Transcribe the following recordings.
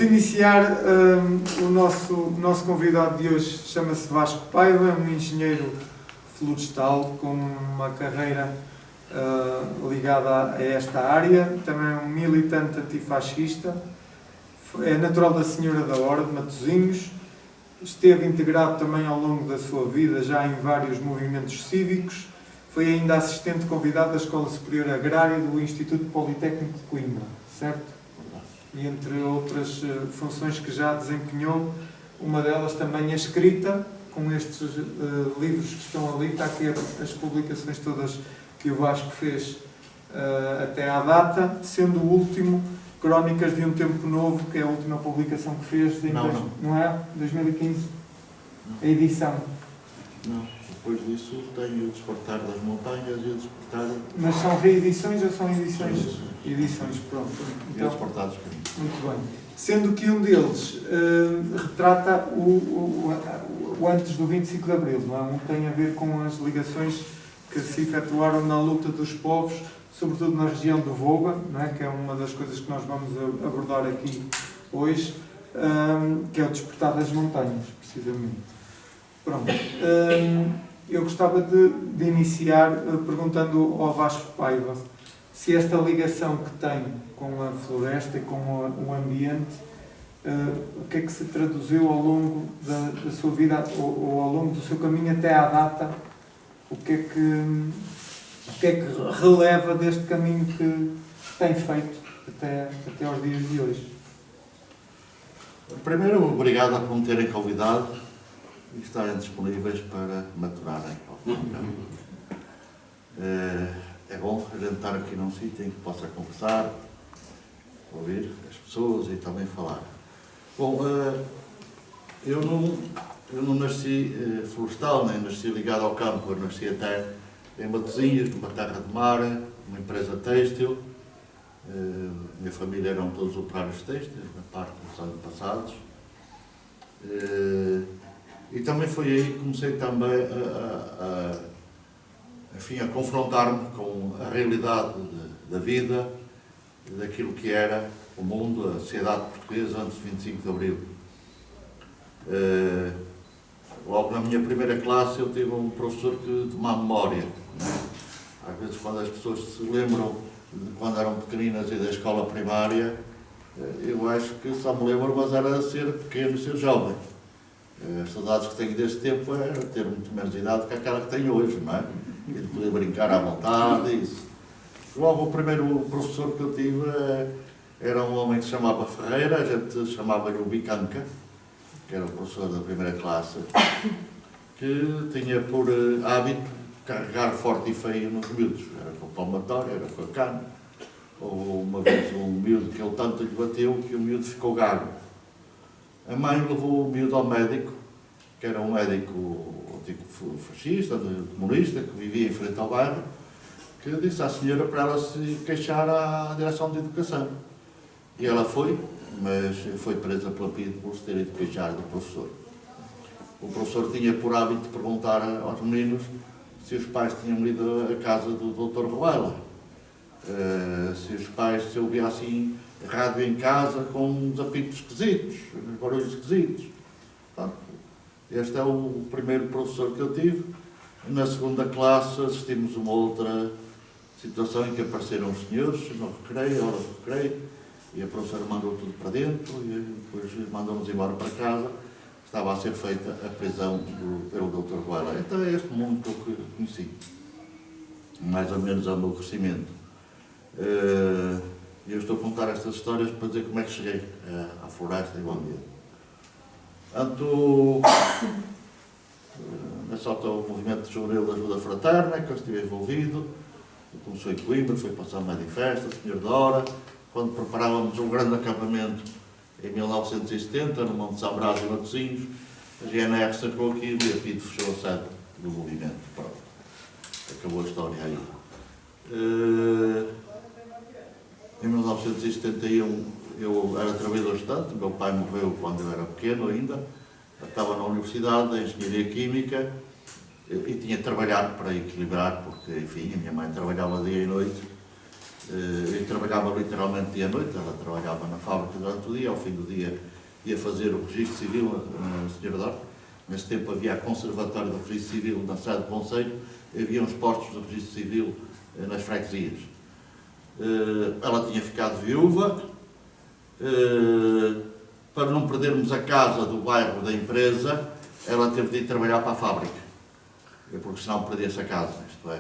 Vamos iniciar. O nosso convidado de hoje chama-se Vasco Paiva, é um engenheiro florestal com uma carreira ligada a esta área, também é um militante antifascista, é natural da Senhora da Hora de Matosinhos, esteve integrado também ao longo da sua vida já em vários movimentos cívicos, foi ainda assistente convidado da Escola Superior Agrária do Instituto Politécnico de Coimbra, certo? E entre outras funções que já desempenhou, uma delas também a escrita, com estes livros que estão ali, está aqui as publicações todas que o Vasco fez até à data, sendo o último Crónicas de um Tempo Novo, que é a última publicação que fez, não é? 2015? Não. A edição. Não, depois disso tenho o Despertar das Montanhas e o Despertar... Mas são reedições ou são edições? Edições, pronto. Então, e o Despertar dos Caminhos. Muito bem. Sendo que um deles retrata o antes do 25 de Abril, não é? Um tem a ver com as ligações que se efetuaram na luta dos povos, sobretudo na região do Voga, não é? Que é uma das coisas que nós vamos abordar aqui hoje, que é o Despertar das Montanhas, precisamente. Pronto. Eu gostava de iniciar perguntando ao Vasco Paiva se esta ligação que tem com a floresta e com o ambiente, o que é que se traduziu ao longo da sua vida, ou ao longo do seu caminho até à data, o que é que releva deste caminho que tem feito até aos dias de hoje? Primeiro, obrigado por me terem convidado e estarem disponíveis para maturarem ao fim do caminho. É bom a gente estar aqui num sítio em que possa conversar, ouvir as pessoas e também falar. Bom, eu não nasci florestal, nem nasci ligado ao campo, eu nasci até em Matosinhos, numa terra de mar, uma empresa têxtil. Minha família eram todos operários têxteis, na parte dos anos passados. E também foi aí que comecei também a confrontar-me com a realidade da vida, daquilo que era o mundo, a sociedade portuguesa antes de 25 de Abril. Logo na minha primeira classe eu tive um professor de má memória. Às vezes quando as pessoas se lembram de quando eram pequeninas e da escola primária, eu acho que só me lembro, mas era ser pequeno, ser jovem. As saudades que tenho desse tempo era ter muito menos idade que aquela que tenho hoje, não é? E de poder brincar à vontade, isso. Logo o primeiro professor que eu tive era um homem que se chamava Ferreira, a gente chamava-lhe o Bicanca, que era o professor da primeira classe, que tinha por hábito carregar forte e feio nos miúdos. Era com palmatória, era com a cana. Ou uma vez um miúdo que ele tanto lhe bateu que o miúdo ficou gago. A mãe levou o miúdo ao médico, que era um médico fascista, comunista, que vivia em frente ao bairro, que disse à senhora para ela se queixar à direção de educação. E ela foi, mas foi presa pela PIDE por se ter ido queixar do professor. O professor tinha por hábito de perguntar aos meninos se os pais tinham ido à casa do Dr. Ruela, se os pais se ouvia assim rádio em casa com uns apitos esquisitos, uns barulhos esquisitos. Portanto, este é o primeiro professor que eu tive. Na segunda classe assistimos a uma outra situação em que apareceram os senhores no recreio, hora do recreio, e a professora mandou tudo para dentro e depois mandou-nos embora para casa. Estava a ser feita a prisão pelo Dr. Ruela. Então é este mundo que eu conheci, mais ou menos ao meu crescimento. Eu estou a contar estas histórias para dizer como é que cheguei à floresta e ao ambiente. Portanto, nessa altura o movimento juvenil da ajuda fraterna, que eu estive envolvido, começou em Coimbra, foi passar uma festa, Senhor da Hora, quando preparávamos um grande acampamento em 1970, no Monte São Brás e Matosinhos, a GNR sacou aquilo e a PIDE fechou a sede do movimento. Pronto. Acabou a história aí. Em 1971 eu era trabalhador estudante, meu pai morreu quando eu era pequeno ainda, eu estava na Universidade de Engenharia Química e tinha de trabalhar para equilibrar, porque enfim, a minha mãe trabalhava dia e noite Eu trabalhava literalmente dia e noite, ela trabalhava na fábrica durante o dia, ao fim do dia ia fazer o registro civil na Senhora d'Or. Nesse tempo havia a Conservatório do Registro Civil na sede do Conselho, e havia uns postos do Registro Civil nas freguesias. Ela tinha ficado viúva, para não perdermos a casa do bairro da empresa, ela teve de ir trabalhar para a fábrica, porque senão perdia-se a casa, isto é,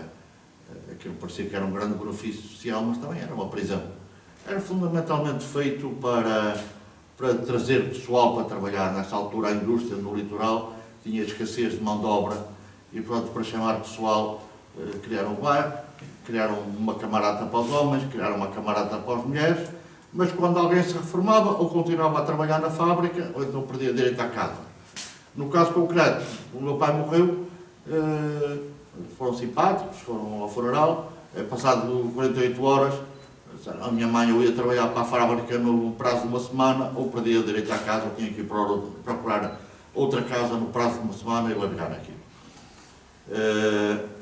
aquilo parecia que era um grande benefício social, mas também era uma prisão. Era fundamentalmente feito para trazer pessoal para trabalhar. Nessa altura a indústria no litoral tinha escassez de mão de obra e, pronto, para chamar pessoal, criaram um bairro, criaram uma camarata para os homens, criaram uma camarata para as mulheres, mas quando alguém se reformava, ou continuava a trabalhar na fábrica, ou então perdia direito à casa. No caso concreto, o meu pai morreu, foram simpáticos, foram ao funeral, passado 48 horas, a minha mãe ou ia trabalhar para a fábrica no prazo de uma semana, ou perdia direito à casa, ou tinha que ir procurar outra casa no prazo de uma semana e largar aquilo.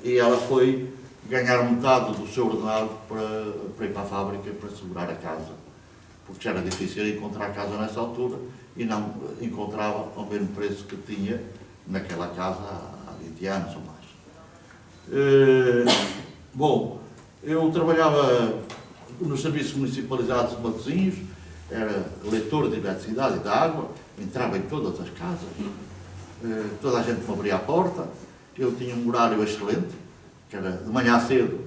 E ela foi ganhar metade do seu ordenado para ir para a fábrica, para segurar a casa, porque já era difícil encontrar casa nessa altura e não encontrava ao mesmo preço que tinha naquela casa há 20 anos ou mais. Bom, eu trabalhava nos serviços municipalizados de Matosinhos, era leitor de eletricidade e de água, entrava em todas as casas, toda a gente me abria a porta, eu tinha um horário excelente, que era de manhã cedo,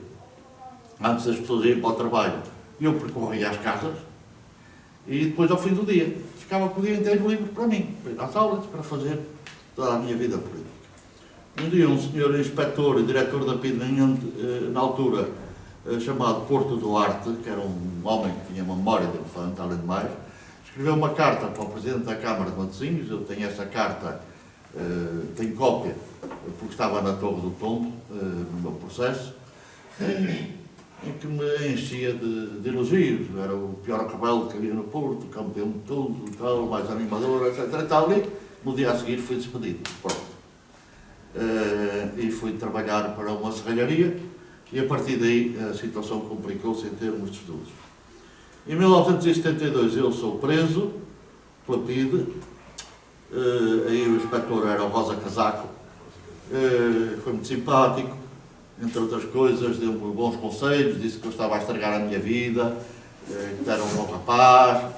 antes das pessoas irem para o trabalho, eu percorria as casas, e depois ao fim do dia, ficava com o dia inteiro livre para mim, para ir às aulas, para fazer toda a minha vida política. Um dia um senhor inspetor e diretor da PIDE, na altura, chamado Porto Duarte, que era um homem que tinha uma memória de elefante, além de mais, escreveu uma carta para o Presidente da Câmara de Matosinhos. Eu tenho essa carta, tenho cópia, porque estava na Torre do Tombo, no meu processo, em que me enchia de elogios. Era o pior cabelo que havia no Porto, campeão de tudo, tal, mais animador, etc. E tal, e no dia a seguir fui despedido. Pronto. E fui trabalhar para uma serralharia, e a partir daí a situação complicou-se em termos de estudos. Em 1972 eu sou preso pela PIDE, aí o inspetor era o Rosa Casaco, foi muito simpático, entre outras coisas, deu-me bons conselhos, disse que eu estava a estragar a minha vida, que era um bom rapaz,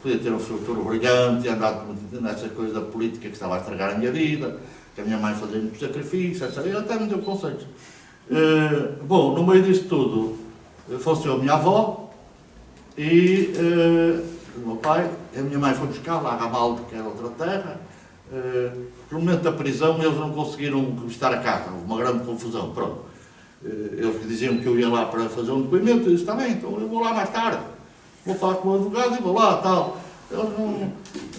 podia ter um futuro brilhante, andado nessas coisas da política, que estava a estragar a minha vida, que a minha mãe fazia muitos sacrifícios, etc. Ele até me deu conselhos. Bom, no meio disso tudo, faleceu a minha avó e o meu pai. A minha mãe foi buscar lá a Ramalde, que era outra terra. No momento da prisão, eles não conseguiram visitar a casa, houve uma grande confusão. Pronto. Eles diziam que eu ia lá para fazer um depoimento, eu disse: está bem, então eu vou lá mais tarde, vou falar com o advogado e vou lá, tal. Eles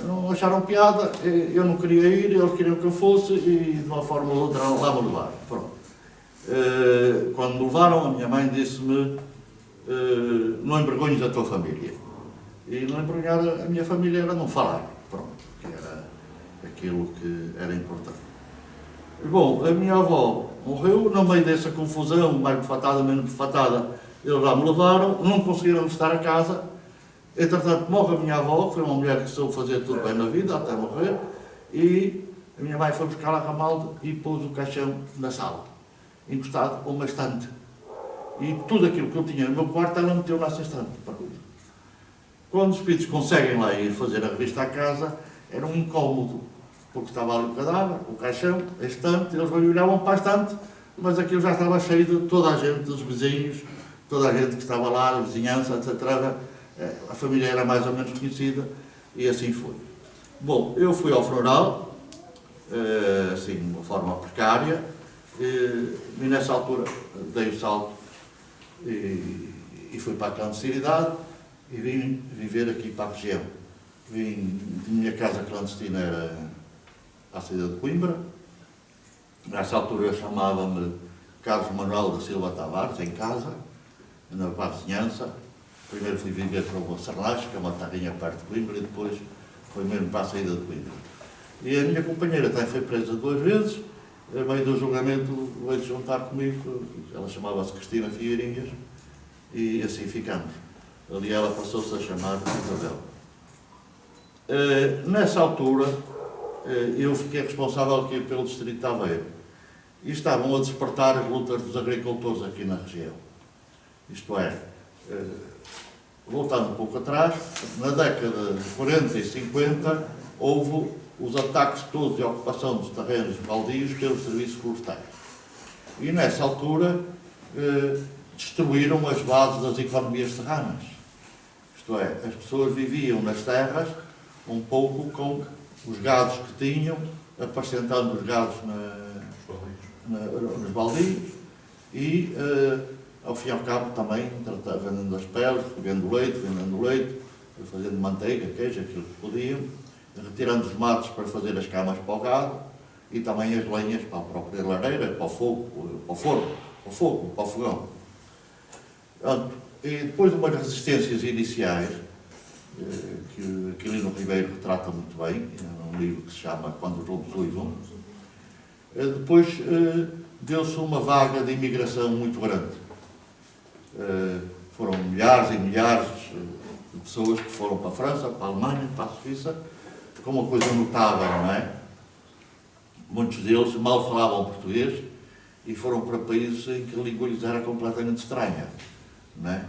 não acharam piada, eu não queria ir, eles queriam que eu fosse, e de uma forma ou outra lá me levaram. Pronto. Quando me levaram, a minha mãe disse-me: não envergonhes a tua família. E não envergonhar a minha família era não falar. Pronto, que era aquilo que era importante. Bom, a minha avó morreu, no meio dessa confusão, mais befatada, menos befatada, eles lá me levaram, não conseguiram visitar a casa. Entretanto, morre a minha avó, que foi uma mulher que soube fazer tudo bem na vida, até morrer, e a minha mãe foi buscar a Ramalde e pôs o caixão na sala, encostado a uma estante. E tudo aquilo que eu tinha no meu quarto, ela meteu nessa estante. Quando os espíritos conseguem lá ir fazer a revista à casa, era um incómodo, porque estava ali o cadáver, o caixão, a estante, eles olhavam para a estante, mas aquilo já estava cheio de toda a gente, dos vizinhos, toda a gente que estava lá, a vizinhança, etc. A família era mais ou menos conhecida, e assim foi. Bom, eu fui ao funeral, assim, de uma forma precária, e nessa altura dei o salto e fui para a clandestinidade e vim viver aqui para a região. Minha casa clandestina era à saída de Coimbra. Nessa altura eu chamava-me Carlos Manuel da Silva Tavares, em casa, na para a vizinhança. Primeiro fui viver para o Sarnás, que é uma terrinha perto de Coimbra, e depois foi mesmo para a saída de Coimbra. E a minha companheira também foi presa 2 vezes. A meio do julgamento veio-se juntar comigo, ela chamava-se Cristina Figueirinhas, e assim ficamos. Ali ela passou-se a chamar Isabel. Nessa altura, eu fiquei responsável aqui pelo Distrito de Aveiro e estavam a despertar as lutas dos agricultores aqui na região. Isto é, voltando um pouco atrás, na década de 40 e 50, houve os ataques todos de ocupação dos terrenos baldios pelos serviços florestais. E nessa altura destruíram as bases das economias serranas. Isto é, as pessoas viviam nas terras um pouco com os gados que tinham, apacentando os gados nos baldios e, ao fim e ao cabo, também vendendo as peles, vendendo leite, fazendo manteiga, queijo, aquilo que podiam, retirando os matos para fazer as camas para o gado e também as lenhas para a própria lareira, para o fogo, para o forno, para o fogão. E depois de umas resistências iniciais, que Aquilino Ribeiro retrata muito bem, num livro que se chama Quando os Lobos Uivam, depois deu-se uma vaga de imigração muito grande. Foram milhares e milhares de pessoas que foram para a França, para a Alemanha, para a Suíça, com uma coisa notável, não é? Muitos deles mal falavam português e foram para países em que a língua lhes era completamente estranha, não é?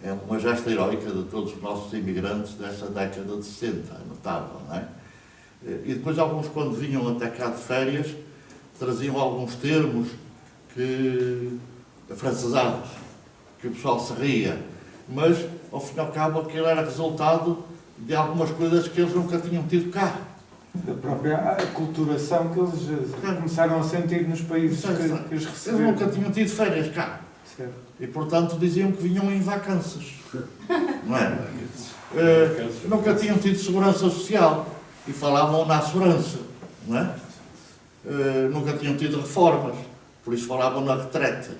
É uma gesta heroica de todos os nossos imigrantes dessa década de 60, é notável, não é? E depois alguns, quando vinham até cá de férias, traziam alguns termos afrancesados, que o pessoal se ria, mas, ao fim e ao cabo, aquilo era resultado de algumas coisas que eles nunca tinham tido cá. A própria aculturação que eles começaram a sentir nos países que os receberam. Eles nunca tinham tido férias cá. Certo. E, portanto, diziam que vinham em vacanças. Não é? Nunca tinham tido segurança social e falavam na segurança. Não é? Nunca tinham tido reformas, por isso falavam na retraite,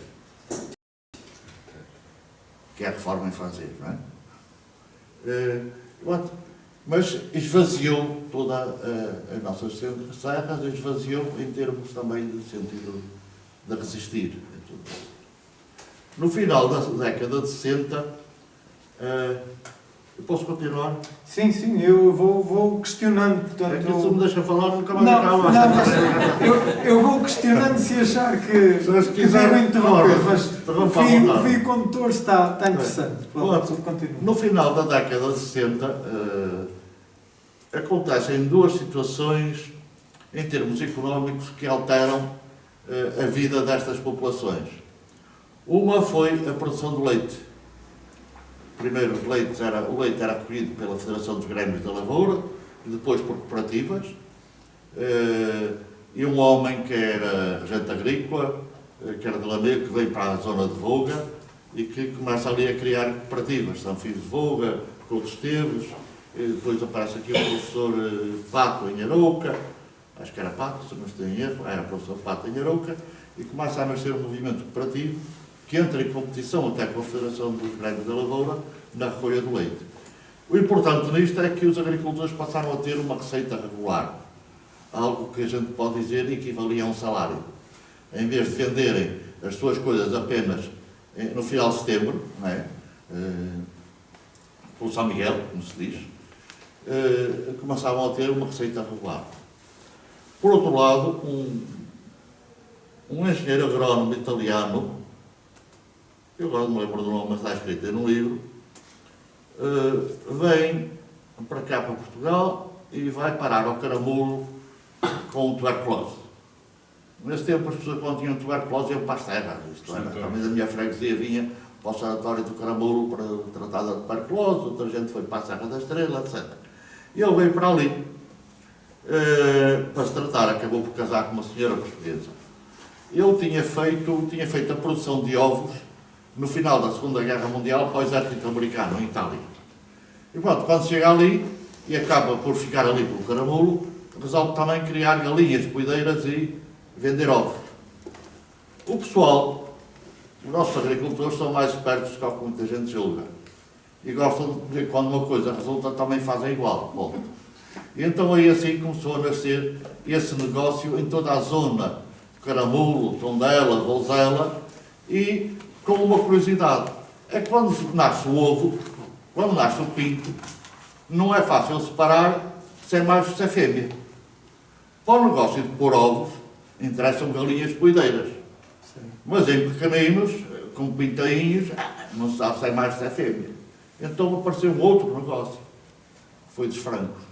que é a reforma em francês, não é? Mas esvaziou toda as nossas serras, esvaziou em termos também de sentido de resistir. No final da década de 60, eu posso continuar? Sim, eu vou questionando, portanto... É que se me deixa falar, nunca mais Não, acaba. mas eu vou questionando se achar que Se quiser devo interromper, mas interrompa à o vontade. fio condutor está interessante. Continua. No final da década de 60, acontecem duas situações em termos económicos que alteram a vida destas populações. Uma foi a produção do leite. Primeiro, o leite era recolhido pela Federação dos Grêmios da Lavoura, e depois por cooperativas. E um homem que era regente agrícola, que era de Lamego, que veio para a zona de Voga e que começa ali a criar cooperativas. São Filhos de Voga, Couto Esteves, e depois aparece aqui o professor Pato em Arouca, acho que era Pato, se não estou em erro, era o professor Pato em Arouca, e começa a nascer um movimento cooperativo que entra em competição até com a Federação dos Grêmios da Lavoura na recolha do leite. O importante nisto é que os agricultores passaram a ter uma receita regular, algo que a gente pode dizer equivalia a um salário. Em vez de venderem as suas coisas apenas no final de setembro, não é? Pelo São Miguel, como se diz, começavam a ter uma receita regular. Por outro lado, um engenheiro agrónomo italiano, eu agora não me lembro do nome, mas está escrito aí no livro, vem para cá, para Portugal, e vai parar ao Caramulo com tuberculose. Nesse tempo as pessoas quando tinham tuberculose iam para as terras, isto era, também da minha freguesia vinha para o sanatório do Caramulo para tratar da tuberculose, outra gente foi para a Serra da Estrela, etc. E ele veio para ali para se tratar, acabou por casar com uma senhora portuguesa. Ele tinha feito a produção de ovos no final da Segunda Guerra Mundial para o exército americano, em Itália. E pronto, quando chega ali e acaba por ficar ali pelo Caramulo, resolve também criar galinhas poideiras e vender ovos. O pessoal, os nossos agricultores são mais espertos do que muita gente julga. E gostam de ver quando uma coisa resulta, também fazem igual. Bom, e então aí assim começou a nascer esse negócio em toda a zona de Caramulo, Tondela, Vouzela, e com uma curiosidade, é que quando nasce o ovo, quando nasce o pinto, não é fácil separar se é macho ou se é fêmea. Para o negócio de pôr ovos, interessam galinhas poideiras. Mas em pequeninos, com pintainhos, não se sabe se é macho ou se é fêmea. Então apareceu um outro negócio. Foi dos frangos.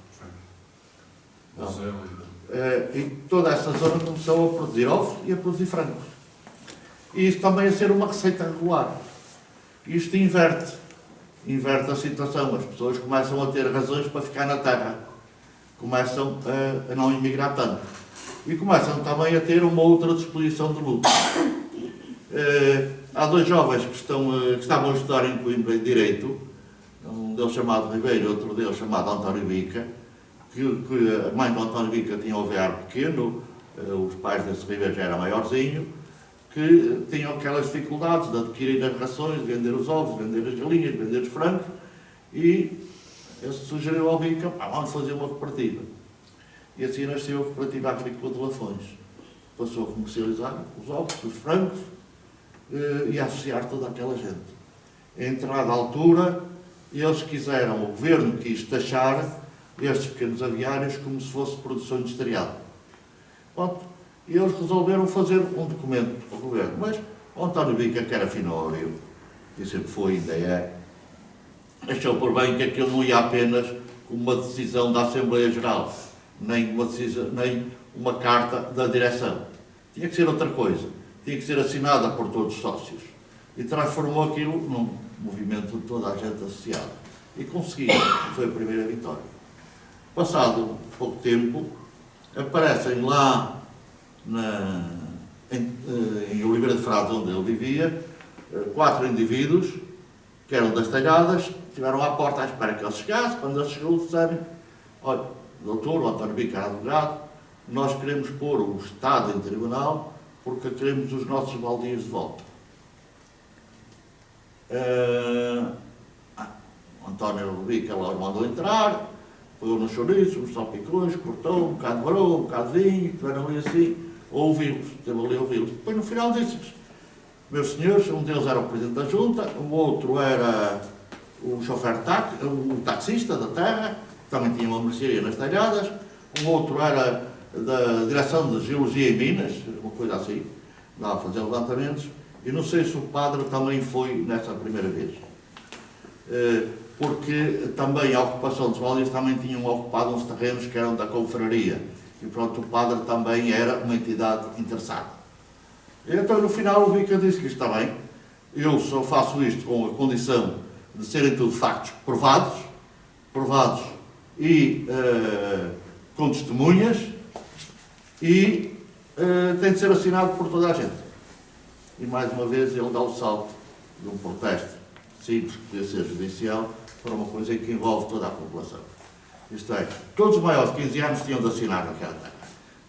E toda essa zona começou a produzir ovos e a produzir frangos. E isso também a ser uma receita regular. Isto inverte a situação. As pessoas começam a ter razões para ficar na terra. Começam a não emigrar tanto. E começam também a ter uma outra disposição de luta. Há dois jovens que estavam a estudar em Coimbra em Direito, um deles chamado Ribeiro e outro deles chamado António Bica, que a mãe do António Bica tinha um VR pequeno, os pais desse Ribeiro já eram maiorzinho, que tinham aquelas dificuldades de adquirir as rações, de vender os ovos, vender as galinhas, vender os frangos, e ele sugeriu ao Bica, vamos fazer uma cooperativa. E assim nasceu a Cooperativa Agrícola de Lafões. Passou a comercializar os ovos, os frangos, e a associar toda aquela gente. Em entrada altura, eles quiseram, o governo quis taxar estes pequenos aviários como se fosse produção industrial. Pronto, e eles resolveram fazer um documento ao governo, mas o António Bica, que era finório, e sempre foi, ainda é, achou por bem que aquilo não ia apenas como uma decisão da Assembleia Geral, nem uma carta da direção. Tinha que ser outra coisa. Tinha que ser assinada por todos os sócios. E transformou aquilo num movimento de toda a gente associada. E conseguiu. Foi a primeira vitória. Passado pouco tempo, aparecem lá em Oliveira de Frades, onde ele vivia, 4 indivíduos que eram das talhadas, estiveram à porta à espera que ele chegasse. Quando ele chegou, disseram: olha, doutor, o António Bica era advogado, nós queremos pôr o Estado em tribunal porque queremos os nossos baldios de volta. O António Bica lá os mandou entrar, pegou nos chouriços, nos salpicões, cortou, um bocado de barulho, um bocado de vinho, estiveram ali assim, a ouvi-los, esteve ali a ouvi-los. Depois no final disse-lhes: meus senhores, um deles era o Presidente da Junta, o outro era o chofer o taxista da terra, também tinha uma mercearia nas talhadas, um outro era da Direção de Geologia em Minas, uma coisa assim, lá a fazer levantamentos, e não sei se o padre também foi nessa primeira vez. Porque também a ocupação dos baldios também tinham ocupado uns terrenos que eram da confraria, e pronto, o padre também era uma entidade interessada. E então no final o Bica disse que está bem, eu só faço isto com a condição de serem tudo factos provados e com testemunhas, e tem de ser assinado por toda a gente. E mais uma vez ele dá o salto de um protesto simples, que podia ser judicial, para uma coisa que envolve toda a população. Isto é, todos os maiores de 15 anos tinham de assinar naquela terra.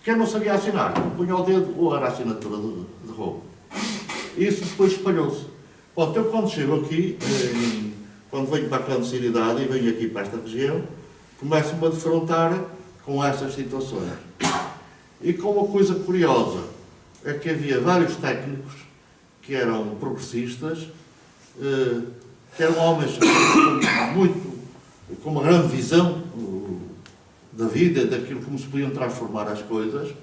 Quem não sabia assinar, punha o dedo ou era a assinatura de roubo. Isso depois espalhou-se. Bom, eu quando chego aqui, quando venho para a clandestinidade e venho aqui para esta região, começo-me a defrontar com essas situações. E com uma coisa curiosa, é que havia vários técnicos que eram progressistas, que eram homens com uma grande visão da vida, daquilo como se podiam transformar as coisas,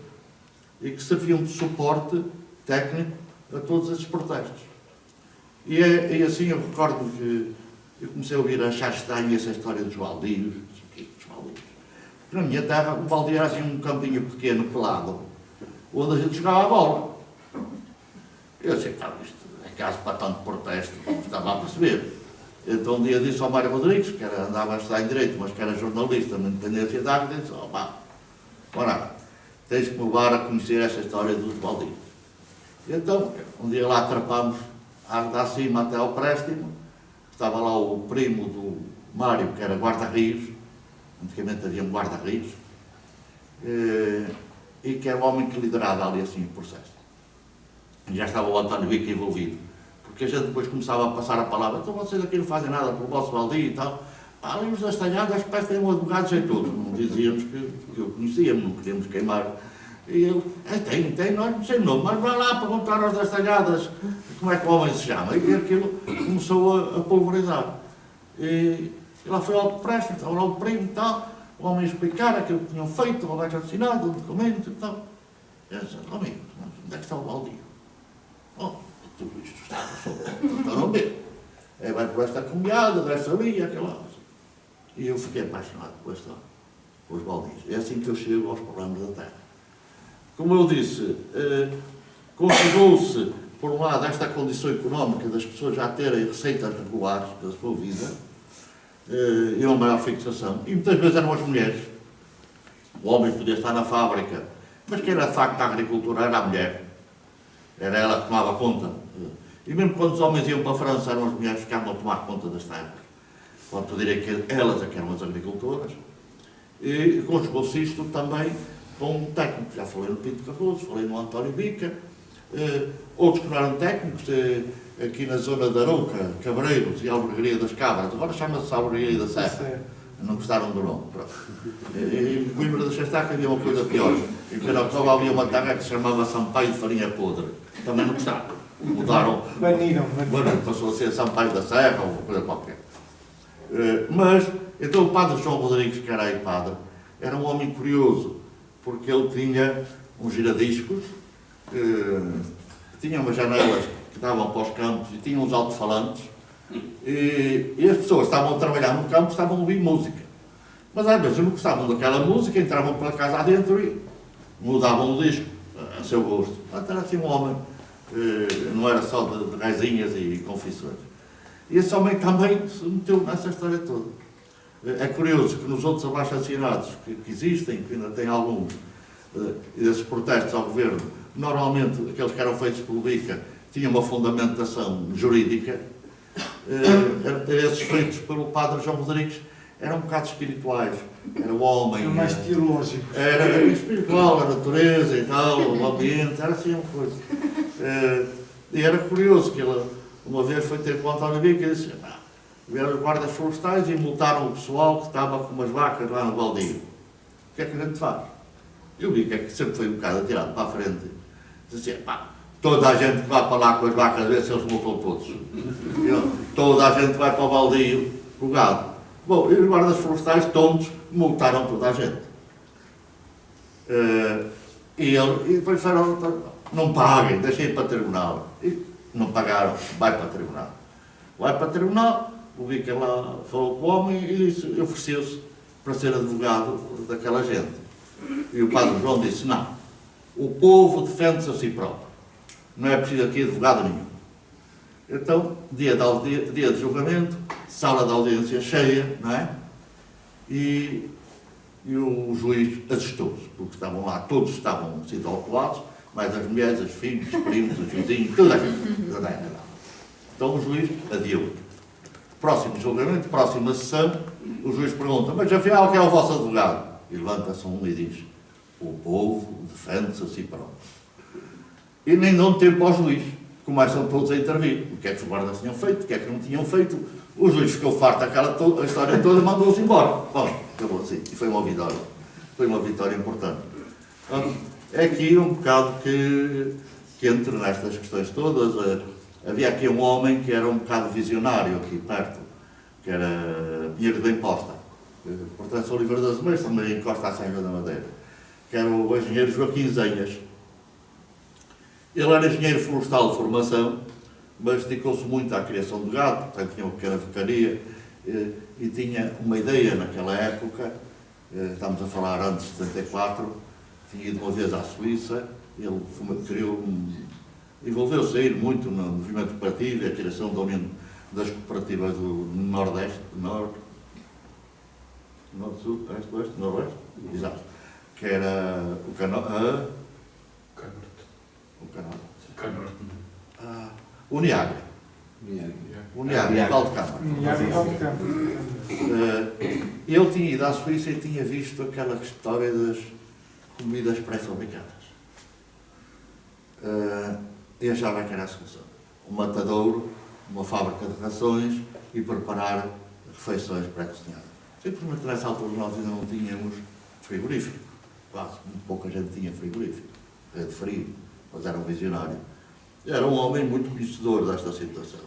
e que serviam de suporte técnico a todos esses protestos. E assim eu recordo que eu comecei a ouvir achar estranho essa história dos baldios. Na minha terra, o baldio era assim um campinho pequeno, pelado, onde a gente jogava a bola. Eu sei, isto é caso para tanto protesto, não estava a perceber. Então um dia disse ao Mário Rodrigues, que andava a estudar em Direito, mas que era jornalista na Independência da Água, disse: ora, tens que me levar a conhecer esta história dos baldios. E então, um dia lá atrapámos a Água acima até ao Préstimo, estava lá o primo do Mário, que era guarda-rios, antigamente havia um guarda-rios, e que era um homem que liderava ali assim o processo. E já estava o António Bica envolvido, porque a gente depois começava a passar a palavra: então vocês aqui não fazem nada pelo vosso baldio e tal. Ali os das talhadas parece que têm um advogado jeitoso. Não dizíamos que eu conhecíamos, não queríamos queimar E ele, tem, nós não sei o nome, mas vai lá perguntar aos das talhadas como é que o homem se chama. E aquilo começou a pulverizar. E lá foi ao Presta, estava lá o primo e tal, o homem explicar aquilo que tinham feito, o abaixo assinado, um documento e tal. Eu disse, amigo, onde é que está o baldio? Oh, tudo isto está não vê. Vai por esta comiada, desta ali, aquela. E eu fiquei apaixonado por os baldios. É assim que eu chego aos problemas da terra. Como eu disse, considerou-se, por um lado, esta condição económica das pessoas já terem receitas regulares da sua vida, e uma maior fixação. E muitas vezes eram as mulheres. O homem podia estar na fábrica, mas quem era de facto a agricultura era a mulher. Era ela que tomava conta. E mesmo quando os homens iam para a França, eram as mulheres que ficavam a tomar conta das terras. Portanto, eu diria que elas é que eram as agricultoras. E conjugou-se isto também com um técnico. Já falei no Pinto Cardoso, falei no António Bica, outros que não eram técnicos, aqui na zona da Arouca, Cabreiros e Albergaria das Cabras. Agora chama-se Albergaria da Serra. Não gostaram do nome. E em Coimbra da Chestaca havia uma coisa pior. Em Piracova havia uma terra que se chamava Sampaio de Farinha Podre. Também não gostaram. Mudaram. Baniram. Bueno, passou a ser Sampaio da Serra ou uma coisa qualquer. Mas, então o padre João Rodrigues, que era aí padre, era um homem curioso, porque ele tinha uns giradiscos, tinha umas janelas que davam para os campos e tinha uns alto-falantes, e as pessoas estavam a trabalhar no campo, estavam a ouvir música. Mas às vezes não gostavam daquela música, entravam pela casa adentro e mudavam o disco a seu gosto. Portanto, era assim um homem, não era só de rezinhas e confissões. E esse homem também se meteu nessa história toda. É curioso que nos outros abaixo-assinados que existem, que ainda tem alguns, e desses protestos ao governo, normalmente aqueles que eram feitos pelo BICA tinham uma fundamentação jurídica. Esses feitos pelo padre João Rodrigues eram um bocado espirituais. Era o homem. Era mais teológico. Era espiritual, a natureza e tal, o ambiente, era assim uma coisa. E era curioso que ele, uma vez, foi ter com o António Bica e disse: vieram os guardas florestais e multaram o pessoal que estava com umas vacas lá no baldio. O que é que a gente faz? Eu vi que sempre foi um bocado atirado para a frente. Disse assim: toda a gente vai para lá com as vacas, a ver se eles multam todos. Toda a gente vai para o baldio com o gado. Bom, e os guardas florestais, tontos, multaram toda a gente. E depois disseram: não paguem, deixem para tribunal. E não pagaram, vai para tribunal. Vai para tribunal, o Bica lá falou com o homem e disse, ofereceu-se para ser advogado daquela gente. E o padre João disse: não, o povo defende-se a si próprio. Não é preciso aqui advogado nenhum. Então, dia de julgamento, sala de audiência cheia, não é? E o juiz assustou-se, porque estavam lá, todos estavam sido autuados, mais as mulheres, os filhos, os primos, os vizinhos, toda a gente. Então o juiz adiou. Próximo julgamento, próxima sessão, o juiz pergunta: mas afinal, quem é o vosso advogado? E levanta-se um e diz: o povo defende-se a si próprio. E nem dão tempo ao juiz. Começam todos a intervir. O que é que os guardas tinham feito? O que é que não tinham feito? O juiz ficou farto a história toda e mandou-os embora. Bom, acabou assim. E foi uma vitória. Foi uma vitória importante. Então, é aqui um bocado que entre nestas questões todas. Havia aqui um homem que era um bocado visionário aqui perto, que era Pinheiro da Imposta. Portanto, Oliveira das Meias também encosta à Senhora da Madeira. Que era o engenheiro Joaquim Zenhas. Ele era engenheiro florestal de formação, mas dedicou-se muito à criação de gado, portanto tinha uma pequena vacaria e tinha uma ideia naquela época, estamos a falar antes de 74, tinha ido uma vez à Suíça, ele envolveu-se a ir muito no movimento cooperativo e a criação da União das Cooperativas do Nordeste, Norte-Sul, Este, Oeste, Noroeste, exato, que era o Canorte. Uniária. Uniária, Valdecâmara. Ele tinha ido à Suíça e tinha visto aquela história das comidas pré-fabricadas. E achava que era a solução. Um matadouro, uma fábrica de rações e preparar refeições pré-cozinhadas. Simplesmente nessa altura nós ainda não tínhamos frigorífico. quase pouca gente tinha frigorífico, de frio, mas era um visionário. Era um homem muito conhecedor desta situação,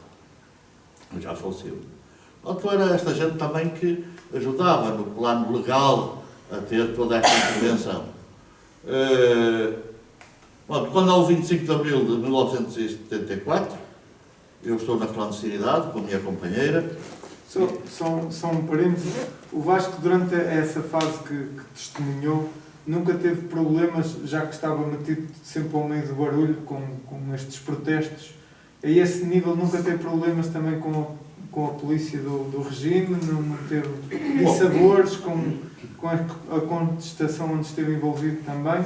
mas já faleceu. Então era esta gente também que ajudava no plano legal a ter toda esta intervenção. Quando há o 25 de Abril de 1974, eu estou na clandestinidade com a minha companheira. Só um parênteses. O Vasco, durante essa fase que testemunhou, nunca teve problemas, já que estava metido sempre ao meio do barulho com estes protestos. A esse nível nunca teve problemas também com a polícia do regime, não teve dissabores com a contestação onde esteve envolvido também?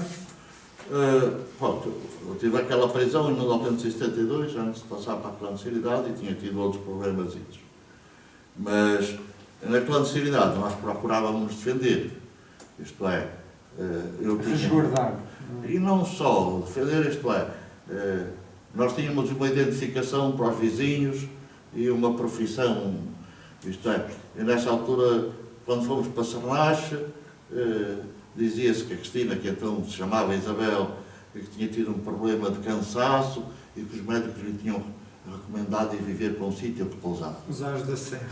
Eu tive aquela prisão em 1972, antes de passar para a clandestinidade, e tinha tido outros problemas. Mas na clandestinidade nós procurávamos defender, isto é, eu tinha... Resguardar. E não só defender, isto é, nós tínhamos uma identificação para os vizinhos e uma profissão, isto é, e nessa altura, quando fomos para Sernache, dizia-se que a Cristina, que então se chamava Isabel, que tinha tido um problema de cansaço e que os médicos lhe tinham recomendado ir viver para um sítio de pousar. Os Ares da Serra.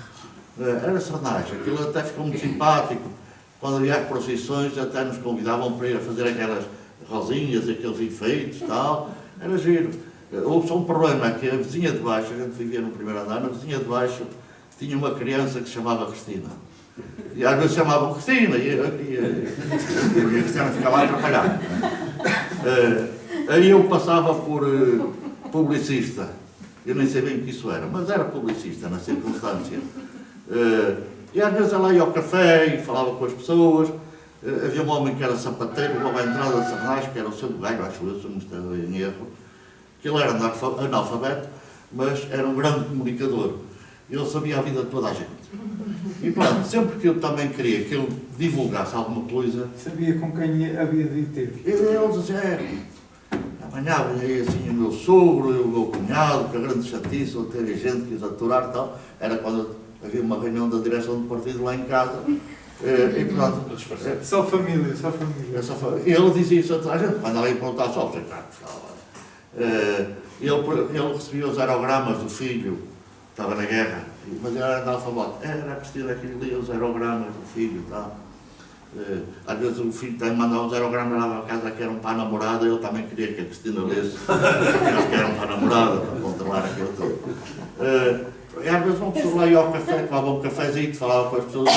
Era Sernache, aquilo até ficou muito simpático. Quando havia as procissões, até nos convidavam para ir a fazer aquelas rosinhas, aqueles enfeites e tal. Era giro. Houve só um problema, é que a vizinha de baixo, a gente vivia no primeiro andar, na vizinha de baixo tinha uma criança que se chamava Cristina. E às vezes chamavam Cristina e a Cristina ficava a atrapalhar. Aí eu passava por publicista. Eu nem sei bem o que isso era, mas era publicista na circunstância. E às vezes ela ia ao café e falava com as pessoas. Havia um homem que era sapateiro, logo à entrada de Sernache, que era o seu Bugalho, acho eu, se não estou em erro, que ele era analfabeto, mas era um grande comunicador. Ele sabia a vida de toda a gente. E pronto, sempre que eu também queria que ele divulgasse alguma coisa... Sabia com quem havia de ter. Ele dizia, amanhã vem aí assim o meu sogro e o meu cunhado, que a grande chatice, ou ter gente que os aturar e tal. Era quando havia uma reunião da direção do partido lá em casa. E pronto. Só família, só família. Ele dizia isso a toda a gente, quando ela ia perguntar só, ele recebia os aerogramas do filho, estava na guerra, mas ele era analfabeto. Era a Cristina que lia os aerogramas do filho e tal. Às vezes o filho também mandava uns aerogramas lá para casa que eram para a namorada, ele também queria que a Cristina lesse aqueles que eram para a namorada, para controlar aquilo todo. E às vezes uma pessoa lá ia ao café, tomava um cafezinho, falava com as pessoas,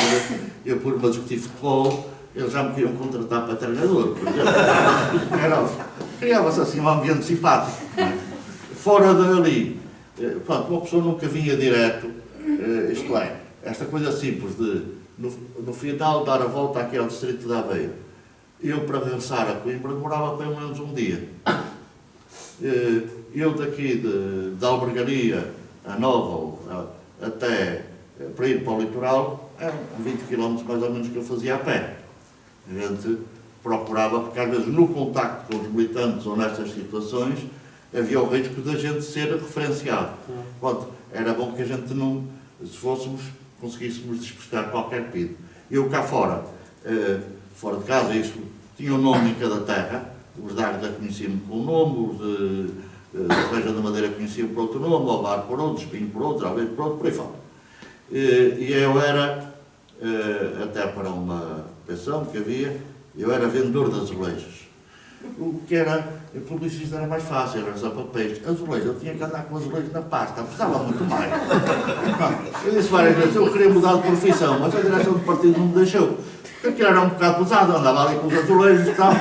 eu por-me a discutir futebol, eles já me queriam contratar para treinador, por exemplo. Criava-se assim um ambiente simpático. Fora dali, pronto, uma pessoa nunca vinha direto, isto é, esta coisa simples de, no final, dar a volta aqui ao distrito de Aveiro. Eu, para regressar a Coimbra, demorava pelo menos um dia. Eu daqui da Albergaria a Nova, até para ir para o litoral, eram 20 km mais ou menos que eu fazia a pé. A gente procurava, porque às vezes no contacto com os militantes ou nestas situações, havia o risco da gente ser referenciado. Pronto, era bom que a gente não, se conseguíssemos despistar qualquer pedido. Eu cá fora, fora de casa, isso tinha um nome em cada terra, os da Águeda conheciam-me com um nome, os da Reja da Madeira conheciam por outro nome, o Alvar por outro, Espinho por outro, Alveiro por outro, por aí fora. E eu era, até para uma pensão que havia, eu era vendedor de azulejos. O que era, publicista era mais fácil, era usar papéis. Azulejos, eu tinha que andar com azulejos na pasta, precisava muito mais. Eu disse várias vezes, eu queria mudar de profissão, mas a direção do partido não me deixou. Porque aquilo era um bocado pesado, eu andava ali com os azulejos e tal.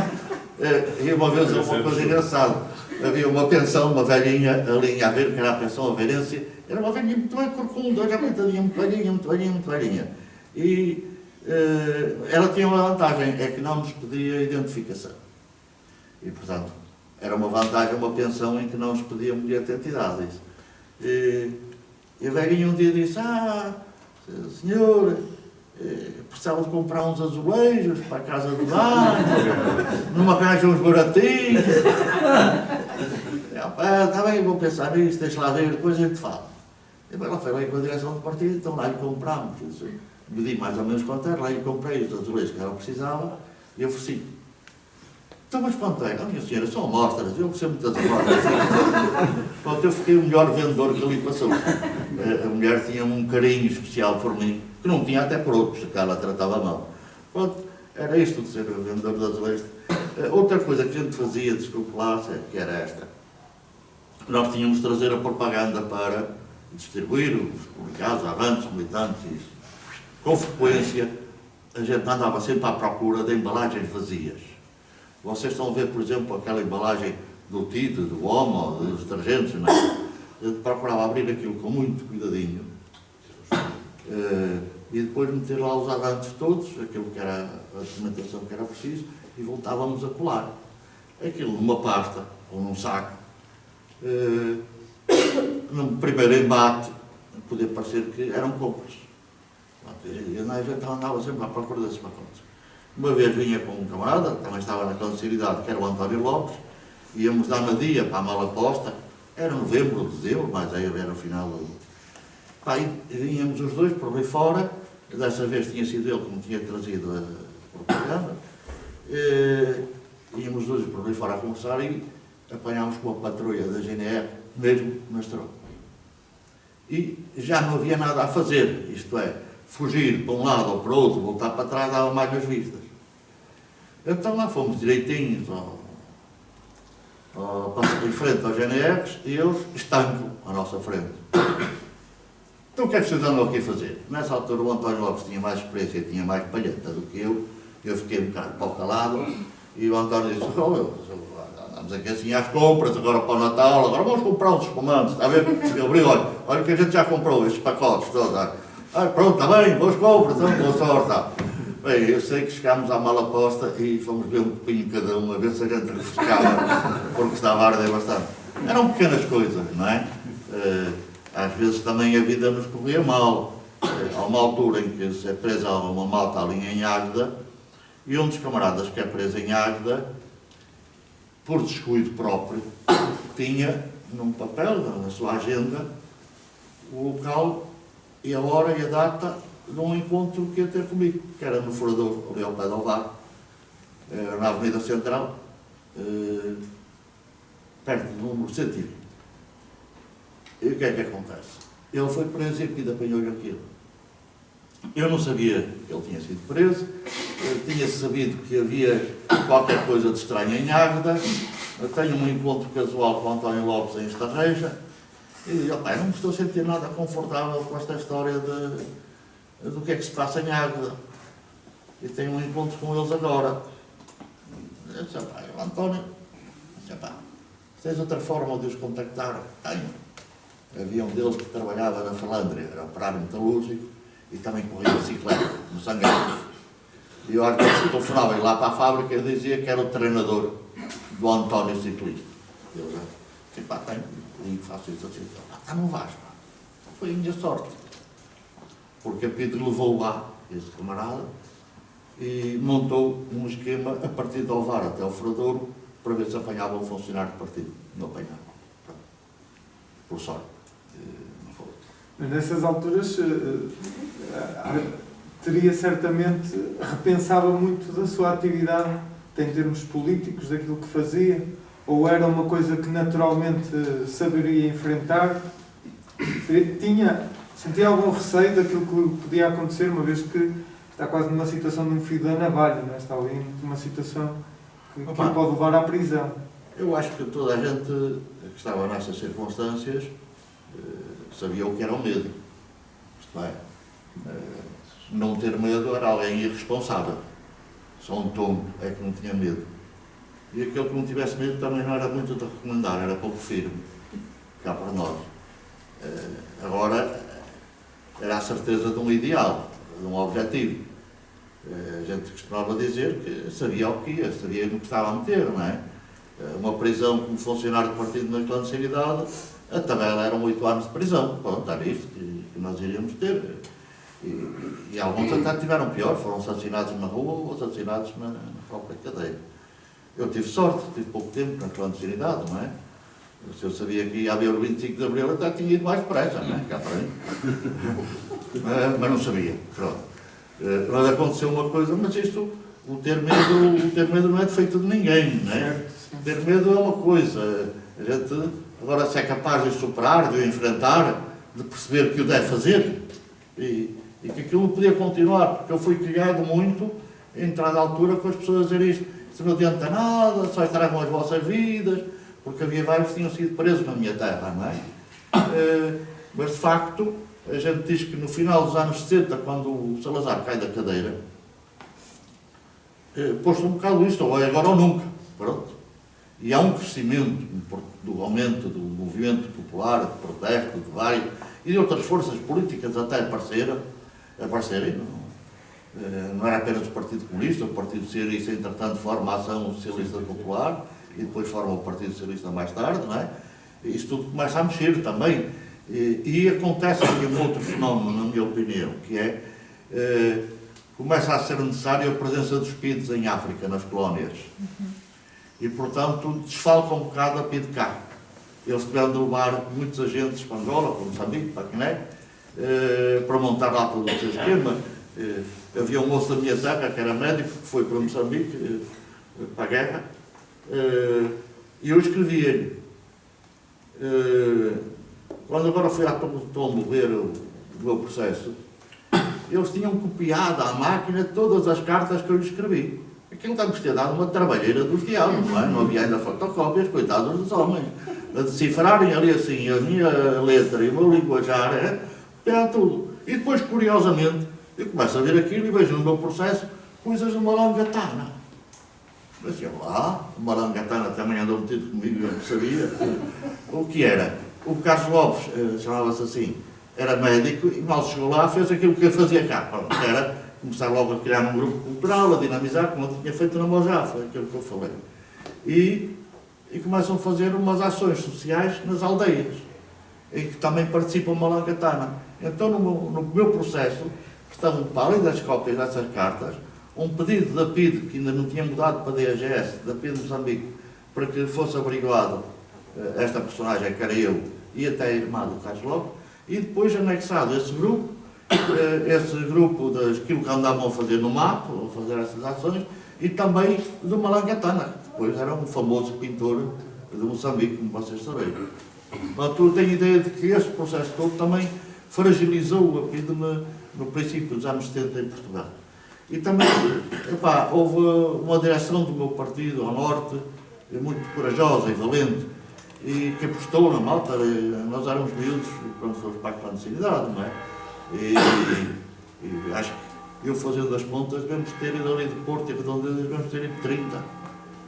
E uma vez uma coisa engraçada. Havia uma pensão, uma velhinha ali em Aveiro, que era a pensão aveirense, era uma velhinha muito bem corcunda, já coitadinha, muito velhinha, muito velhinha, muito velhinha. E ela tinha uma vantagem, é que não nos pedia identificação. E, portanto, era uma vantagem, uma pensão em que não nos pedia mulher de identidade. E a velhinha um dia disse, senhor, precisava de comprar uns azulejos para a casa do banho, não me arranjam uns baratinhos. Está bem, vou pensar nisso, deixa lá ver, depois a gente fala. E ela foi lá com a direção do partido, então lá lhe comprámos. Medi mais ou menos quanto era, lá lhe comprei os azulejos que ela precisava e ofereci. Então, mas quanto é? Minha senhora, são amostras, eu recebo muitas amostras. Pronto, eu fiquei o melhor vendedor que ali passou. A mulher tinha um carinho especial por mim, que não tinha até por outros, que ela tratava mal. Pronto, era isto de ser o vendedor de azulejos. Outra coisa que a gente fazia, desculpe lá, que era esta. Nós tínhamos de trazer a propaganda para distribuir os publicados, avanços, militantes, isso. Com frequência, a gente andava sempre à procura de embalagens vazias. Vocês estão a ver, por exemplo, aquela embalagem do Tide, do Omo, dos detergentes, não é? Eu procurava abrir aquilo com muito cuidadinho e depois meter lá os avanços todos, aquilo que era a documentação que era preciso, e voltávamos a colar. Aquilo numa pasta ou num saco. No primeiro embate, podia parecer que eram compras. E a gente andava sempre à procura desses pacotes. Uma vez vinha com um camarada, que também estava na clandestinidade, que era o António Lopes, íamos dar na dia para a mala posta, era novembro ou dezembro, mas aí era o final do... Pá, e vinhamos os dois por aí fora, dessa vez tinha sido ele que me tinha trazido a propaganda, íamos os dois por aí fora a conversar e apanhámos com a patrulha da GNR, mesmo na estrada. E já não havia nada a fazer, isto é, fugir para um lado ou para o outro, voltar para trás, dava mais nas vistas. Então lá fomos direitinhos em frente aos GNRs e eles estancam à nossa frente. Então o que é que vocês andam aqui a fazer? Nessa altura o António Lopes tinha mais experiência e tinha mais palheta do que eu fiquei um bocado para o calado e o António disse, andamos aqui assim às compras, agora para o Natal, agora vamos comprar uns espumantes, está a ver? Eu abri, olha que a gente já comprou estes pacotes todos. Pronto, está bem, boas compras, então boa sorte. Bem, eu sei que chegámos à mala posta e fomos ver um copinho cada um, a ver se a gente refrescava, porque estava a arder bastante. Eram pequenas coisas, não é? Às vezes também a vida nos corria mal. Há uma altura em que se é presa uma malta ali em Águeda, e um dos camaradas que é preso em Águeda, por descuido próprio, tinha num papel, na sua agenda, o local e a hora e a data de um encontro que ia ter comigo, que era no Furador, ali ao pé do Alvar, na Avenida Central, perto do número 120. E o que é que acontece? Ele foi preso e a PIDE apanhou-lhe aquilo. Eu não sabia que ele tinha sido preso, eu tinha sabido que havia qualquer coisa de estranho em Águeda, eu tenho um encontro casual com o António Lopes em Estarreja, e digo, não me estou a sentir nada confortável com esta história do que é que se passa em Águeda. E tenho um encontro com eles agora. Eu disse, o António, se tens outra forma de os contactar? Tenho. Havia um deles que trabalhava na Falandria, era operário metalúrgico e também corria bicicleta, no Sangueiros. E eu, às vezes, telefonava lá para a fábrica e dizia que era o treinador do António Ciclista. E eu disse, tenho, e faço isso assim. Não vais, pá. Foi a minha sorte. Porque a Pedro levou lá esse camarada e montou um esquema a partir de Alvar até o Furador para ver se apanhava um funcionário do partido. Não apanhava. Por sorte. Não foi. Mas nessas alturas teria certamente, repensava muito da sua atividade em termos políticos, daquilo que fazia, ou era uma coisa que naturalmente saberia enfrentar? Sentia algum receio daquilo que podia acontecer, uma vez que está quase numa situação de um fio da navalha, não é? Está ali numa situação que o pode levar à prisão. Eu acho que toda a gente que estava nessas circunstâncias sabia o que era o medo. Isto é, não ter medo era alguém irresponsável. Só um tonto é que não tinha medo. E aquele que não tivesse medo também não era muito de recomendar, era pouco firme, cá para nós. Agora, era a certeza de um ideal, de um objetivo. A gente costumava dizer que sabia o que ia, sabia no que estava a meter, não é? Uma prisão como funcionário do partido na clandestinidade, a tabela eram 8 anos de prisão. Pronto, era isto que nós iríamos ter. E alguns até tiveram pior, foram assassinados na rua ou assassinados na própria cadeia. Eu tive sorte, tive pouco tempo na clandestinidade, não é? Se eu sabia que ia haver o 25 de Abril, até tinha ido mais depressa, não é? Cá para mim. Mas não sabia, pronto. Mas aconteceu uma coisa, mas isto o ter medo não é defeito de ninguém, não é? Ter medo é uma coisa, a gente agora se é capaz de superar, de o enfrentar, de perceber que o deve fazer e que aquilo podia continuar, porque eu fui criado muito em entrada altura com as pessoas a dizer isto não adianta nada, só estragam as vossas vidas, porque havia vários que tinham sido presos na minha terra, não é? Mas de facto, a gente diz que no final dos anos 70, quando o Salazar cai da cadeira, pôs-se um bocado isto, ou é agora ou nunca, pronto. E há um crescimento do aumento do movimento popular, de protesto, de vários, e de outras forças políticas até aparecerem, não era apenas o Partido Comunista, o Partido Socialista, entretanto, forma a Ação Socialista Popular, e depois forma o Partido Socialista mais tarde, não é? Isso tudo começa a mexer também. E acontece aqui um outro fenómeno, na minha opinião, que é, começa a ser necessária a presença dos PIDs em África, nas colónias. E, portanto, desfalca um bocado a PIDCA. Eles tiveram de levar muitos agentes para Angola, para Moçambique, para Guiné, para montar lá todo o seu esquema. Havia um moço da minha terra, que era médico, que foi para Moçambique, para a guerra, e eu escrevia-lhe. Quando agora fui à Tombo ver o meu processo, eles tinham copiado à máquina todas as cartas que eu lhe escrevi. Aquilo deve ter dado uma trabalheira dos diabos, não é? Não havia ainda fotocópias, coitados dos homens. A decifrarem ali assim a minha letra e o meu linguajar, era tudo. E depois, curiosamente, eu começo a ver aquilo e vejo no meu processo coisas de Malangatana. Mas eu lá, o Malangatana também andou metido comigo, eu não sabia. O que era? O Carlos Lopes, chamava-se assim, era médico e mal chegou lá fez aquilo que eu fazia cá. Pronto, era começar logo a criar um grupo cultural, a dinamizar, como eu tinha feito na Mojafra, aquilo que eu falei. E começam a fazer umas ações sociais nas aldeias, em que também participam Malangatana. Então, no meu processo, estavam, para além das cópias dessas cartas, um pedido da PID, que ainda não tinha mudado para a DGS, da PID de Moçambique, para que fosse averiguado esta personagem, que era eu, e até a irmã do Carlos Lopes, e depois anexado esse grupo daquilo que andavam a fazer no mato, a fazer essas ações, e também do Malangatana, que depois era um famoso pintor de Moçambique, como vocês saberem. Portanto, eu tenho ideia de que este processo todo também fragilizou a PID no princípio dos anos 70 em Portugal. E também, houve uma direção do meu partido ao norte, muito corajosa e valente, e que apostou na malta. Nós éramos miúdos quando fomos para a clandestinidade, não é? E acho que eu, fazendo as contas, devemos ter ido ali de Porto e Redondezas, devemos ter ido 30,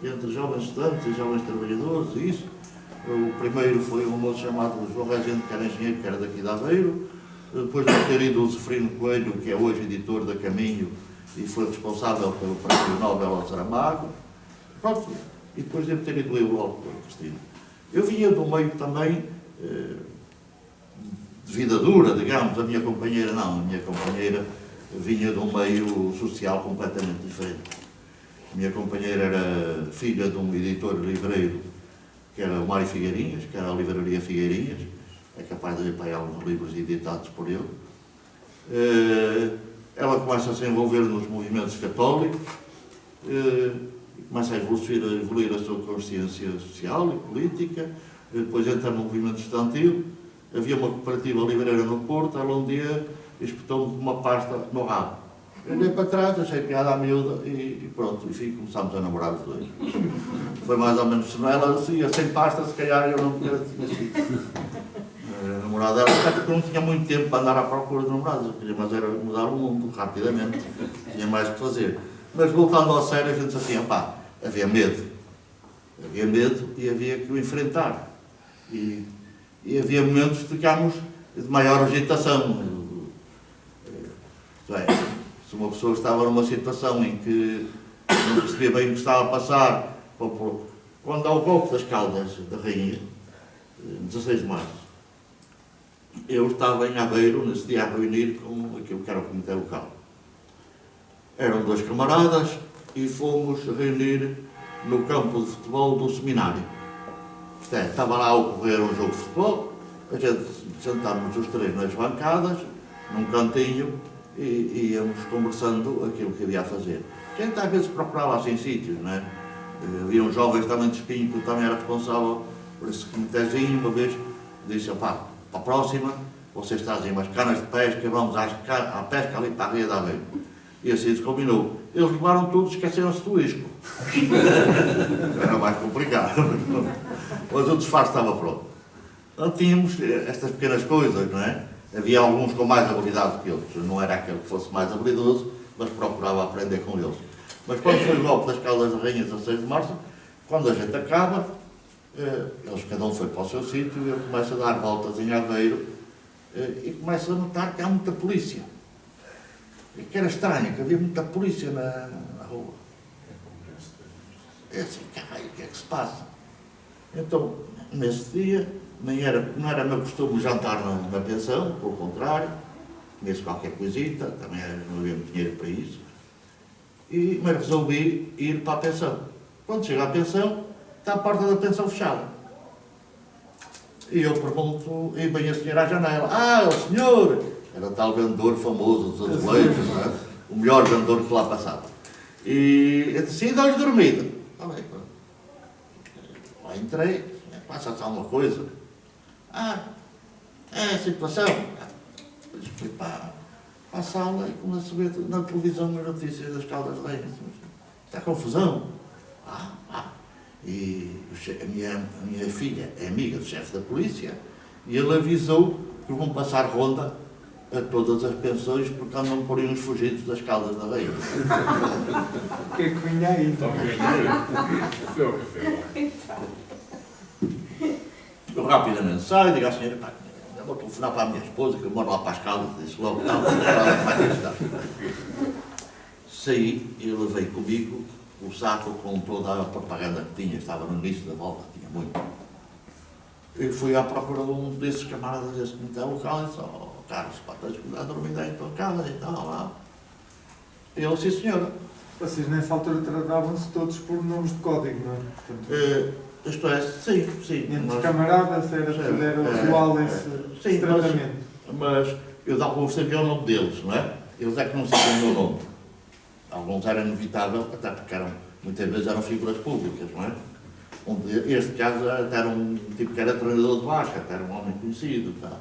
entre jovens estudantes e jovens trabalhadores, e isso. O primeiro foi um moço chamado João Regente, que era engenheiro, que era daqui de Aveiro. Depois de ter ido o Zefrino Coelho, que é hoje editor da Caminho, e foi responsável pelo Prémio Nobel ao Saramago. Pronto. E depois devo ter ido eu logo com a Cristina. Eu vinha do meio também de vida dura, digamos. A minha companheira não. A minha companheira vinha de um meio social completamente diferente. A minha companheira era filha de um editor livreiro, que era o Mário Figueirinhas, que era a Livraria Figueirinhas. É capaz de ver para aí alguns livros editados por ele. Ela começa a se envolver nos movimentos católicos, começa a evoluir a sua consciência social e política, depois entra no movimento estudantil. Havia uma cooperativa livreira no Porto, ela um dia espetou-me uma pasta no rabo. Eu olhei para trás, achei piada à miúda e pronto, enfim, começámos a namorar os dois. Foi mais ou menos, se não ela ia sem pasta, se calhar eu não tinha sido. A namorada dela, até porque eu não tinha muito tempo para andar à procura de namorados, eu queria, mas era mudar o mundo rapidamente, tinha mais o que fazer. Mas voltando ao sério, a gente disse assim, havia medo e havia que o enfrentar. E havia momentos, digamos, de maior agitação. Isto é, se uma pessoa estava numa situação em que não percebia bem o que estava a passar, quando há o golpe das Caldas da Rainha, 16 de março, eu estava em Aveiro, nesse dia, a reunir com aquilo que era o comitê local. Eram 2 camaradas e fomos reunir no campo de futebol do seminário. Estava lá a ocorrer um jogo de futebol, a gente sentámos os 3 nas bancadas, num cantinho, e íamos conversando aquilo que havia a fazer. A gente às vezes procurava assim sítios, não é? Havia uns jovens também de Espinho que eu também era responsável por esse comitezinho. Uma vez disse, pá, para a próxima, vocês trazem umas canas de pesca, vamos à pesca ali para a Ria da Aveiro. E assim se combinou. Eles levaram tudo, esqueceram-se do isco. Era mais complicado. Mas o disfarce estava pronto. Então tínhamos estas pequenas coisas, não é? Havia alguns com mais habilidade que outros. Não era aquele que fosse mais habilidoso, mas procurava aprender com eles. Mas quando foi o golpe das Caldas da Rainha, 16 de março, quando a gente acaba, eles cada um foi para o seu sítio, e eu começo a dar voltas em Aveiro e começo a notar que há muita polícia. E que era estranho, que havia muita polícia na rua. É assim, caralho, o que é que se passa? Então, nesse dia, não era meu costume jantar na pensão, pelo contrário, comesse qualquer coisita, também não havia muito dinheiro para isso, mas resolvi ir para a pensão. Quando chego à pensão, está a porta da pensão fechada. E eu pergunto, e vem a senhora à janela, é o senhor! Era tal vendedor famoso dos azulejos, não é? O melhor vendedor que lá passava. E eu disse, sim, dou-lhe dormida. Está bem, pronto. Lá entrei, passa-se alguma coisa. É a situação. Depois fui para a sala e começo a ver na televisão as notícias das Caldas da Rainha. Está confusão. E a minha filha é amiga do chefe da polícia e ele avisou que vão passar ronda a todas as pensões porque andam por aí uns fugidos das Caldas da Rainha. O que é que vinha aí? Então, foi o café lá. Eu rapidamente saio, digo à senhora, pá, eu vou telefonar para a minha esposa, que eu moro lá para as Caldas, disse logo, não, saí e levei comigo o saco com toda a propaganda que tinha, estava no início da volta, tinha muito. E fui à procura de um desses camaradas desse comitê local e disse, Carlos, pá, tens que me dar dormida em tua casa e tal, lá. E ele, sim senhora. Vocês nessa altura tratavam-se todos por nomes de código, não é? Portanto, Isto é, sim. entre camaradas era usual esse tratamento. Mas eu sabia o nome deles, não é? Eles é que não sabiam o meu nome. Alguns eram inevitável, até porque muitas vezes eram figuras públicas, não é? Este caso até era um tipo que era treinador de basca, até era um homem conhecido, tal.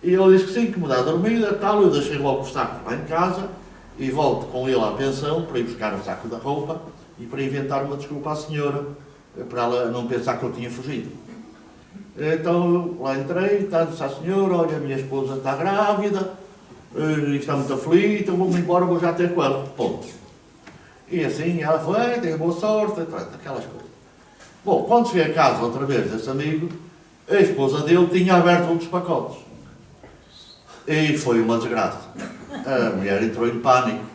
E ele disse que sim, que me dá dormida, tal. Eu deixei logo o saco lá em casa e volto com ele à pensão para ir buscar o saco da roupa e para inventar uma desculpa à senhora, para ela não pensar que eu tinha fugido. Então lá entrei, disse à senhora, olha, a minha esposa está grávida, e está muito aflita, vou-me embora, vou já ter com ela. Ponto. E assim ela foi, tem boa sorte, aquelas coisas. Bom, quando cheguei a casa outra vez desse amigo, a esposa dele tinha aberto um dos pacotes. E foi uma desgraça. A mulher entrou em pânico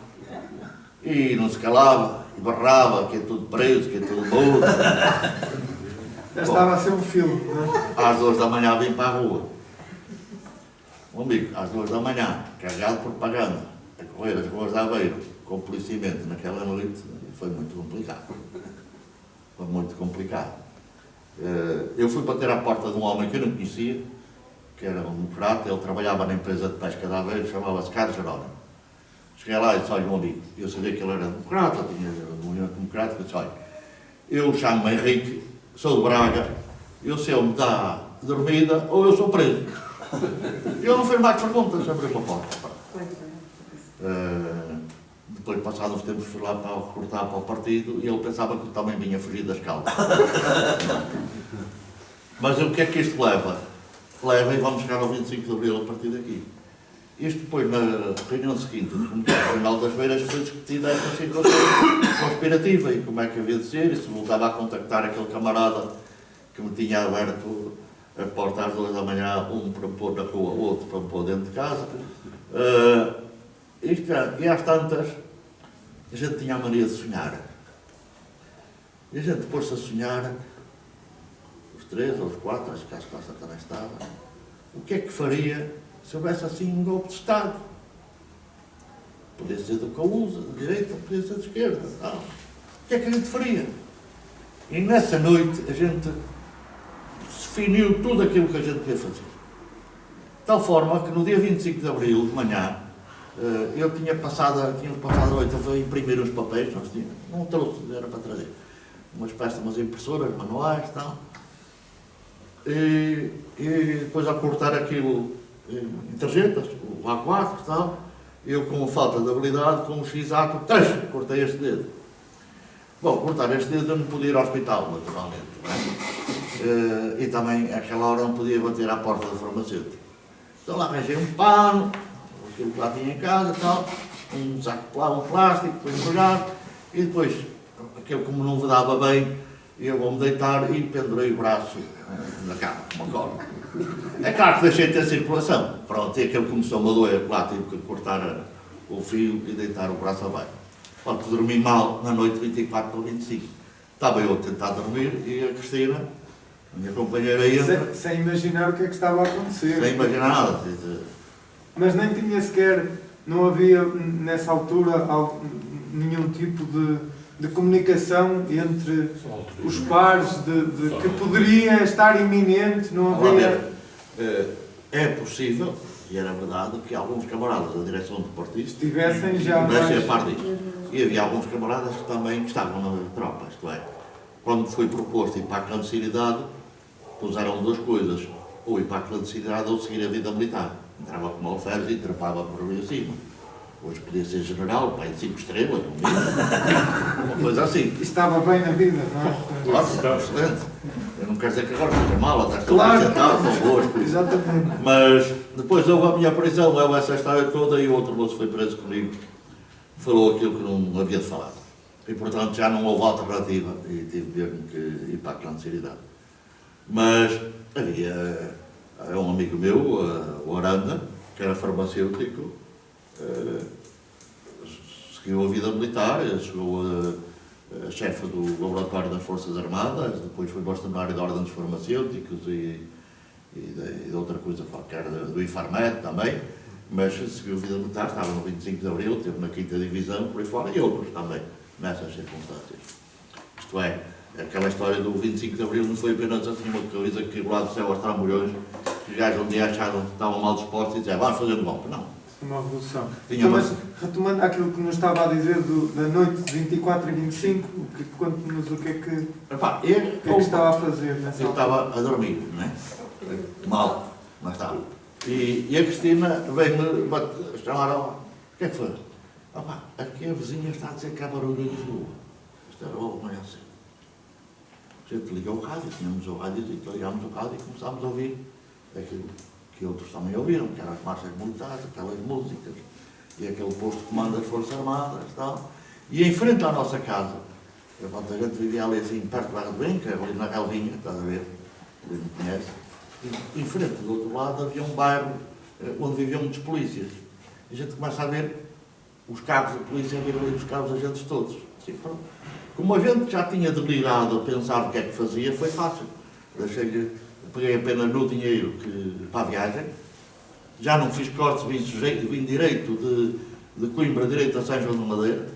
e não se calava, e barrava, que é tudo preso, que é tudo mudo. Já estava a ser um filme, não é? Às 2 da manhã vim para a rua. Um amigo, às 2 da manhã, carregado de propaganda, a correr as ruas de Aveiro, com policiamento naquela noite, foi muito complicado. Foi muito complicado. Eu fui bater à porta de um homem que eu não conhecia, que era um democrata, ele trabalhava na empresa de pesca de Aveiro, chamava-se Carlos Jerónimo. Cheguei lá e disse, olha, meu amigo, eu sabia que ele era democrata, tinha um movimento democrático, disse, olha, eu chamo-me Henrique, sou de Braga, se ele me dá dormida ou eu sou preso. Eu não fiz mais perguntas, abriu uma porta. Depois, passados uns tempos, fui lá para recrutar para o partido e ele pensava que eu também vinha fugir das Caldas. Mas o que é que isto leva? Leva e vamos chegar ao 25 de Abril a partir daqui. Isto depois, na reunião seguinte do Comitê Regional das Beiras, foi discutida esta situação conspirativa e como é que havia de ser, e se voltava a contactar aquele camarada que me tinha aberto a porta às 2 da manhã, um para me pôr na rua, outro para me pôr dentro de casa. E às tantas, a gente tinha a mania de sonhar. E a gente pôs-se a sonhar, os 3 ou os 4, acho que a Costa também estava, o que é que faria se houvesse assim um golpe de Estado? Podia ser do Causa, de direita, podia ser de esquerda, tal. O que é que a gente faria? E nessa noite a gente definiu tudo aquilo que a gente ia fazer. De tal forma que no dia 25 de Abril, de manhã, Eu tinha passado a noite a imprimir os papéis, não trouxe, era para trazer. Uma espécie de umas impressoras, manuais e tal. E depois a cortar aquilo em tarjetas, o A4 e tal, eu com falta de habilidade, com o X-ato, cortei este dedo. Bom, cortar este dedo eu não podia ir ao hospital, naturalmente. Não é? E também, àquela hora, não podia bater à porta da farmacêutica. Então lá arranjei um pano, aquilo que lá tinha em casa e tal, um saco de plástico para embrulhar, e depois, aquilo como não me dava bem, eu vou-me deitar e pendurei o braço na cama, uma corda. É claro que deixei de ter circulação. Pronto, e aquilo começou-me a doer, lá tive que cortar o fio e deitar o braço abaixo. Pronto, dormi mal na noite 24 para 25. Estava eu a tentar dormir e a Cristina, a minha companheira, entra. Sem imaginar o que é que estava a acontecer. Sem imaginar nada. Mas nem tinha sequer, não havia nessa altura nenhum tipo de comunicação entre os pares que poderia estar iminente, não havia... É possível, e era verdade, que alguns camaradas da direção do partido estivessem já pudessem a par disto. E havia alguns camaradas que também estavam na tropa, isto é, quando foi proposto ir para a clandestinidade, puseram duas coisas, ou ir para a clandestinidade ou seguir a vida militar. Entrava como alferes e trepava por ali acima. Hoje podia ser general, pai de 5 estrelas, uma coisa assim. Estava bem na vida, não é? Claro, está excelente. Eu não quero dizer que agora seja mal, estás claro, sentado, convosco. Exatamente. Mas depois houve a minha prisão, levou essa história toda e o outro moço foi preso comigo. Falou aquilo que não havia de falar. E portanto já não houve alternativa e tive mesmo que ir para a clandestinidade. Mas havia um amigo meu, o Aranda, que era farmacêutico, seguiu a vida militar, chegou a chefe do laboratório das Forças Armadas, depois foi bastonário da Ordem dos Farmacêuticos e de outra coisa qualquer, do Infarmed também, mas seguiu a vida militar, estava no 25 de Abril, esteve na 5ª Divisão, por aí fora, e outros também, nessas circunstâncias. Isto é, aquela história do 25 de Abril não foi apenas assim uma coisa que lá do céu aos trambolhões, que os gajos um dia achavam que estavam mal dispostos e diziam, vamos fazer um golpe. Não. Uma revolução. Tinha Então, mas retomando aquilo que nos estava a dizer da noite de 24 e 25, conte-nos o que é que estava a fazer nessa Eu altura. estava a dormir, não é? Mal, mas estava. E a Cristina veio-me chamar, o que é que foi? Opa, aqui a vizinha está a dizer que há barulho de Lisboa. Isto era logo manhã cedo. A gente ligou o rádio, tínhamos o rádio, e ligámos o rádio e começámos a ouvir aquilo que outros também ouviram, que eram as marchas militares, aquelas músicas, e aquele posto de comando das Forças Armadas e tal. E em frente à nossa casa, a gente vivia ali assim, perto do Barra de Benca, ali na Relvinha, estás a ver? Ele me conhece. E em frente, do outro lado, havia um bairro onde viviam muitos polícias. E a gente começa a ver os carros da polícia a vir ali buscar os agentes todos. Assim, como a gente já tinha delirado a pensar o que é que fazia, foi fácil. Peguei apenas no dinheiro para a viagem, já não fiz cortes, vim direito de Coimbra, direito a São João de Madeira.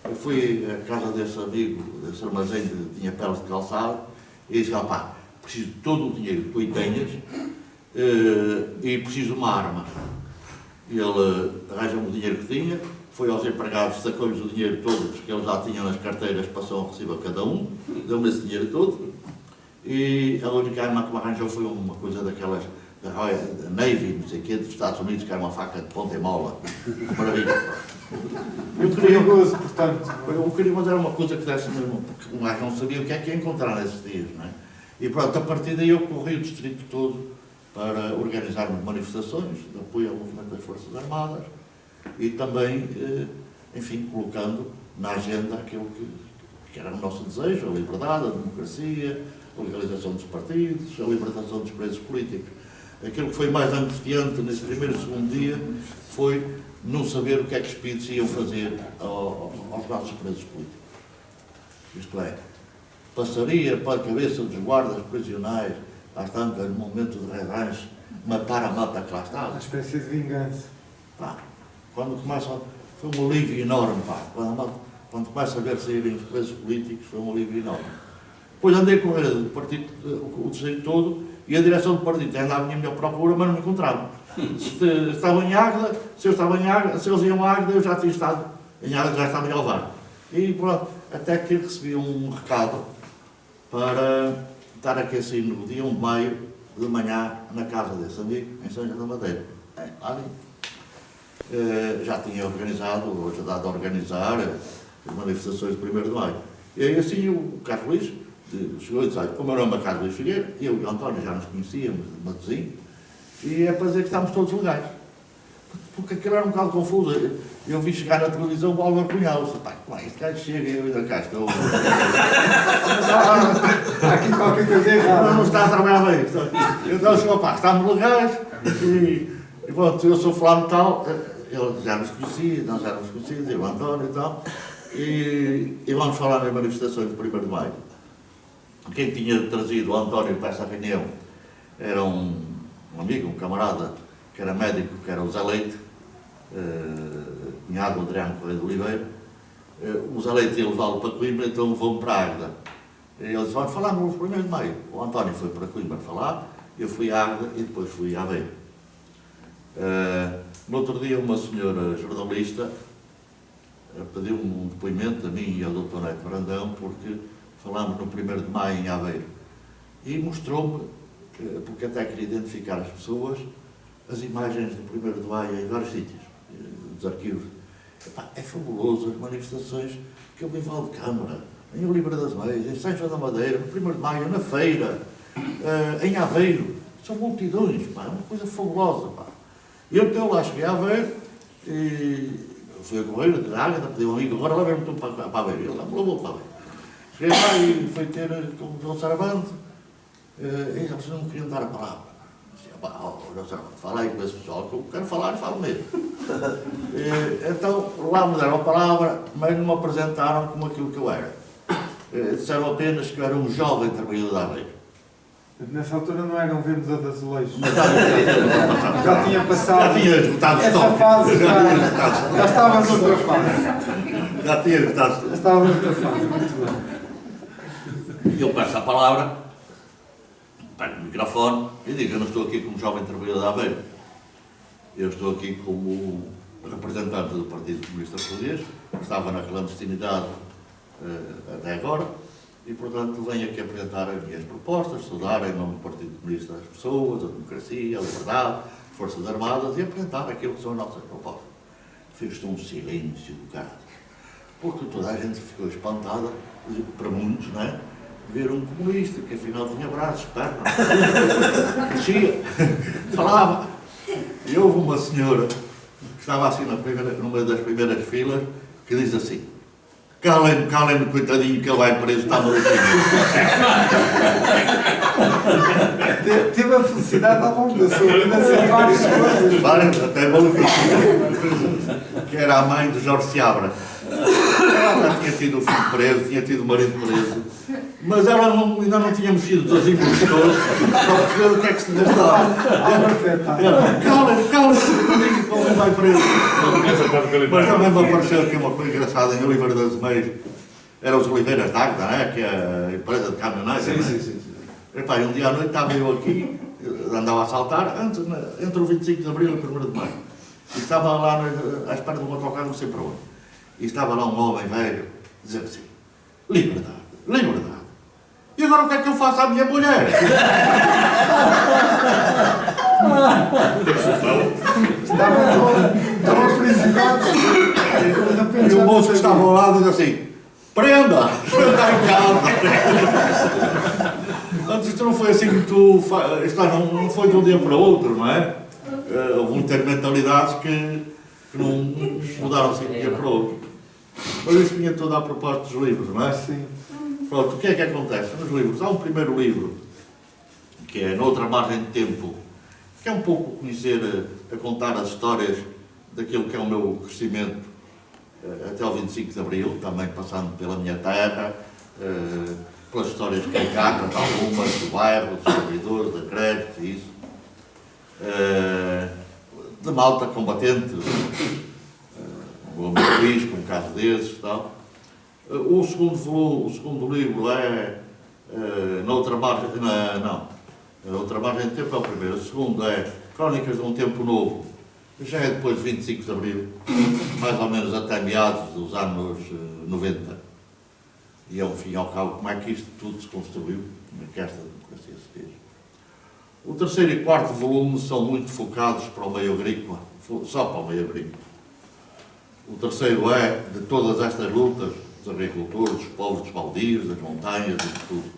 Eu fui à casa desse amigo, desse armazém que tinha peles de calçado, e disse, opá, preciso de todo o dinheiro que tu aí tenhas e preciso de uma arma. E ele arranja-me o dinheiro que tinha, foi aos empregados, sacou-lhes o dinheiro todo, porque eles já tinham nas carteiras, passou um recibo a cada um, deu-me esse dinheiro todo. E a única arma que me arranjou foi uma coisa daquelas da Royal Navy, não sei o quê, dos Estados Unidos, que era uma faca de ponta e mola. Maravilha. Muito perigoso, portanto. Eu queria, mas era uma coisa que desse mesmo, porque o gajo não sabia o que é que ia encontrar nesses dias, não é? E pronto, a partir daí eu corri o distrito todo para organizarmos manifestações de apoio ao movimento das Forças Armadas e também, enfim, colocando na agenda aquilo que era o nosso desejo, a liberdade, a democracia, a legalização dos partidos, a libertação dos presos políticos. Aquilo que foi mais angustiante nesse primeiro e segundo dia foi não saber o que é que os PIDs iam fazer aos nossos presos políticos. Isto é, passaria para a cabeça dos guardas prisionais, às tantas, no momento de revanche, matar a mata que lá estava. Uma espécie de vingança. Pá, quando começa, foi um alívio enorme, pá. Quando começa a ver saírem os presos políticos, foi um alívio enorme. Depois andei a correr do partido, o distrito todo, e a direção do partido andava à minha procura, mas não me encontrava. Se estavam em Águeda, se eu estava em Águeda, se eles iam a Águeda, eu já tinha estado em Águeda, já estava em Alvar. E pronto, até que recebi um recado para estar aqui assim no dia 1 de maio, de manhã, na casa desse amigo, em São João da Madeira. Ali. Já tinha organizado, ou ajudado a organizar as manifestações do 1º de maio. E aí assim o Carlos Luís chegou e disse, olha, como meu nome é Carlos Luís Figueira, eu e o António já nos conhecíamos de Matosinhos, e é para dizer que estamos todos legais. Porque aquilo era um bocado confuso. Eu vi chegar na televisão o Álvaro Cunhal, disse, pá, como é que este gajo chega e eu ainda cá estou. Há aqui qualquer coisa errada. Não está a trabalhar bem. Então chegou, pá, estamos legais, e pronto, eu sou fulano tal, ele já nos conhecia, nós já nos conhecíamos, eu, o António e tal, e vamos falar nas manifestações do 1º de maio. Quem tinha trazido o António para essa reunião era um amigo, um camarada, que era médico, que era o Zé Leite, cunhado do Adriano Correia de Oliveira. O Zé Leite ia levá-lo para Coimbra, então levou-me para Águeda. E ele disse, vamos falar no 1º de maio. O António foi para Coimbra falar, eu fui a Águeda e depois fui a Aveiro. No outro dia, uma senhora jornalista pediu-me um depoimento a mim e ao Dr. Neto Brandão, porque falámos no 1º de maio em Aveiro. E mostrou-me, porque até queria identificar as pessoas, as imagens do 1º de maio em vários sítios, dos arquivos. Epá, é fabuloso as manifestações que eu vi em Valdecâmara, em Oliveira das Meias, em São João da Madeira, no 1º de maio, na feira, em Aveiro. São multidões, pá, é uma coisa fabulosa, pá. E então lá cheguei a Aveiro e fui a correr, de Águeda, pedi um amigo, agora leva-me tudo para Aveiro. Ele levou para Aveiro. Cheguei lá e fui ter com o João Sarabande, e eles não queriam dar a palavra. João Sarabande, falei com esse pessoal, que eu quero falar e falo mesmo. Então lá me deram a palavra, mas não me apresentaram como aquilo que eu era. Disseram apenas que eu era um jovem trabalhador de Aveiro. Nessa altura não era um vendedor de azulejos. Já tinha passado. Já tinha esgotado Essa estoque. fase já estava estoque. noutra fase. Já tinha esgotado estoque. Já estava noutra fase, muito bem. Eu peço a palavra, pego o microfone e digo, eu não estou aqui como jovem trabalhador de Aveiro. Eu estou aqui como representante do Partido Comunista Português, que estava na clandestinidade até agora, e portanto venho aqui apresentar as minhas propostas, estudar em nome do Partido Comunista as pessoas, a democracia, a liberdade, Forças Armadas, e apresentar aquilo que são as nossas propostas. Fez-se um silêncio do caralho, porque toda a gente ficou espantada, para muitos, não é? Ver um comunista que afinal tinha braços, pernas, mexia, falava. E houve uma senhora que estava assim numa das primeiras filas, que diz assim, calem-me, coitadinho, que ele vai preso, está maluquinho. Teve a felicidade ao longo da sua vida de ser várias coisas. Várias, até maluquinho. Que era a mãe de Jorge Seabra. Ela já tinha tido o filho preso, tinha tido o marido preso, mas ela ainda não tinha mexido dos impositores para perceber o que é que se gastava. Calem-me, como ele vai preso. Mas também me apareceu aqui uma coisa engraçada em Oliveira das Meias. Eram os Oliveiras de Águeda, não é? Que é a empresa de caminhonagem. Sim. Epá, um dia à noite estava eu aqui, andava a saltar, entre o 25 de Abril e o 1º de Maio. E estava lá à espera de um autocarro, não sei para onde. E estava lá um homem velho, dizer assim, liberdade. E agora o que é que eu faço à minha mulher? Estava aprisionado. E o moço que estava ao lado diz assim, prenda em casa. Antes isto não foi assim que não foi de um dia para o outro, não é? Houve muitas mentalidades que não mudaram assim de um dia para o outro. Mas isso vinha tudo à proposta dos livros, não é? Sim. Pronto, o que é que acontece? Nos livros, há um primeiro livro, que é Noutra Margem de Tempo, que é um pouco conhecer, a contar as histórias daquilo que é o meu crescimento até ao 25 de Abril, também passando pela minha terra, pelas histórias caricatas, algumas do bairro, dos servidores, da crédito e isso, de malta combatente, o meu país, com um caso desses e tal. O segundo livro é Noutra Margem, Outra Margem de Tempo é o primeiro. O segundo é Crónicas de um Tempo Novo, já é depois de 25 de Abril, mais ou menos até meados dos anos 90. E é um fim ao cabo como é que isto tudo se construiu, como é que esta democracia se fez. O terceiro e quarto volume são muito focados para o meio agrícola, só para o meio agrícola. O terceiro é de todas estas lutas dos agricultores, dos povos dos baldios, das montanhas, de tudo,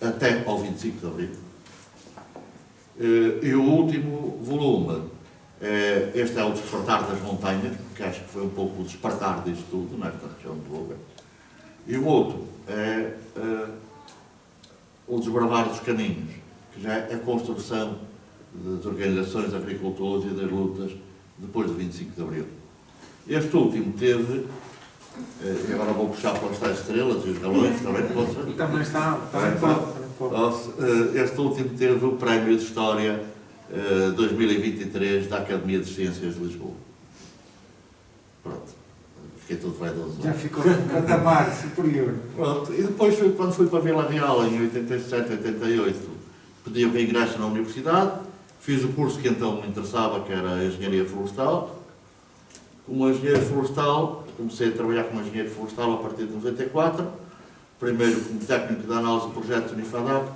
até ao 25 de Abril. E o último volume, este é o Despertar das Montanhas, que acho que foi um pouco o despertar disto tudo, nesta região de Luga. E o outro é o Desbravar dos Caminhos, que já é a construção das organizações de agricultores e das lutas depois do 25 de Abril. Este último teve, e agora vou puxar para as tais estrelas e os galões, também posso. Também está, também pode. Este último teve o Prémio de História 2023 da Academia de Ciências de Lisboa. Pronto, fiquei todo vaidoso. Já ficou no patamar superior. Pronto, e depois, quando fui para Vila Real, em 87, 88, pedi o ingresso na universidade, fiz o curso que então me interessava, que era a Engenharia Florestal. Como engenheiro florestal, comecei a trabalhar como engenheiro florestal a partir de 94, primeiro como técnico de análise de projetos no IFADAP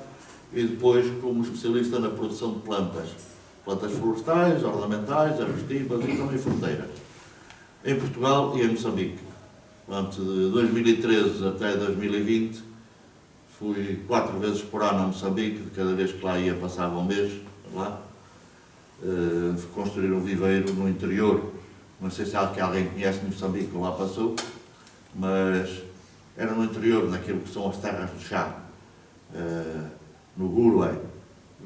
e depois como especialista na produção de plantas florestais, ornamentais, arbustivas e também fruteiras, em Portugal e em Moçambique. Portanto, de 2013 até 2020, fui 4 vezes por ano a Moçambique, de cada vez que lá ia passava um mês, lá, construir um viveiro no interior. Não sei se alguém conhece Moçambique ou lá passou, mas era no interior, naquilo que são as terras do chá, no Gurway.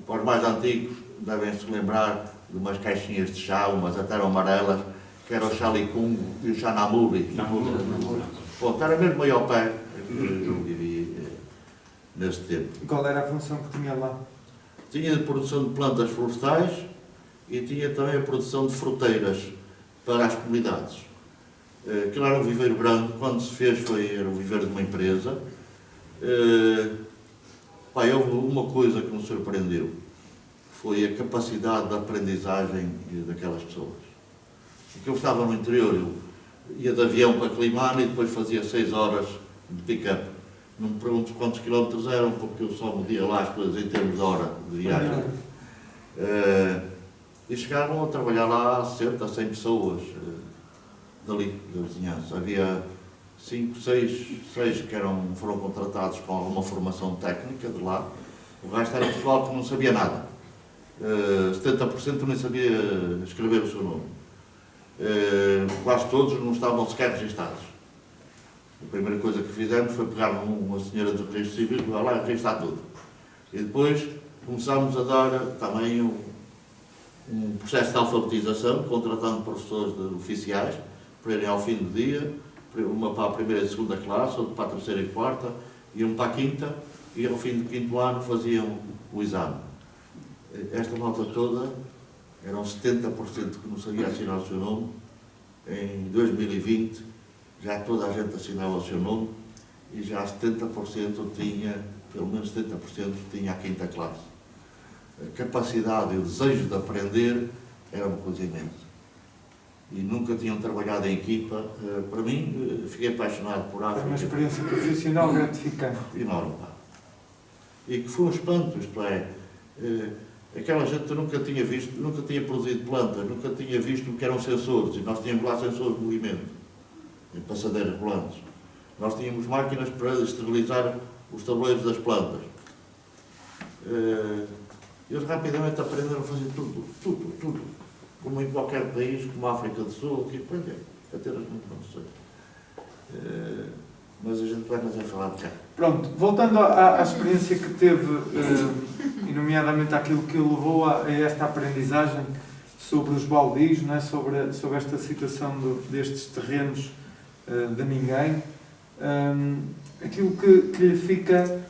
Para os mais antigos, devem-se lembrar de umas caixinhas de chá, umas até eram amarelas, que era o Chalicungo e o Xanamuri. Bom, era mesmo aí ao pé que eu vivi nesse tempo. E qual era a função que tinha lá? Tinha a produção de plantas florestais e tinha também a produção de fruteiras para as comunidades. Aquilo era um viveiro grande, quando se fez era um viveiro de uma empresa. Houve uma coisa que me surpreendeu, foi a capacidade de aprendizagem daquelas pessoas. Porque eu estava no interior, eu ia de avião para Climane e depois fazia 6 horas de pick-up. Não me pergunto quantos quilómetros eram, porque eu só media lá as coisas em termos de hora de viagem. E chegaram a trabalhar lá cerca de 100 pessoas dali, da vizinhança. Havia 5, 6 que foram contratados com alguma formação técnica de lá. O resto era pessoal que não sabia nada. 70% nem sabia escrever o seu nome. Quase todos não estavam sequer registados. A primeira coisa que fizemos foi pegar uma senhora do registro civil e vai lá registrar tudo. E depois começámos a dar também um processo de alfabetização, contratando professores oficiais para irem ao fim do dia, uma para a primeira e segunda classe, outra para a terceira e quarta, iam para a quinta e ao fim do 5º ano faziam o exame. Esta malta toda, eram 70% que não sabia assinar o seu nome. Em 2020 já toda a gente assinava o seu nome e já 70% tinha, pelo menos 70% tinha a 5ª classe. A capacidade e o desejo de aprender era uma coisa imensa. E nunca tinham trabalhado em equipa. Para mim, fiquei apaixonado por África. Foi uma experiência profissional gratificante. Enorme. E que foi um espanto, isto é, aquela gente nunca tinha visto, nunca tinha produzido plantas, nunca tinha visto o que eram sensores, e nós tínhamos lá sensores de movimento, em passadeiras volantes. Nós tínhamos máquinas para esterilizar os tabuleiros das plantas. Eles rapidamente aprenderam a fazer tudo. Como em qualquer país, como a África do Sul, aqui, a ter as muito condições. Mas a gente vai falar de cá. Pronto, voltando à experiência que teve, e nomeadamente àquilo que o levou a esta aprendizagem sobre os baldios, não é? sobre esta situação destes terrenos de ninguém, aquilo que lhe fica,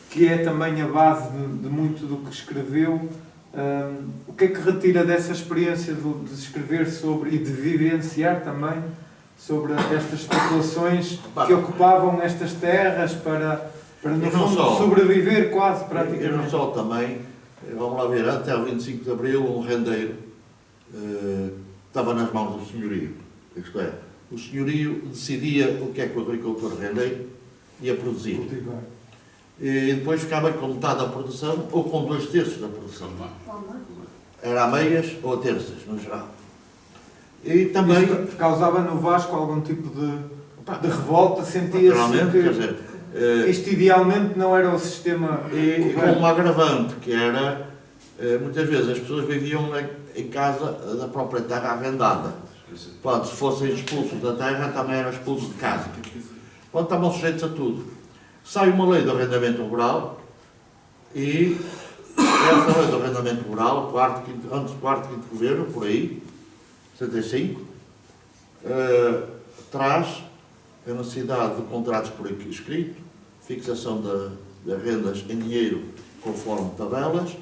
que é também a base de muito do que escreveu, o que é que retira dessa experiência de escrever sobre e de vivenciar também sobre estas especulações que ocupavam estas terras para no fundo, sobreviver quase praticamente? Eu não só também Vamos lá ver, até o 25 de Abril, um rendeiro estava nas mãos do senhorio. Isto é, o senhorio decidia o que é que o agricultor rendeiro ia produzir. Cultivar. E depois ficava com metade da produção ou com 2/3 da produção. Era a meias ou a terças, no geral. E também... Isto causava no Vasco algum tipo de revolta, sentia-se Naturalmente, quer que dizer, isto idealmente não era o sistema e com correto. um agravante, que era, muitas vezes as pessoas viviam em casa da própria terra arrendada. Quando se fossem expulsos da terra, também eram expulsos de casa. Quando estavam sujeitos a tudo. Sai uma lei do arrendamento rural e essa lei do arrendamento rural, antes do quarto, quinto governo, por aí, 75, traz a necessidade de contratos por escrito, fixação de rendas em dinheiro conforme tabelas,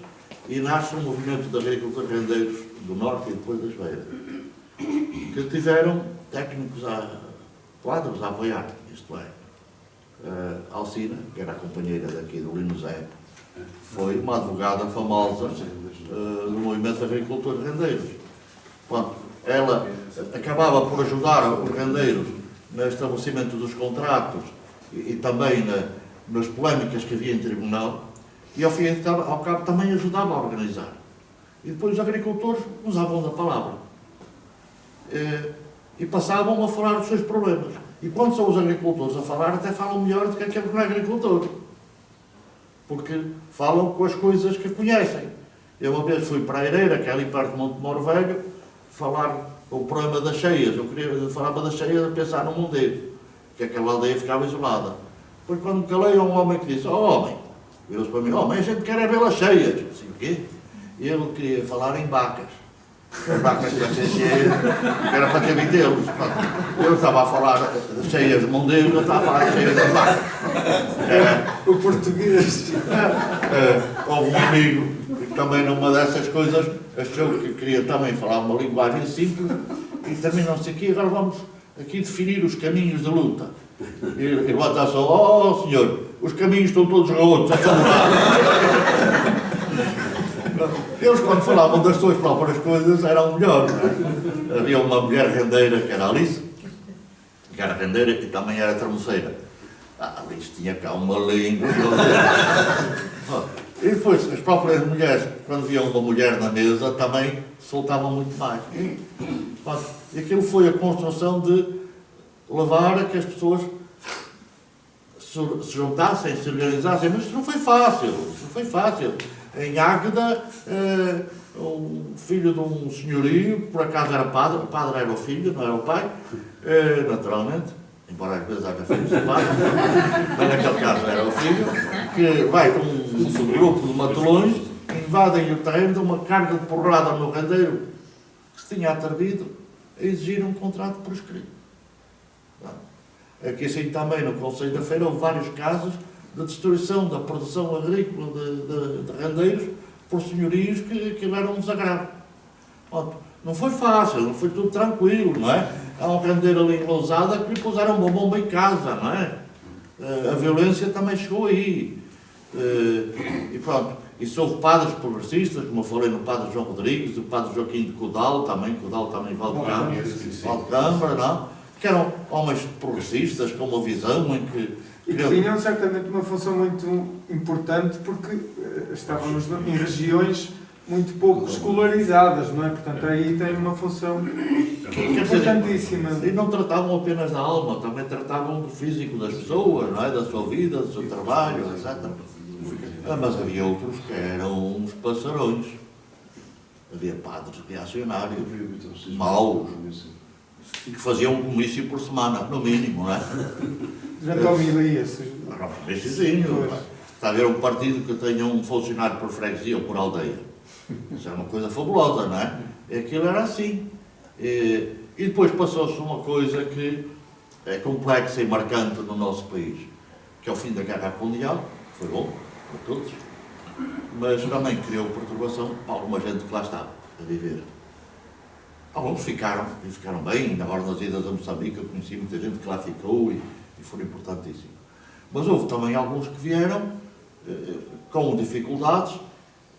e nasce um movimento de agricultores rendeiros do Norte e depois das Beiras, que tiveram técnicos, quadros a apoiar, isto é, Alcina, que era a companheira daqui do Lino Zé, foi uma advogada famosa do movimento de agricultores rendeiros. Bom, ela acabava por ajudar os rendeiros no estabelecimento dos contratos e também nas polémicas que havia em tribunal, e ao fim e ao cabo também ajudava a organizar. E depois os agricultores usavam da palavra e passavam a falar dos seus problemas. E quando são os agricultores a falar, até falam melhor do que aquele que não é agricultor, porque falam com as coisas que conhecem. Eu uma vez fui para a Eireira, que é ali perto de Monte Moro Velho, falar o problema das cheias. Eu queria falar das cheias a pensar no Mondeiro, que aquela aldeia ficava isolada. Depois, quando me calei, um homem que disse: "Oh, homem", virou-se para mim: "Homem, a gente quer é vê-las cheias." Eu disse: "O quê?" E ele queria falar em vacas. As vacas que ser cheias, que era para ter vitelos. Eu estava a falar de cheias de Mondeiro, eu estava a falar de cheias das vacas. O português. Houve um amigo que também numa dessas coisas achou que queria também falar uma linguagem simples e terminou-se aqui: "Agora vamos aqui definir os caminhos de luta." E levanta só: "Oh, senhor, os caminhos estão todos rotos, é todo lado." Eles, quando falavam das suas próprias coisas, eram melhores. Não é? Havia uma mulher rendeira, que era a Alice, que era rendeira e também era termoceira. A Alice tinha cá uma língua. E depois, as próprias mulheres, quando viam uma mulher na mesa, também soltavam muito mais. E aquilo foi a construção de levar a que as pessoas se juntassem, se organizassem. Mas isso não foi fácil, isso não foi fácil. Em Águeda, o filho de um senhorio, que por acaso era padre, o padre era o filho, não era o pai, naturalmente, embora às vezes haja filhos de padre, mas naquele caso era o filho, que vai com um subgrupo de matelões, invadem o terreno, de uma carga de porrada no rendeiro que se tinha atrevido a exigir um contrato por escrito. Aqui assim também no Conselho da Feira houve vários casos de destruição da produção agrícola de rendeiros por senhorios que eram um desagrado. Não foi fácil, não foi tudo tranquilo, não é? Há um rendeiro ali em Lousada que lhe puseram uma bomba em casa, não é? A violência também chegou aí. E pronto, e houve padres progressistas, como eu falei no padre João Rodrigues, o padre Joaquim de Codal também Valdecâmara, não? Que eram homens progressistas com uma visão em que... E que tinham certamente uma função muito importante porque estávamos em regiões muito pouco escolarizadas, não é? Portanto, aí tem uma função importantíssima. E não tratavam apenas da alma, também tratavam do físico das pessoas, não é? Da sua vida, do seu trabalho, etc. Mas havia outros que eram uns passarões. Havia padres reacionários, maus, e que faziam um comício por semana, no mínimo, não é? Durante a homilia. Era um comíciozinho. Está a ver um partido que tenha um funcionário por freguesia ou por aldeia. Isso é uma coisa fabulosa, não é? Aquilo era assim. E depois passou-se uma coisa que é complexa e marcante no nosso país, que é o fim da Guerra Mundial, que foi bom para todos, mas também criou perturbação para alguma gente que lá estava a viver. Alguns ficaram, e ficaram bem, ainda agora nas idas a Moçambique eu conheci muita gente que lá ficou e foram importantíssimos. Mas houve também alguns que vieram com dificuldades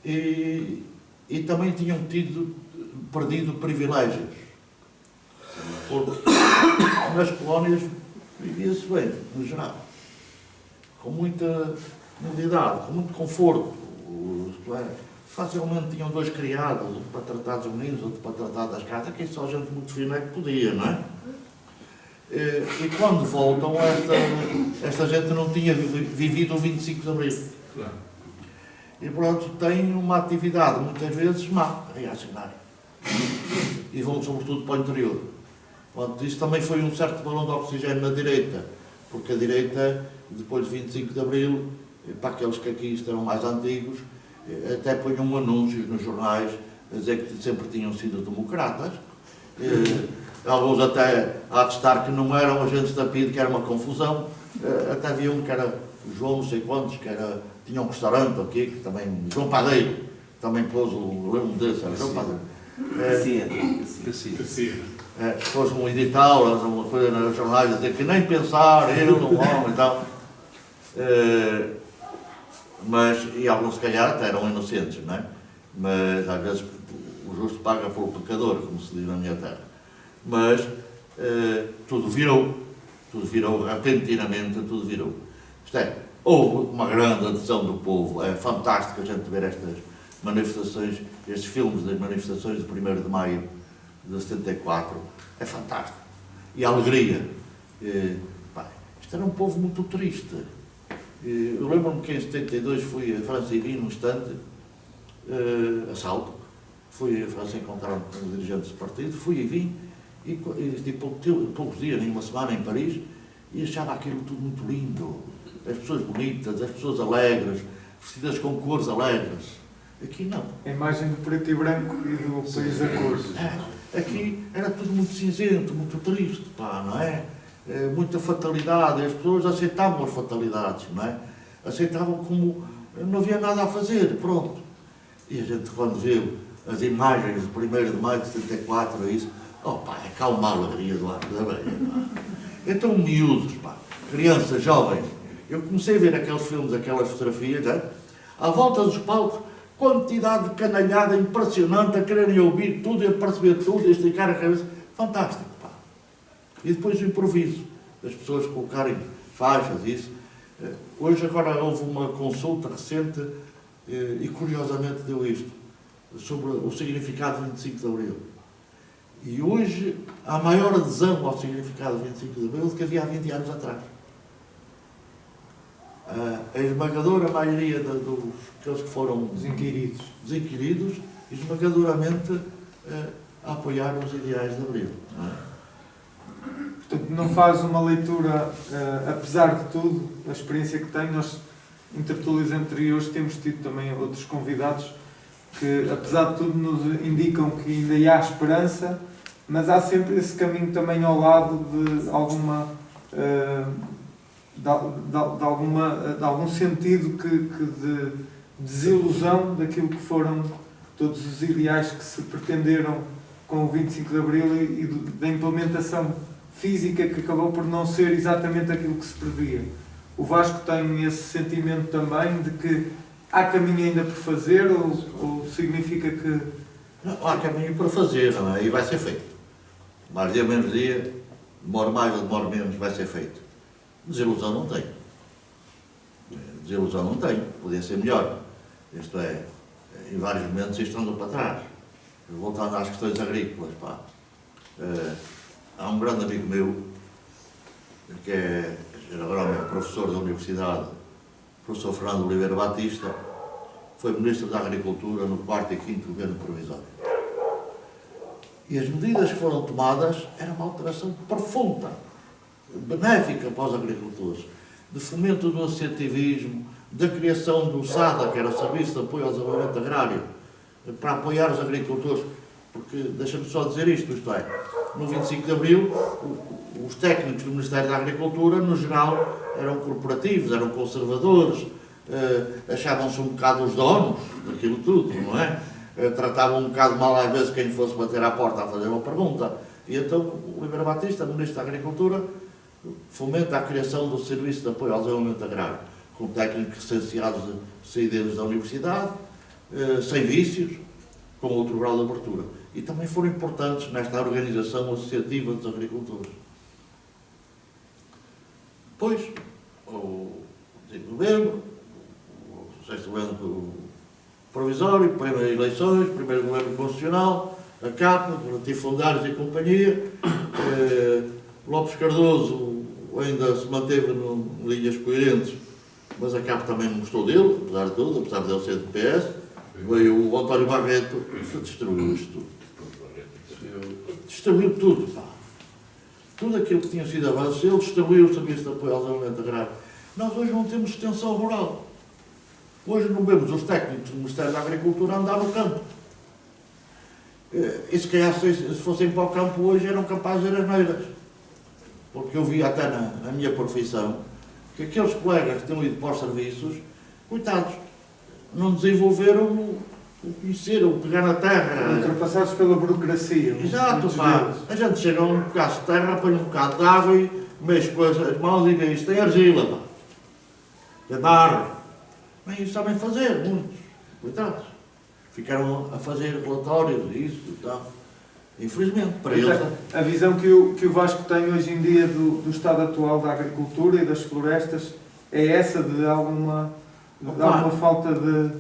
e também tinham perdido privilégios. Porque nas colónias vivia-se bem, no geral, com muita comodidade, com muito conforto. Isto é, facilmente tinham 2 criados, um para tratar dos meninos, outro para tratar das casas, que só gente muito fina é que podia, não é? E quando voltam, esta gente não tinha vivido o 25 de Abril. E pronto, têm uma atividade muitas vezes má, reacionária. E vão sobretudo para o interior. Pronto, isso também foi um certo balão de oxigênio na direita, porque a direita, depois de 25 de Abril, para aqueles que aqui estão mais antigos, até punham anúncios nos jornais a dizer que sempre tinham sido democratas. Alguns até a atestar que não eram agentes da PIDE, que era uma confusão. Até havia um que era João não sei quantos, que tinha um restaurante aqui, que também, João Padeiro, também pôs o lembro desse, era João Padeiro. Pôs um edital, uma coisa nos jornais, a dizer que nem pensar, eu não homem e tal. E alguns se calhar até eram inocentes, não é? Mas às vezes o justo paga pelo pecador, como se diz na minha terra. Mas tudo virou, repentinamente tudo virou. Isto é, houve uma grande adesão do povo, é fantástico a gente ver estas manifestações, estes filmes das manifestações de 1º de Maio de 74, é fantástico. E a alegria. Isto era um povo muito triste. Eu lembro-me que em 72 fui a França e vim num instante, assalto, fui a França encontrar com os dirigentes do partido, fui e vim, e poucos dias, nem uma semana em Paris, e achava aquilo tudo muito lindo. As pessoas bonitas, as pessoas alegres, vestidas com cores alegres. Aqui não. A imagem do preto e branco e do país a cores. Aqui era tudo muito cinzento, muito triste, não é? Muita fatalidade, as pessoas aceitavam as fatalidades, não é? Aceitavam como não havia nada a fazer, pronto. E a gente quando viu as imagens do 1º de Maio de 74, isso, é cá uma alegria do Arco da Velha. Então miúdos, crianças, jovens, eu comecei a ver aqueles filmes, aquelas fotografias, à volta dos palcos, quantidade de canalhada impressionante, a quererem ouvir tudo, a perceber tudo, a esticar a cabeça, fantástico. E depois o improviso, as pessoas colocarem faixas, isso. Hoje agora houve uma consulta recente e curiosamente deu isto, sobre o significado de 25 de Abril. E hoje há maior adesão ao significado de 25 de Abril do que havia há 20 anos atrás. A esmagadora maioria daqueles que foram desinquiridos, esmagadoramente a apoiar os ideais de Abril. Não é? Portanto, não faz uma leitura, apesar de tudo, a experiência que tem, nós, em tertúlias anteriores, temos tido também outros convidados que, apesar de tudo, nos indicam que ainda há esperança, mas há sempre esse caminho também ao lado de alguma... de algum sentido de desilusão daquilo que foram todos os ideais que se pretenderam com o 25 de Abril e da implementação física que acabou por não ser exatamente aquilo que se previa. O Vasco tem esse sentimento também de que há caminho ainda por fazer ou significa que... Não, há caminho por fazer, não é? E vai ser feito. Mais dia, menos dia, demora mais ou demora menos, vai ser feito. Desilusão não tenho. Desilusão não tenho. Podia ser melhor. Isto é, em vários momentos isto andou para trás. Voltando às questões agrícolas, há um grande amigo meu, que é agrónomo, professor da Universidade, o professor Fernando Oliveira Batista, foi Ministro da Agricultura no 4º e 5º governo provisório. E as medidas que foram tomadas eram uma alteração profunda, benéfica para os agricultores, de fomento do associativismo, da criação do SADA, que era o Serviço de Apoio ao Desenvolvimento Agrário, para apoiar os agricultores, porque, deixa-me só dizer isto é, no 25 de Abril, os técnicos do Ministério da Agricultura, no geral, eram corporativos, eram conservadores, achavam-se um bocado os donos daquilo tudo, não é? Tratavam um bocado mal às vezes quem fosse bater à porta a fazer uma pergunta. E então o Oliveira Batista, Ministro da Agricultura, fomenta a criação do Serviço de Apoio ao Desenvolvimento Agrário, com técnicos licenciados saídos da Universidade, sem vícios, com outro grau de abertura. E também foram importantes nesta organização associativa dos agricultores. Depois, o 5 de novembro, o 6º governo provisório, primeiras eleições, primeiro governo constitucional, a CAP, latifundários e companhia. Lopes Cardoso ainda se manteve em linhas coerentes, mas a CAP também não gostou dele, apesar de tudo, apesar de ele ser do PS. Veio o António Barreto e destruiu isto tudo. Destruiu tudo, pá. Tudo aquilo que tinha sido avanço, ele destruiu o Serviço de Apoio ao Desenvolvimento Agrário. Nós hoje não temos extensão rural. Hoje não vemos os técnicos do Ministério da Agricultura a andar no campo. E se calhar, se fossem para o campo hoje, eram capazes de ir às neiras. Porque eu vi até na minha profissão que aqueles colegas que tinham ido para os serviços, coitados, não desenvolveram o conhecer, o pegar na terra. Ultrapassados pela burocracia. Exato, pá. A gente chega a um bocado de terra, põe um bocado de água e mexe com as mãos e vê, isto tem argila, pá. É barro. Mas isso sabem fazer, muitos. Coitados. Ficaram a fazer relatórios disso e tal. Infelizmente, para eles. A visão que o Vasco tem hoje em dia do estado atual da agricultura e das florestas é essa de alguma falta de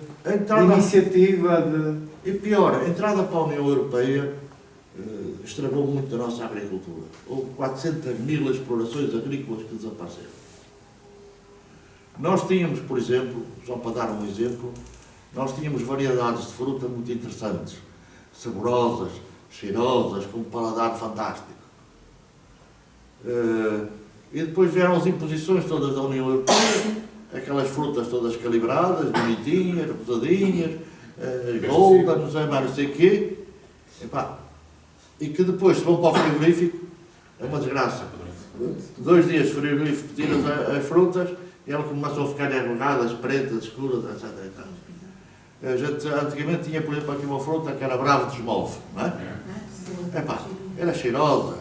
iniciativa. E pior, a entrada para a União Europeia estragou muito a nossa agricultura. Houve 400.000 explorações agrícolas que desapareceram. Nós tínhamos, por exemplo, só para dar um exemplo, nós tínhamos variedades de fruta muito interessantes, saborosas, cheirosas, com um paladar fantástico. E depois vieram as imposições todas da União Europeia, aquelas frutas todas calibradas, bonitinhas, rosadinhas, golda, não sei mais, não sei o quê. E que depois, se vão para o frigorífico, é uma desgraça. 2 dias de frigorífico, tiras as frutas e elas começam a ficar enrugadas, pretas, escuras, etc. A gente antigamente tinha, por exemplo, aqui uma fruta que era bravo de esmolfe, não é? Era cheirosa.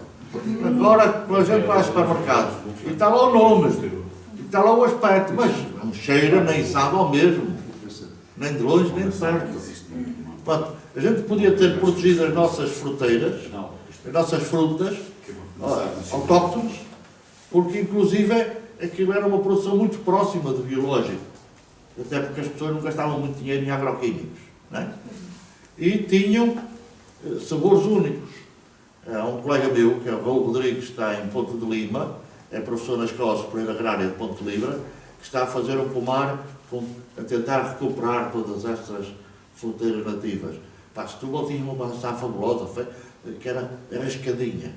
Agora, a gente vai ao supermercado e está lá o nome, e está lá o aspecto, mas não cheira, nem sabe ao mesmo, nem de longe, nem de perto. A gente podia ter protegido as nossas fruteiras, as nossas frutas, autóctones, porque inclusive aquilo era uma produção muito próxima do biológico, até porque as pessoas não gastavam muito dinheiro em agroquímicos, não é? E tinham sabores únicos. Há um colega meu, que é o Raul Rodrigues, que está em Ponte de Lima, é professor na Escola Superior Agrária de Ponte de Lima, que está a fazer um pomar a tentar recuperar todas estas fruteiras nativas. Setúbal tinha uma maçã fabulosa, que era escadinha.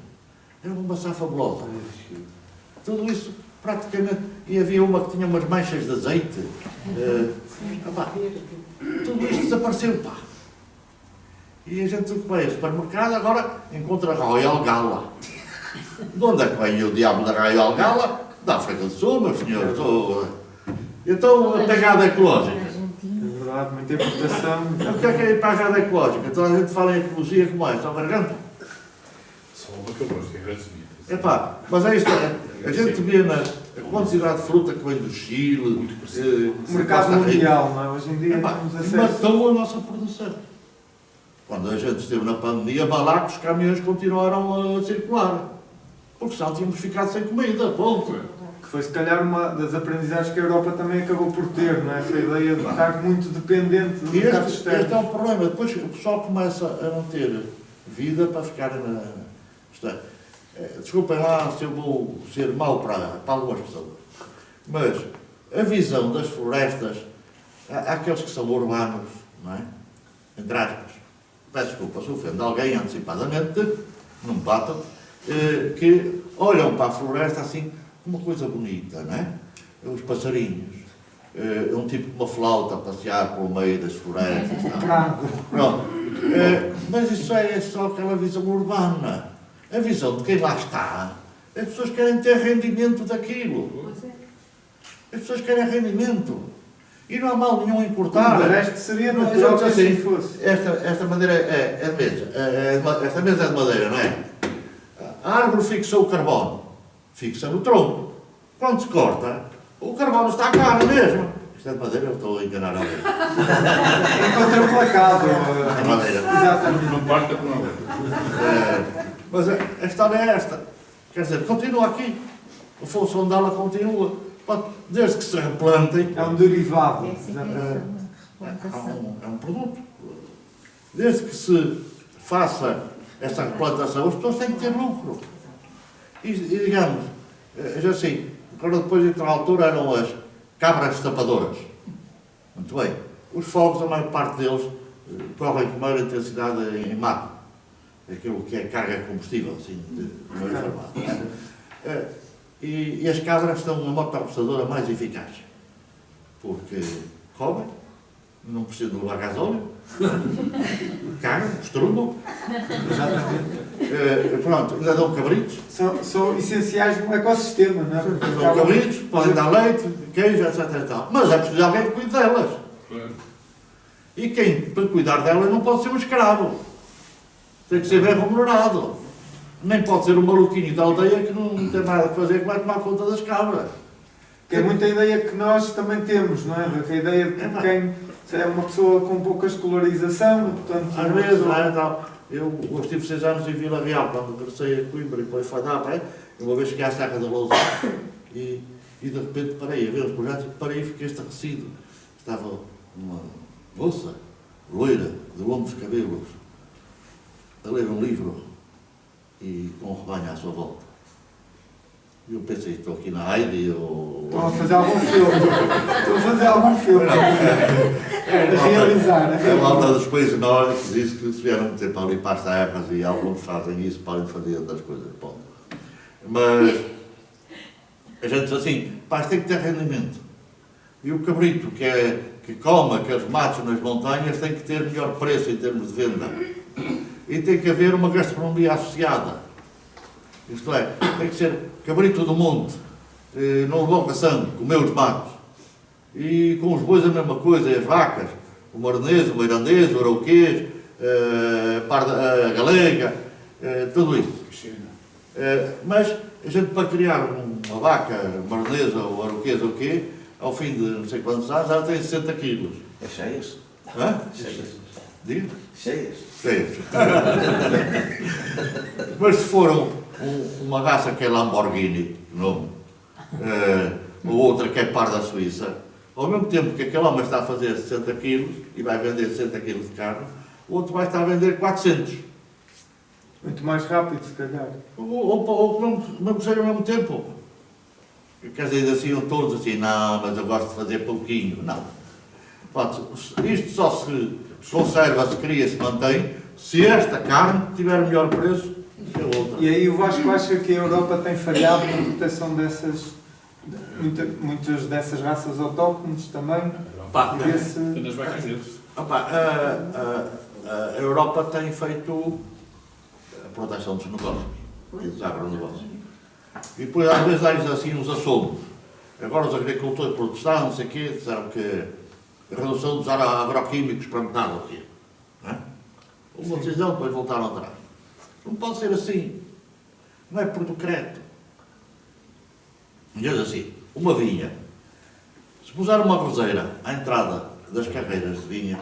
Era uma maçã fabulosa. Tudo isso, praticamente, e havia uma que tinha umas manchas de azeite. Tudo isto desapareceu, pá. E a gente vai ao supermercado, agora encontra Royal Gala. De onde é que vem o diabo da Royal Gala? Da África do Sul, meus senhores. Então, a pegada ecológica. É verdade, muita importação. O que é a pegada ecológica? Então a gente fala em ecologia como é? Só garganta? Só uma que eu gosto, é grande. Mas é isto, a gente vê na quantidade de fruta que vem do Chile, o mercado mundial, não é? Hoje em dia temos acesso. Matou a nossa produção. Quando a gente esteve na pandemia, lá que os caminhões continuaram a circular. Porque senão tínhamos ficado sem comida, ponto. Que foi se calhar uma das aprendizagens que a Europa também acabou por ter, não é? Essa ideia de estar muito dependente do mercado externo. Este é o problema. Depois o pessoal começa a não ter vida para ficar na... Desculpem lá se eu vou ser mau para algumas pessoas. Mas a visão das florestas, há aqueles que são urbanos, não é? Entre aspas. Peço desculpa se ofendo alguém antecipadamente, não me batam, que olham para a floresta assim, uma coisa bonita, não é? Os passarinhos, um tipo de uma flauta a passear pelo meio das florestas. Pronto. Mas isso é só aquela visão urbana. A visão de quem lá está, as pessoas querem ter rendimento daquilo. As pessoas querem rendimento. E não há mal nenhum em cortar. O resto seria natural que assim fosse. Esta madeira é de mesa. Esta mesa é de madeira, não é? A árvore fixou o carbono. Fixa no tronco. Quando se corta, o carbono está cá mesmo. Isto é de madeira, eu estou a enganar alguém. É contraplacado. É madeira. Exatamente. Não parta com nada. Mas a história é esta. Quer dizer, continua aqui. A função dela continua. Desde que se replantem, É um derivado. É assim que Exatamente. é um produto. Desde que se faça essa replantação, as pessoas têm que ter lucro. E digamos, já sei, agora depois de outra altura eram as cabras tapadoras. Muito bem. Os fogos, a maior parte deles, correm com maior intensidade em mato. Aquilo que é carga combustível, assim, de maior formato. E as cabras são a motorroçadora mais eficaz. Porque comem, não precisam de levar gasóleo, cagam, estrumam. Exatamente. Pronto, ainda dão cabritos. São essenciais no ecossistema, não é? Porque Dão acabam- cabritos, podem dar leite, queijo, etc. E tal. Mas é preciso alguém que cuide delas. Claro. E quem, para cuidar delas, não pode ser um escravo. Tem que ser bem remunerado. Nem pode ser um maluquinho da aldeia que não tem nada a fazer, que vai tomar conta das cabras. Que é muita ideia que nós também temos, não é? A ideia de que quem é uma pessoa com pouca escolarização, portanto... Às vezes, não é? Então, eu estive 6 anos em Vila Real, quando regressei a Coimbra e depois foi dar, uma vez cheguei à Serra da Lousa e de repente parei a ver os projetos, parei e fiquei estarrecido. Estava uma moça, loira, de longos cabelos, a ler um livro e com um rebanho à sua volta. E eu pensei, estou aqui na Heidi ou... Estou a fazer algum filme. Estou a fazer algum filme. A realizar. A malta dos países nórdicos diz que se vieram meter para ali para as terras e alguns fazem isso, podem fazer outras coisas. Bom. Mas a gente diz assim, pá, isto tem que ter rendimento. E o cabrito que come aqueles matos nas montanhas tem que ter melhor preço em termos de venda. E tem que haver uma gastronomia associada. Isto é, tem que ser cabrito do monte, não levou caçando, comeu os matos. E com os bois a mesma coisa, e as vacas, o maranês, o irandês, o arauquês, a galega, tudo isso. Mas a gente para criar uma vaca maranesa ou arauquês ou o quê, ao fim de não sei quantos anos, já tem 60 quilos. É cheias? Hã? Cheias. Diga? Cheias. Fez. Mas se for uma raça que é Lamborghini, nome, ou outra que é par da Suíça, ao mesmo tempo que aquele homem está a fazer 60 quilos e vai vender 60 quilos de carne, o outro vai estar a vender 400. Muito mais rápido, se calhar. Ou não seja ao mesmo tempo. Quer dizer, assim, todos assim, não, mas eu gosto de fazer pouquinho. Não. Pronto, isto só se conserva, se cria, se mantém, se esta carne tiver melhor preço que a outra. E aí o Vasco acha que a Europa tem falhado na proteção dessas, muitas dessas raças autóctones também? Pá, E desse- Nas vacas deles. opa, a Europa tem feito a proteção dos negócios e dos agronegócios. E depois às vezes dá-lhes assim uns assombros. Agora os agricultores protestaram, não sei o quê, disseram que a redução dos agroquímicos para metade ou quê. Não é? Uma decisão, depois voltaram atrás. Não pode ser assim. Não é por decreto. Diz assim, uma vinha. Se puser uma roseira à entrada das carreiras de vinha,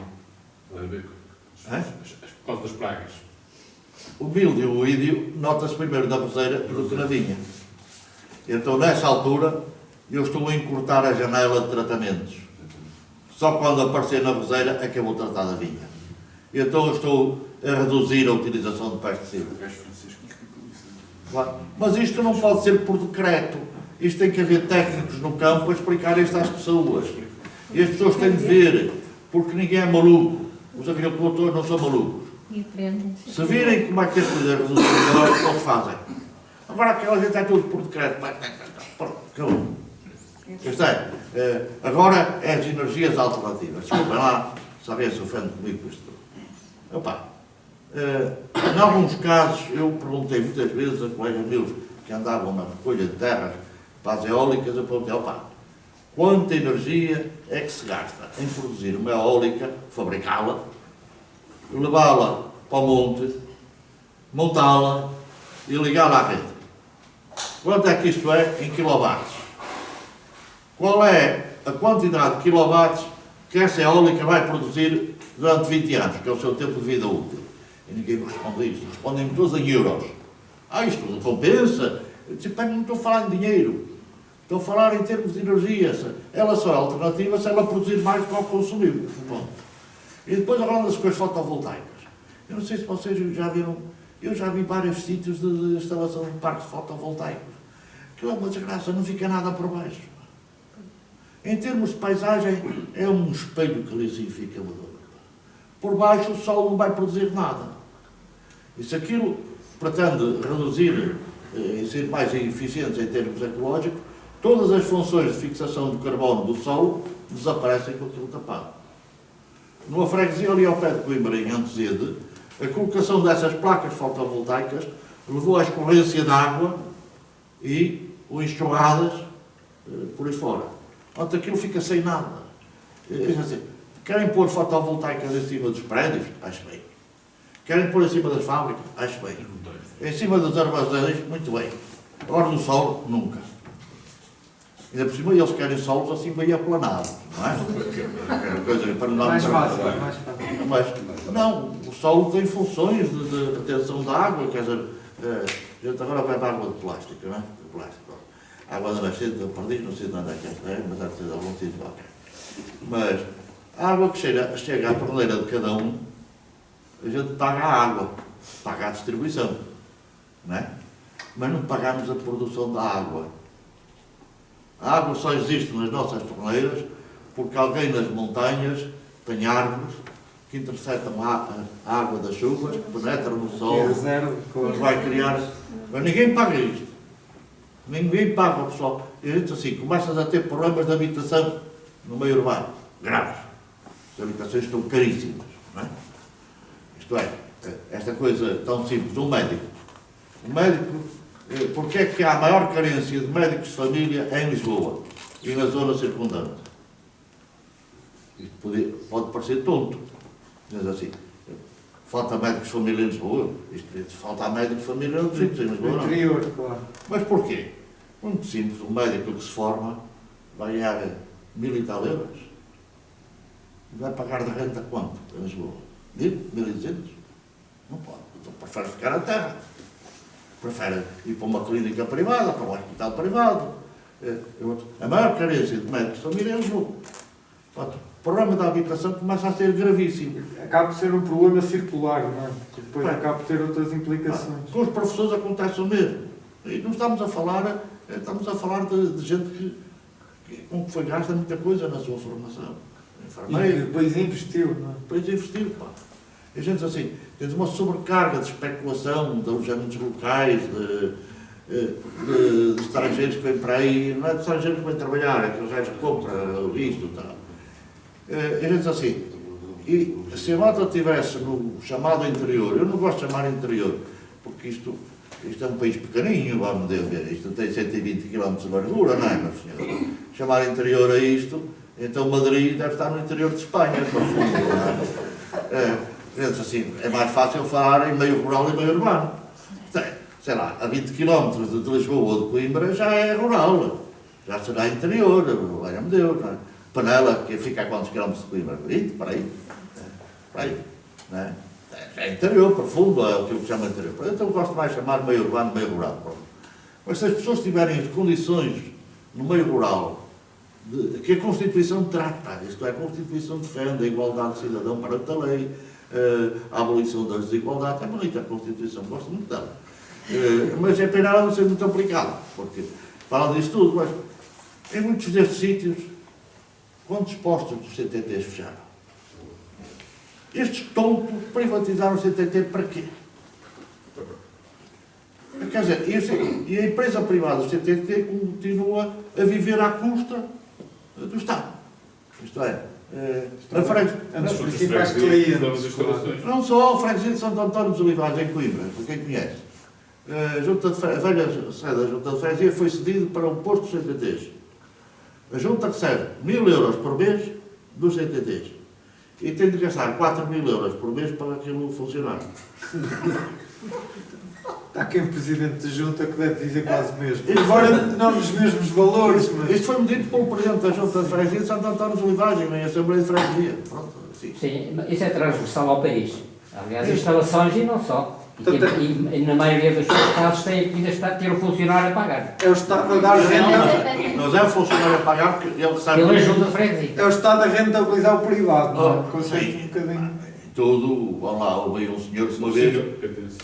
Vai ver. É? Por causa das pragas. o milho e o ídio nota-se primeiro na roseira do que na vinha. Então, nessa altura, eu estou a encurtar a janela de tratamentos. Só quando aparecer na roseira é que eu vou tratar da vinha. Então, eu estou a reduzir a utilização de pesticidas. Claro. Mas isto não pode ser por decreto. Isto tem que haver técnicos no campo a explicar isto às pessoas. E as pessoas têm de ver, porque ninguém é maluco. Os agricultores não são malucos. E aprendem. Se virem como é que as coisas resultam melhor, eles fazem. Agora aquela gente é tudo por decreto. Pronto, acabou. Isto é, agora é as energias alternativas. Desculpem lá, sabem se ofende comigo com isto. Opa, em alguns casos, eu perguntei muitas vezes a colegas meus que andavam na recolha de terras para as eólicas, eu perguntei, opa, quanta energia é que se gasta em produzir uma eólica, fabricá-la, levá-la para o monte, montá-la e ligá-la à rede? Quanto é que isto é em quilowatts? Qual é a quantidade de quilowatts que essa eólica vai produzir durante 20 anos, que é o seu tempo de vida útil. E ninguém me responde isto. Respondem-me todos em euros. Isto não compensa. Eu disse, não estou a falar em dinheiro. Estou a falar em termos de energia. Ela só é alternativa se ela produzir mais do que consumir. Bom. E depois agora com as fotovoltaicas. Eu não sei se vocês já viram, eu já vi vários sítios de instalação de parques fotovoltaicos. Que é uma desgraça, não fica nada por baixo. Em termos de paisagem, é um espelho que lisifica o dor. Por baixo o sol não vai produzir nada. E se aquilo pretende reduzir e ser mais eficiente em termos ecológicos, todas as funções de fixação do carbono do solo desaparecem com aquilo tapado. Numa freguesia ali ao pé de Coimbra, em Antezede, a colocação dessas placas fotovoltaicas levou à escorrência de água e enxurradas por aí fora. Portanto, aquilo fica sem nada. Querem pôr fotovoltaicas em cima dos prédios? Acho bem. Querem pôr em cima das fábricas? Acho bem. Em cima dos armazéns? Muito bem. Agora no sol? Nunca. Ainda por cima eles querem solos assim bem aplanados, não é? Coisa para não dar Mais fácil, trabalho. mais fácil. Mas, não, o solo tem funções de retenção da água, quer dizer, a gente agora vai para a água de plástico, não é? De plástico. A água da nascente, eu perdi, não sei de onde é que esta é, mas há de ser de algum sítio qualquer. Mas a água que chega à torneira de cada um, a gente paga a água, paga a distribuição, não é? Mas não pagamos a produção da água. A água só existe nas nossas torneiras porque alguém nas montanhas tem árvores que interceptam a água das chuvas, que penetram no solo, que vai criar... Mas ninguém paga isto. Ninguém paga o pessoal. E a gente assim, começas a ter problemas de habitação no meio urbano, graves. As habitações estão caríssimas, não é? Isto é, esta coisa tão simples, um médico. O médico, porque é que há a maior carência de médicos de família em Lisboa e na zona circundante? Isto pode parecer tonto, mas assim, falta médicos de família em Lisboa, falta médicos de família em Lisboa, não. Interior, claro. Mas porquê? Muito simples, um médico que se forma vai ganhar 1000 e tal euros. Vai pagar de renta quanto em Lisboa? 1000, 1200? Não pode. Então prefere ficar na terra. Prefere ir para uma clínica privada, para um hospital privado. A maior carência de médicos de família é Lisboa. Portanto, o problema da habitação começa a ser gravíssimo. Acaba por ser um problema circular, não é? Que depois acaba por ter outras implicações. Com os professores acontece o mesmo. E não estamos a falar de gente com que foi gasta muita coisa na sua formação. E depois investiu, não é? Depois investiu, pá. E a gente assim, tens uma sobrecarga de especulação, de alojamentos locais, de estrangeiros que vêm para aí, não é de estrangeiros que vêm trabalhar, é aqueles gajos que compram isto e tal. E a gente assim, e se a malta estivesse no chamado interior, eu não gosto de chamar interior, porque isto é um país pequeninho, vamos dizer, isto tem 120 km de largura, não é, meu senhor? Chamar interior a isto, então Madrid deve estar no interior de Espanha, para o fundo, não é? Assim, é mais fácil falar em meio rural e meio urbano. Sei lá, a 20 km de Lisboa ou de Coimbra já é rural, já será interior, valha-me Deus, não é? Panela, que fica a quantos quilómetros de Coimbra? 20, para aí. Não é? É interior, profundo, é o que se chama interior. Então eu gosto mais de chamar meio urbano, meio rural. Mas se as pessoas tiverem as condições no meio rural, que a Constituição trata, isto é, a Constituição defende a igualdade de cidadão perante a lei, a abolição das desigualdades, é bonita a Constituição, gosto muito dela. Mas é pena ela não ser muito aplicada, porque fala disso tudo, mas em muitos destes sítios, quantos postos dos CTTs fecharam? Estes tontos privatizaram o CTT para quê? Quer dizer, e a empresa privada do CTT continua a viver à custa do Estado. Isto é, a freguesia. Os principais clientes. Não só a freguesia de Santo António dos Olivais, em Coimbra, para quem conhece. A Junta de Freguesia foi cedida para um posto de CTTs. A Junta recebe 1000 euros por mês dos CTTs. E tem de gastar 4000 euros por mês para aquilo funcionar. Está aqui um presidente de junta que deve dizer quase o mesmo. Embora não nos mesmos valores, mas... Isto foi-me dito pelo presidente da Junta de Freguesia de Santo António de Olivagem, em Assembleia de Freguesia. Pronto, sim. Sim, isso é transversal ao país. Aliás, instalações e não só. E na maioria dos casos tem que ainda ter o funcionário a pagar. É o Estado a dar renda... Mas é o funcionário a pagar porque ele sabe... Ele ajuda a freguesia. É o Estado a rentabilizar o privado, não é? Oh, Consegue sim. um bocadinho... Tudo, vamos lá, houve aí um senhor que uma vez...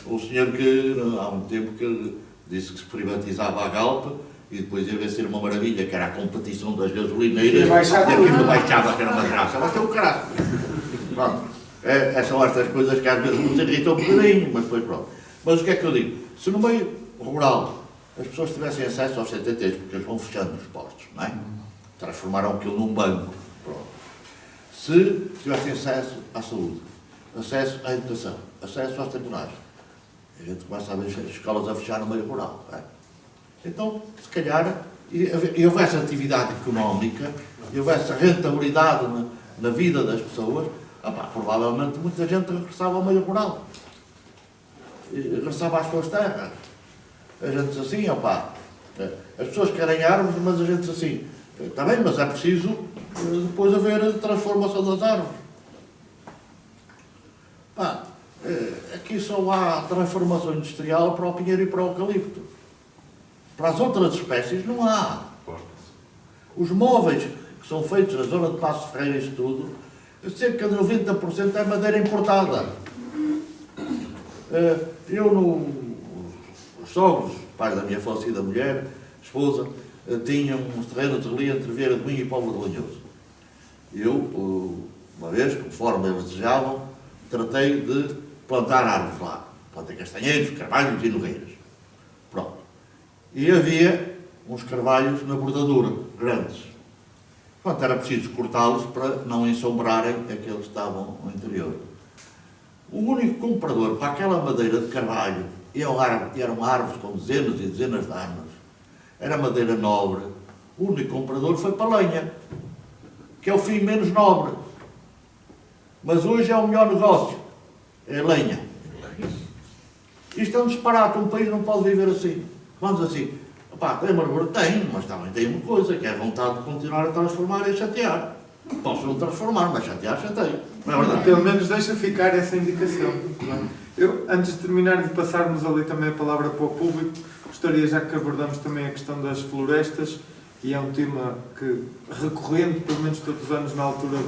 Um senhor que há muito tempo que disse que se privatizava a Galp e depois ia ver ser uma maravilha, que era a competição das gasolineiras, e aquilo baixava, que era uma graça. Vai ter o caralho. Pronto. São estas coisas que às vezes nos irritam um bocadinho, mas depois pronto. Mas o que é que eu digo? Se no meio rural as pessoas tivessem acesso aos CTTs, porque eles vão fechando os postos, não é? Transformaram aquilo num banco. Pronto. Se tivessem acesso à saúde, acesso à educação, acesso aos tribunais, a gente começa a ver as escolas a fechar no meio rural. Não é? Então, se calhar, e houvesse atividade económica, e houvesse rentabilidade na vida das pessoas, provavelmente muita gente regressava ao meio rural. E regressava às suas terras. A gente diz assim, as pessoas querem árvores, mas a gente diz assim, está bem, mas é preciso depois haver a transformação das árvores. Aqui só há transformação industrial para o pinheiro e para o eucalipto. Para as outras espécies não há. Os móveis que são feitos na zona de Paços de Ferreira, isto tudo, cerca de 90% é madeira importada. Os sogros, pais da minha falecida mulher, esposa, tinham uns terrenos ali entre Vieira de Minho e Póvoa de Lanhoso. Eu, uma vez, conforme eles desejavam, tratei de plantar árvores lá. Plantei castanheiros, carvalhos e nogueiras. Pronto. E havia uns carvalhos na bordadura, grandes. Pronto, era preciso cortá-los para não ensombrarem aqueles que estavam no interior. O único comprador para aquela madeira de carvalho, e eram árvores com dezenas e dezenas de anos, era madeira nobre, o único comprador foi para a lenha, que é o fim menos nobre. Mas hoje é o melhor negócio, é a lenha. Isto é um disparate, um país não pode viver assim. Vamos assim, tem amargura? Tem, mas também tem uma coisa, que é a vontade de continuar a transformar e chatear. Posso não transformar, mas chatear, chateio. Não é verdade? Pelo menos deixa ficar essa indicação. Eu, antes de terminar de passarmos ali também a palavra para o público, gostaria, já que abordamos também a questão das florestas, e é um tema que, recorrente, pelo menos todos os anos na altura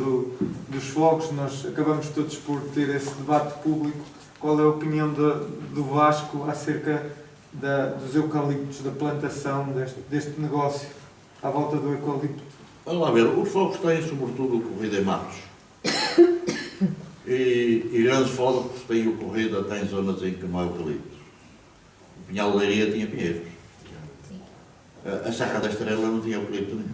dos fogos, nós acabamos todos por ter esse debate público. Qual é a opinião do Vasco acerca dos eucaliptos, da plantação, deste negócio à volta do eucalipto? Vamos lá ver, os fogos têm sobretudo ocorrido em matos. E grandes fogos têm ocorrido até em zonas em que não há eucaliptos. O Pinhal de Leiria tinha pinheiros. A Serra da Estrela não tinha eucalipto nenhum.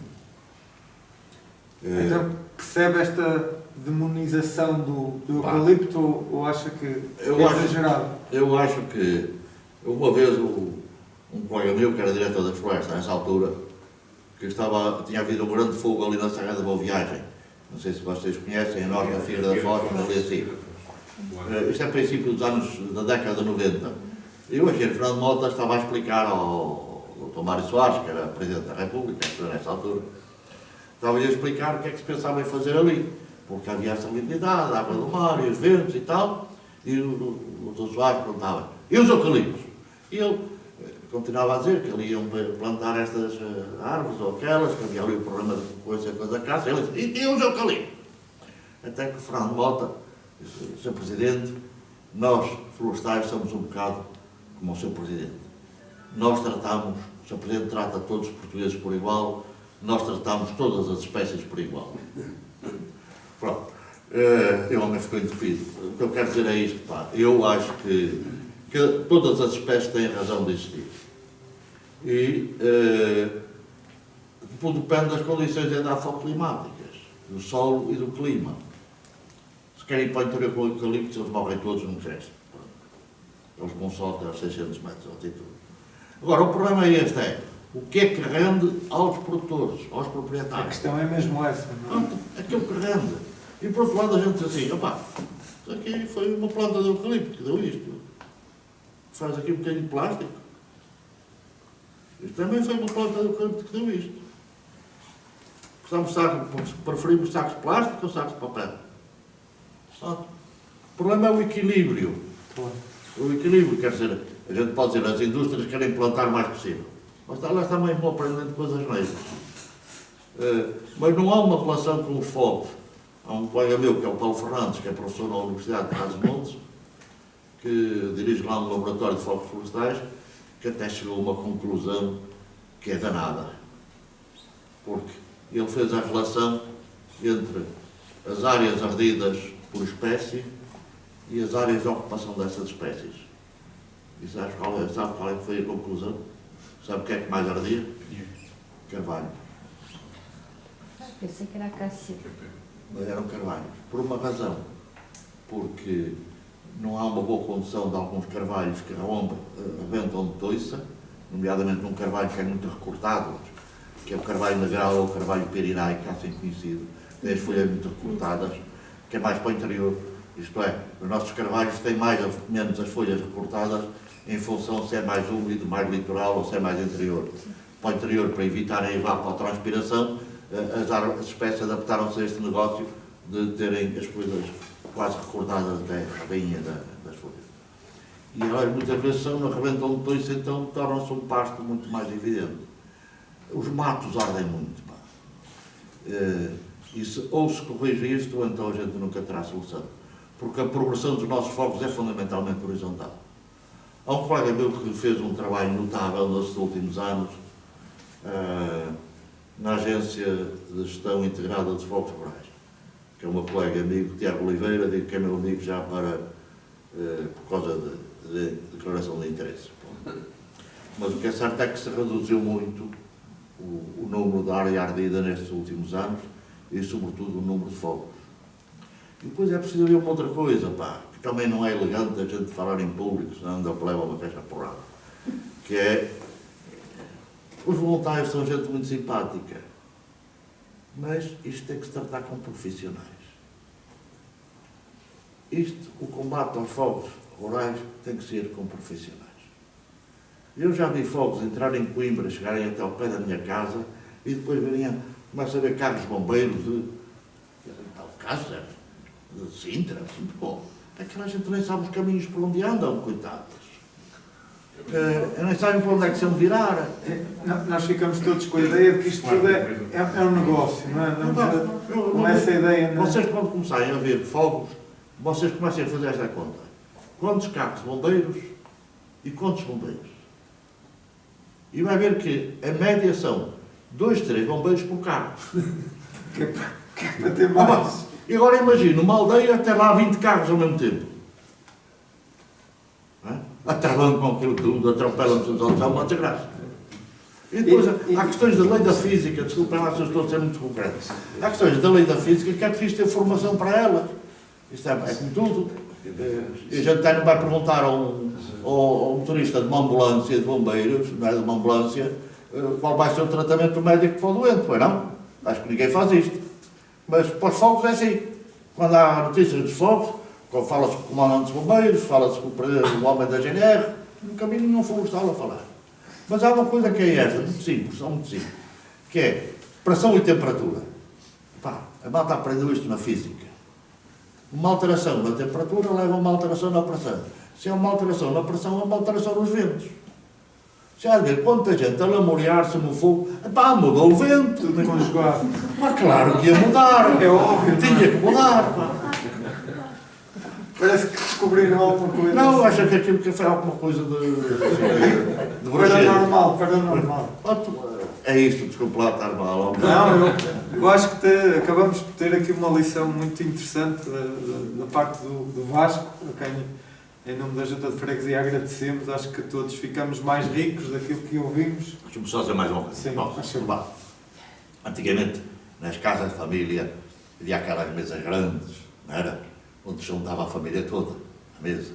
Então, percebe esta demonização do eucalipto ou acha que é exagerado? Eu acho que, uma vez, um colega meu, que era diretor da floresta, nessa altura, que tinha havido um grande fogo ali na Serra da Boa Viagem. Não sei se vocês conhecem, a norte da Figueira da Foz, ali assim. Isto é a princípio dos anos da década de 90. E o engenheiro Fernando Mota estava a explicar ao Dr. Mário Soares, que era Presidente da República, nessa altura, estava-lhe a explicar o que é que se pensava em fazer ali. Porque havia a salinidade, a água do mar e os ventos e tal. E o Dr. Soares perguntava, e os eucaliptos? E ele continuava a dizer que ali iam plantar estas árvores ou aquelas, que havia ali o problema de coisa da caça. Ele disse, e os eucaliptos? Até que o Fernando Mota disse, Sr. Presidente, nós, florestais, somos um bocado como o Sr. Presidente. Nós tratamos, o Sr. Presidente trata todos os portugueses por igual, nós tratamos todas as espécies por igual. Pronto. O homem ficou entupido. O que eu quero dizer é isto, eu acho que todas as espécies têm razão de existir. E tudo depende das condições edafoclimáticas, do solo e do clima. Se querem ir para o interior com eucaliptos, eles morrem todos num gesto. Eles vão só até aos 600 metros de altitude. Agora, o problema é este, o que é que rende aos produtores, aos proprietários? A questão é mesmo essa, não é? Aquilo que rende. E por outro lado a gente diz assim, isto aqui foi uma planta de eucalipto que deu isto. faz aqui um bocadinho de plástico. Isto também foi uma planta do campo que deu isto. Preferimos sacos de plástico ou sacos de papel? O problema é o equilíbrio. O equilíbrio, quer dizer, a gente pode dizer, as indústrias querem plantar o mais possível. Mas elas também vão aprendendo coisas novas. Mas não há uma relação com os fogos. Há um colega meu, que é o Paulo Fernandes, que é professor na Universidade de Trás-os-Montes, que dirige lá um laboratório de fogos florestais, que até chegou a uma conclusão que é danada. Porque ele fez a relação entre as áreas ardidas por espécie e as áreas de ocupação dessas espécies. E sabe qual é que foi a conclusão? Sabe o que é que mais ardia? Carvalho. Pensei que era a Cássia. Mas eram carvalhos. Por uma razão. Porque não há uma boa condução de alguns carvalhos que arrebentam de toiça, nomeadamente num carvalho que é muito recortado, que é o carvalho negral ou o carvalho pirirai, que é assim conhecido. Tem as folhas muito recortadas, que é mais para o interior. Isto é, os nossos carvalhos têm mais ou menos as folhas recortadas em função se é mais úmido, mais litoral ou se é mais interior. Para o interior, para evitar a evapotranspiração, as espécies adaptaram-se a este negócio de terem as folhas quase recordadas até a bainha das folhas. E elas muitas vezes arrebentam de toiça, então tornam-se um pasto muito mais evidente. Os matos ardem muito. Ou se corrige isto, ou então a gente nunca terá solução. Porque a progressão dos nossos fogos é fundamentalmente horizontal. Há um colega meu que fez um trabalho notável nestes últimos anos na Agência de Gestão Integrada dos Fogos Rurais, que é o meu colega amigo Tiago Oliveira, digo que é meu amigo já por causa de declaração de interesse. Mas o que é certo é que se reduziu muito o número de área ardida nestes últimos anos e, sobretudo, o número de fogos. E depois é preciso ver uma outra coisa, que também não é elegante a gente falar em público, senão anda para levar uma caixa porrada, que é, os voluntários são gente muito simpática, mas isto tem que se tratar com profissionais. O combate aos fogos rurais tem que ser com profissionais. Eu já vi fogos entrarem em Coimbra, chegarem até ao pé da minha casa e depois começam a ver carros bombeiros de Alcácer, de Sintra, assim, bom. Aquela gente nem sabe os caminhos por onde andam, coitados. Nem sabem por onde é que se vão virar. Nós ficamos todos com a ideia de que isto tudo é um negócio, não é? Não é essa ideia. Não é? Vocês, quando começarem a ver fogos, vocês comecem a fazer esta conta. Quantos carros de bombeiros e quantos bombeiros? E vai ver que a média são 2, 3 bombeiros por carro. Que é para ter mais. E agora imagina, uma aldeia até lá 20 carros ao mesmo tempo. Atrapalham com aquilo tudo, atropelam-se os outros, há uma desgraça. E depois há questões da lei da física, desculpem lá se eu estou a ser muito concreto. Há questões da lei da física que é preciso ter formação para elas. Isto é como tudo. E a gente não vai perguntar a um motorista de uma ambulância de bombeiros, não é de uma ambulância, qual vai ser o tratamento médico para o doente, pois não? Acho que ninguém faz isto. Mas para os fogos é assim. Quando há notícias dos fogos, fala-se com o comandante dos bombeiros, fala-se com o homem da GNR, no caminho não florestal a falar. Mas há uma coisa que é esta, muito simples, que é pressão e temperatura. A malta aprendeu isto na física. Uma alteração na temperatura leva a uma alteração na pressão. Se é uma alteração na pressão, é uma alteração nos ventos. Já ver quanta gente a lamorear-se no fogo, mudou o vento. Tudo conjugado. Mas claro que ia mudar. É óbvio. Tinha que mudar. Parece que descobriram alguma coisa. Não, acho que aquilo que foi alguma coisa de paranormal. É isto, desculpa lá estar mal. Não, eu acho que acabamos de ter aqui uma lição muito interessante da parte do Vasco, a quem, em nome da Junta de Freguesia, agradecemos. Acho que todos ficamos mais ricos daquilo que ouvimos. Deixa-me só dizer mais uma coisa. Sim, Bom, antigamente, nas casas de família, havia aquelas mesas grandes, não era? Onde se juntava a família toda, a mesa.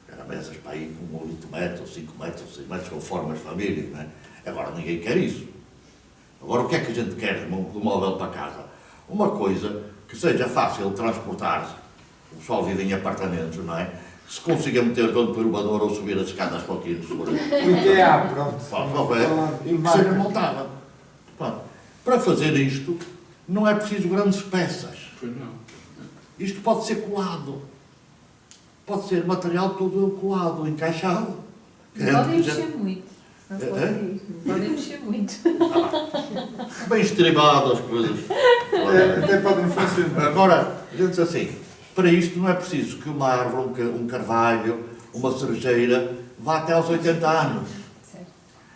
Eram mesas para ir com 8 metros, 5 metros, 6 metros, conforme as famílias, não é? Agora ninguém quer isso. Agora o que é que a gente quer do móvel para casa? Uma coisa que seja fácil de transportar. O pessoal vive em apartamentos, não é? se consiga meter dentro do elevador ou subir as escadas para aqui no segurança. Porque há, pronto. E que seja montada. Para fazer isto, não é preciso grandes peças. Pois não. Isto pode ser colado. Pode ser material todo colado, encaixado. Podem mexer muito. Não podem mexer muito. Bem estribado as coisas. Até podem funcionar. Agora, diz assim, para isto não é preciso que uma árvore, um carvalho, uma cerejeira, vá até aos 80 anos. Certo.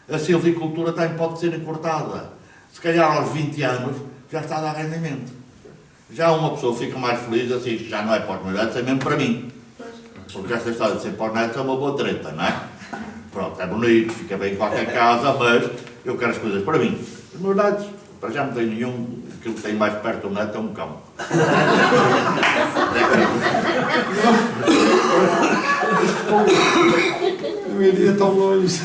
A silvicultura também pode ser encurtada. Se calhar aos 20 anos já está a dar rendimento. Já uma pessoa fica mais feliz assim, isto já não é para os meus netos, é mesmo para mim. Porque esta história de ser para os netos é uma boa treta, não é? Pronto, é bonito, fica bem em qualquer casa, mas eu quero as coisas para mim. Os meus netos, para já não tenho nenhum, aquilo que tem mais perto do neto é um cão. Não iria tão longe.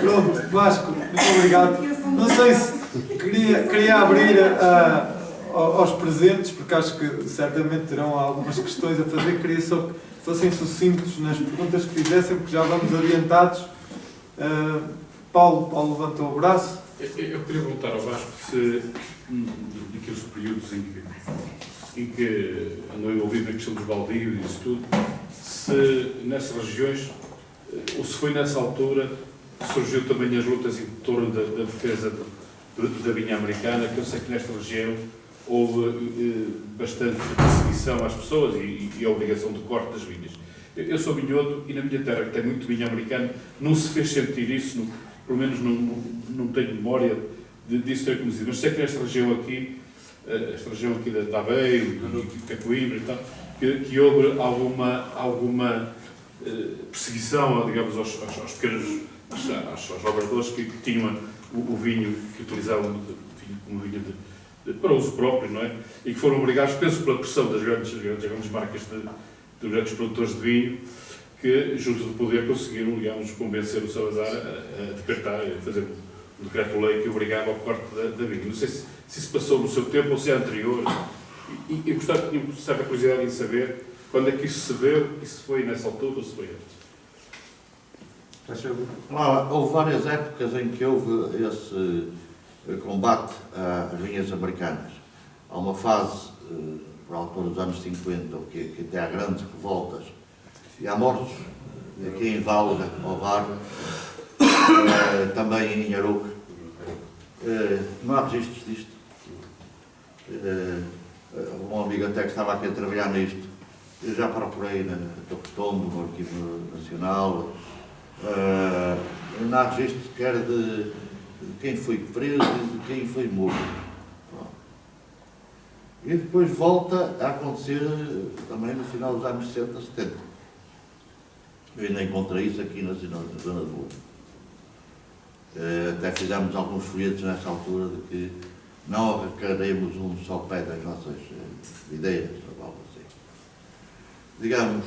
Pronto, Vasco, muito obrigado. Não sei se queria abrir aos presentes, porque acho que certamente terão algumas questões a fazer. Queria só que fossem sucintos nas perguntas que fizessem, porque já vamos orientados. Paulo levantou o braço. Eu queria voltar ao Vasco se, naqueles períodos em que andou envolvido na questão dos baldios e isso tudo, se nessas regiões, ou se foi nessa altura que surgiu também as lutas em torno da defesa da vinha americana, que eu sei que nesta região houve bastante perseguição às pessoas e a obrigação de corte das vinhas. Eu sou vinhodo e na minha terra, que tem muito vinho americano, não se fez sentir isso, pelo menos não tenho memória disso ter conhecido, mas sei que nesta região aqui, esta região aqui da Aveiro, de Coimbra e tal, que houve alguma perseguição, digamos, aos pequenos, aos lavradores que tinham o vinho, que utilizavam como vinho para uso próprio, não é? E que foram obrigados, penso pela pressão das grandes marcas dos grandes produtores de vinho, que, junto do poder, conseguiram, digamos, convencer o Salazar a decretar, a fazer um decreto-lei que obrigava ao corte da vinha. Não sei se isso passou no seu tempo ou se é anterior. E eu gostava de ter certa curiosidade em saber quando é que isso se deu, e se foi nessa altura ou se foi antes. Houve várias épocas em que houve esse combate às vinhas americanas. Há uma fase, por altura dos anos 50, que até há grandes revoltas, e há mortos, aqui em Valga, Ovar, também em Arouca. Não há registros disto. Um amigo até que estava aqui a trabalhar nisto, eu já procurei na Tocotombo, no Arquivo Nacional, não há registro sequer de quem foi preso e de quem foi morto. E depois volta a acontecer também no final dos anos 60, 70. Eu ainda encontrei isso aqui na zona de Boa. Até fizemos alguns folhetos nessa altura de que não arrancaremos um só pé das nossas ideias, ou algo assim. Digamos,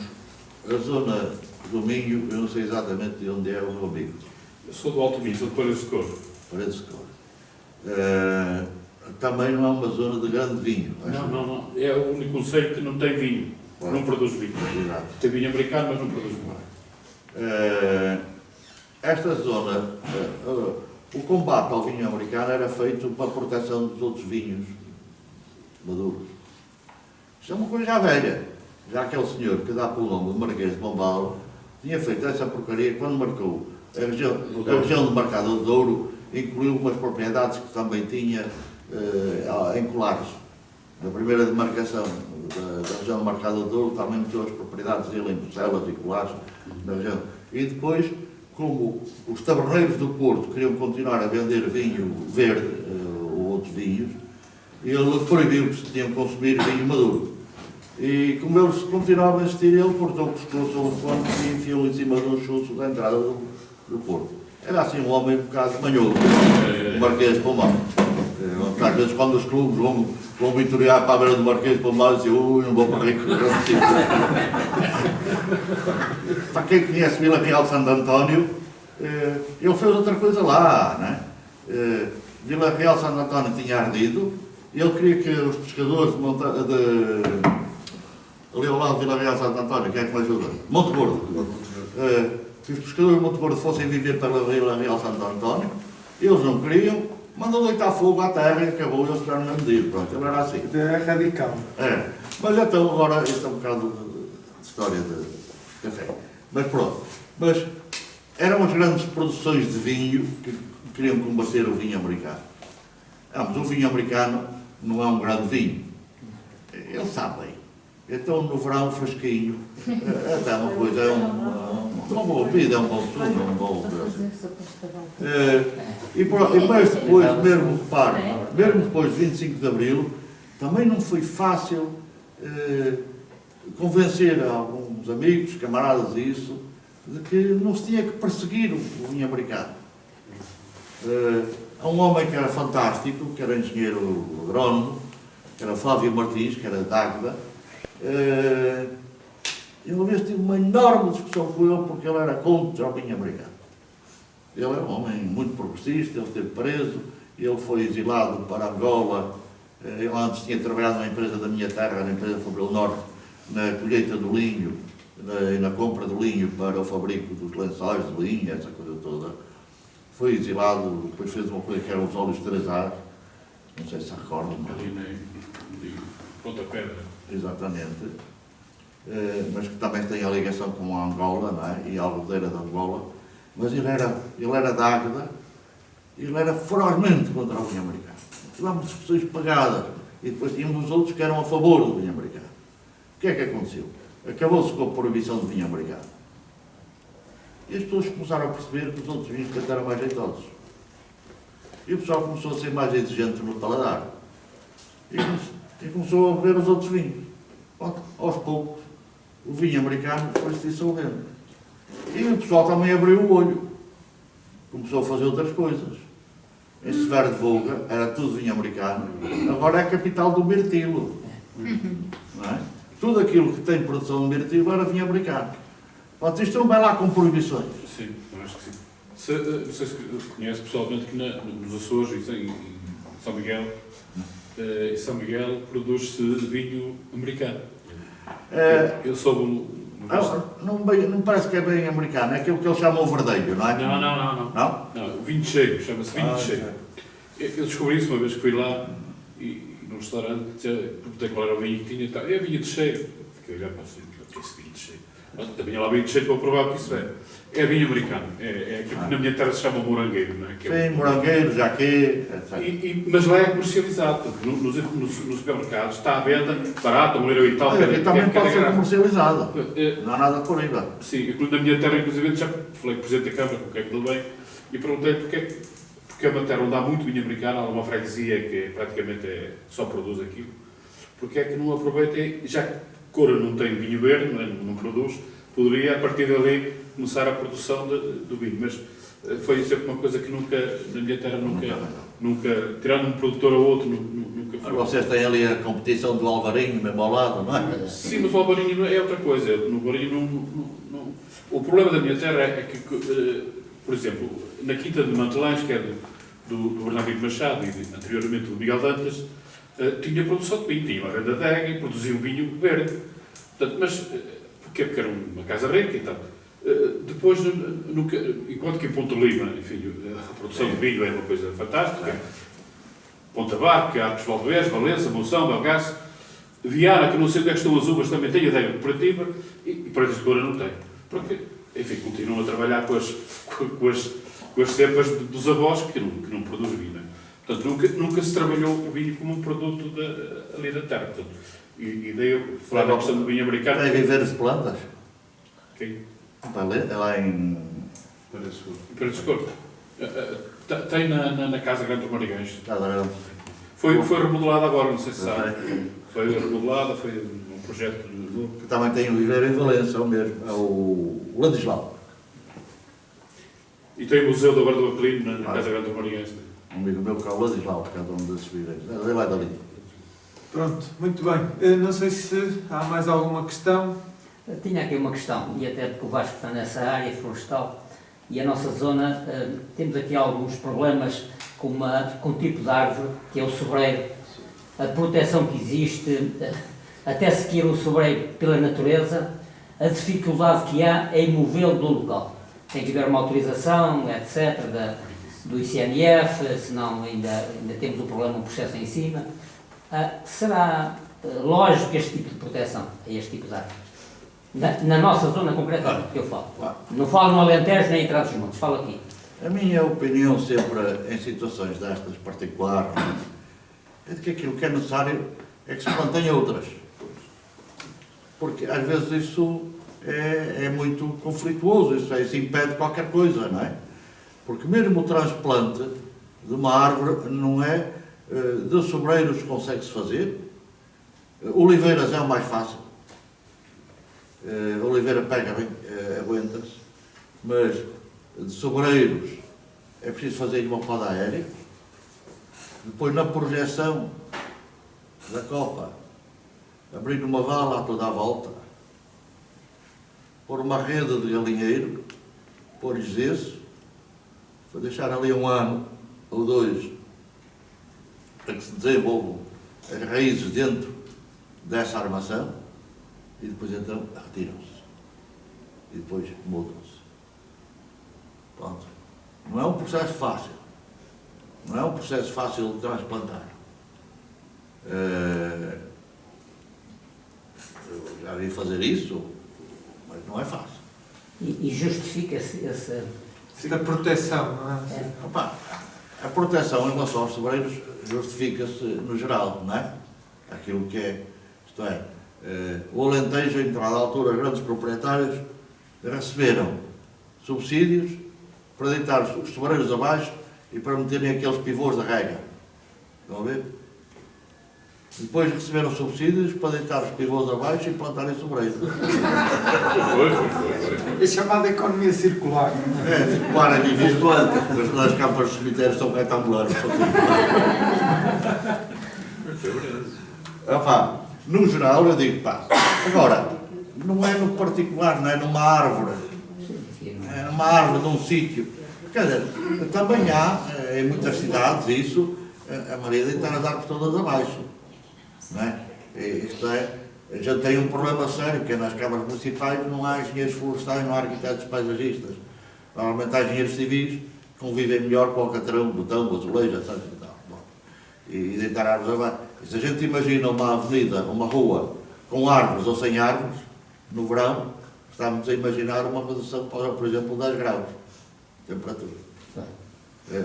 a zona do Minho, eu não sei exatamente de onde é o meu amigo. Eu sou do Alto Minho, sou de Paredes de Coro. Paredes de Coro. Também não é uma zona de grande vinho. Não. É o único concelho que não tem vinho. Claro. Não produz vinho. Exato. Tem vinho americano, mas não produz vinho. Esta zona, o combate ao vinho americano era feito para a proteção dos outros vinhos maduros. Isto é uma coisa já velha. Já aquele senhor que dá pelo nome de Marquês de Pombal tinha feito essa porcaria quando marcou a região do Marcado de Douro, incluiu umas propriedades que também tinha em Colares. Na primeira demarcação da região do Marcado de Douro também meteu as propriedades dele em Bucelas e Colares na região. E depois, como os taberneiros do Porto queriam continuar a vender vinho verde ou outros vinhos, ele proibiu que se tinham que consumir vinho maduro. E como eles continuavam a insistir, ele cortou o pescoço a um ponto e enfiou em cima de um chuço da entrada do Porto. Era assim um homem um bocado manhoso, o Marquês de Pombal. Às vezes quando os clubes vão vitoriar para a beira do Marquês de Pombal, dizem, não vou para aí. Para quem conhece Vila Real Santo António, ele fez outra coisa lá, né? Vila Real Santo António tinha ardido, e ele queria que os pescadores ali ao lado de Vila Real Santo António, quem é que me ajuda? Monte Gordo. Se os pescadores de Monte Gordo fossem viver pela Vila Real Santo António, eles não queriam, mandam deitar fogo à terra e acabou, eles ficaram na medida. Pronto, ele era assim. É radical. É. Mas então, agora, isto é um bocado de história de café. Mas pronto. Mas eram as grandes produções de vinho que queriam combater o vinho americano. Mas o vinho americano não é um grande vinho. Eles sabem. Então, no verão, fresquinho, até uma coisa, é uma boa bebida, é um bom sumo, é um bom... Mas depois, mesmo, repare, mesmo depois de 25 de Abril, também não foi fácil convencer alguns amigos, camaradas e isso, de que não se tinha que perseguir o vinho americano. Há um homem que era fantástico, que era engenheiro agrónomo, que era Flávio Martins, que era de Águeda. Eu uma vez tive uma enorme discussão com ele porque ele era contra o vinho americano. Ele era um homem muito progressista, ele esteve preso, ele foi exilado para Angola. Eu antes tinha trabalhado na empresa da minha terra, na empresa Fabril Norte, na colheita do linho e na compra do linho para o fabrico dos lençóis de linho, essa coisa toda. Foi exilado, depois fez uma coisa que era os óleos de 3 A's, não sei se recordam. Ali na Ponta Pedra. Exatamente. Mas que também tem a ligação com a Angola, não é? E a aldeia de Angola. Mas ele era da Águeda, ele era ferozmente contra o vinho americano. Tivemos discussões pagadas e depois tínhamos os outros que eram a favor do vinho americano. O que é que aconteceu? Acabou-se com a proibição do vinho americano. E as pessoas começaram a perceber que os outros vinhos eram mais jeitosos. E o pessoal começou a ser mais exigente no paladar. E começou a beber os outros vinhos. Aos poucos, o vinho americano foi-se dissolvendo. E o pessoal também abriu o olho. Começou a fazer outras coisas. Em Severo de Voga era tudo vinho americano. Agora é a capital do mirtilo. Não é? Tudo aquilo que tem produção de mirtilo era vinho americano. Portanto, isto não vai lá com proibições. Sim, eu acho que sim. Não sei se conhece pessoalmente que nos Açores e em São Miguel, em São Miguel produz-se vinho americano. Eu soube não parece que é bem americano, é aquilo que eles chamam o verdelho, não é? Não, vinho de cheiro, chama-se vinho de cheiro. Eu descobri isso uma vez que fui lá e num restaurante, perguntei qual era o vinho que tinha e tal. É vinho de cheiro. Fiquei a olhar para assim, o que é esse vinho de cheiro? Também há lá vinho de cheiro para provar o que isso é. É vinho americano. É aquilo que na minha terra se chama morangueiro, não é? Sim, morangueiro, jaquê, etc. Mas lá é comercializado, porque nos supermercados está à venda, barato, a mulher e tal. Aqui também pode ser comercializado. Não há nada por aí, não. Sim, na minha terra, inclusive, já falei com o Presidente da Câmara, com o que é que ele vem, e perguntei-lhe porque é uma terra onde há muito vinho americano, há uma freguesia que praticamente só produz aquilo, porque é que não aproveita, já que Coura não tem vinho verde, não produz, poderia, a partir dali, começar a produção do vinho, mas foi sempre uma coisa que nunca, na minha terra, nunca tirando um produtor ou outro, nunca foi. Vocês têm ali a competição do Alvarinho, mesmo ao lado, não é? Sim, mas o Alvarinho é outra coisa. No Alvarinho não. O problema da minha terra é que, por exemplo, na Quinta de Mantelães, que é do Bernardino Machado e anteriormente do Miguel Dantas, tinha produção de vinho, tinha uma renda de adega e produzia um vinho verde. Portanto, mas porquê? Porque era uma casa rica e tal. Depois, enquanto que em Ponte Lima, enfim, a produção de vinho é uma coisa fantástica. Ponta Barca, Arcos Valdevez, Valença, Monção, Belgaço, Viana, que não sei onde é que estão as uvas, também tem adega cooperativa e Paredes de Coura não tem. Porque, enfim, continuam a trabalhar com as cepas dos avós que não produzem vinho. Portanto, nunca se trabalhou o vinho como um produto ali da terra. Portanto, e daí eu falar da questão do vinho americano. Tem viveres de plantas? Quem? É lá em Paredes de Coura. Tem na Casa Grande dos Marigães. Casa Grande. Foi remodelada agora, não sei se sabe. Foi remodelada, foi um projeto novo. Que também tem o viveiro em Valença, é o mesmo, é o Ladislau. E tem o Museu da Guarda do Aclino na Casa Grande dos Marigães. Um amigo meu que é o Ladislau, que é um desses viveiros. Ele é dali. Pronto, muito bem. Não sei se há mais alguma questão. Tinha aqui uma questão, e até porque o Vasco está nessa área florestal, e a nossa zona, temos aqui alguns problemas com um tipo de árvore, que é o sobreiro. A proteção que existe, até seguir o sobreiro pela natureza, a dificuldade que há em movê-lo do local. Tem que haver uma autorização, etc., do ICNF, senão ainda temos o problema, um processo em cima. Será lógico este tipo de proteção a este tipo de árvores? Na nossa zona concreta, que eu falo. Não falo no Alentejo nem em Trás-os-Montes, falo aqui. A minha opinião sempre em situações destas particulares é de que aquilo que é necessário é que se plantem outras. Porque às vezes isso é muito conflituoso, isso impede qualquer coisa, não é? Porque mesmo o transplante de uma árvore não é de sobreiros consegue-se fazer. Oliveiras é o mais fácil. A oliveira pega bem, aguenta-se, mas de sobreiros é preciso fazer uma poda aérea. Depois, na projeção da copa, abrir uma vala a toda a volta, pôr uma rede de galinheiro, pôr gesso, deixar ali 1 ano ou 2 para que se desenvolvam as raízes dentro dessa armação e depois então retiram-se e depois mudam-se. Pronto. Não é um processo fácil. Não é um processo fácil de transplantar. Eu já vi fazer isso, mas não é fácil. E justifica-se essa proteção, não é? Opa, a proteção em relação aos sobreiros justifica-se no geral, não é? Aquilo que é, isto é, o Alentejo, em determinada altura, grandes proprietários receberam subsídios para deitar os sobreiros abaixo e para meterem aqueles pivôs da rega. Estão a ver? Depois receberam subsídios para deitar os pivôs abaixo e plantarem sobreiros. É chamada economia circular. É, circular aqui visto, mas nas campas dos cemitérios são retangulares. No geral, eu digo, pá, agora, não é no particular, não é numa árvore. É numa árvore de um sítio. Quer dizer, também há, em muitas cidades, isso, a maneira de deitar as árvores todas abaixo. Não é? Isto é, a gente tem um problema sério, que é nas câmaras municipais não há engenheiros florestais, não há arquitetos paisagistas. Normalmente há engenheiros civis que convivem melhor com o alcatrão, botão, azulejo, etc. E deitar árvores abaixo. E se a gente imagina uma avenida, uma rua, com árvores ou sem árvores, no verão, estamos a imaginar uma redução, por exemplo, de 10 graus de temperatura.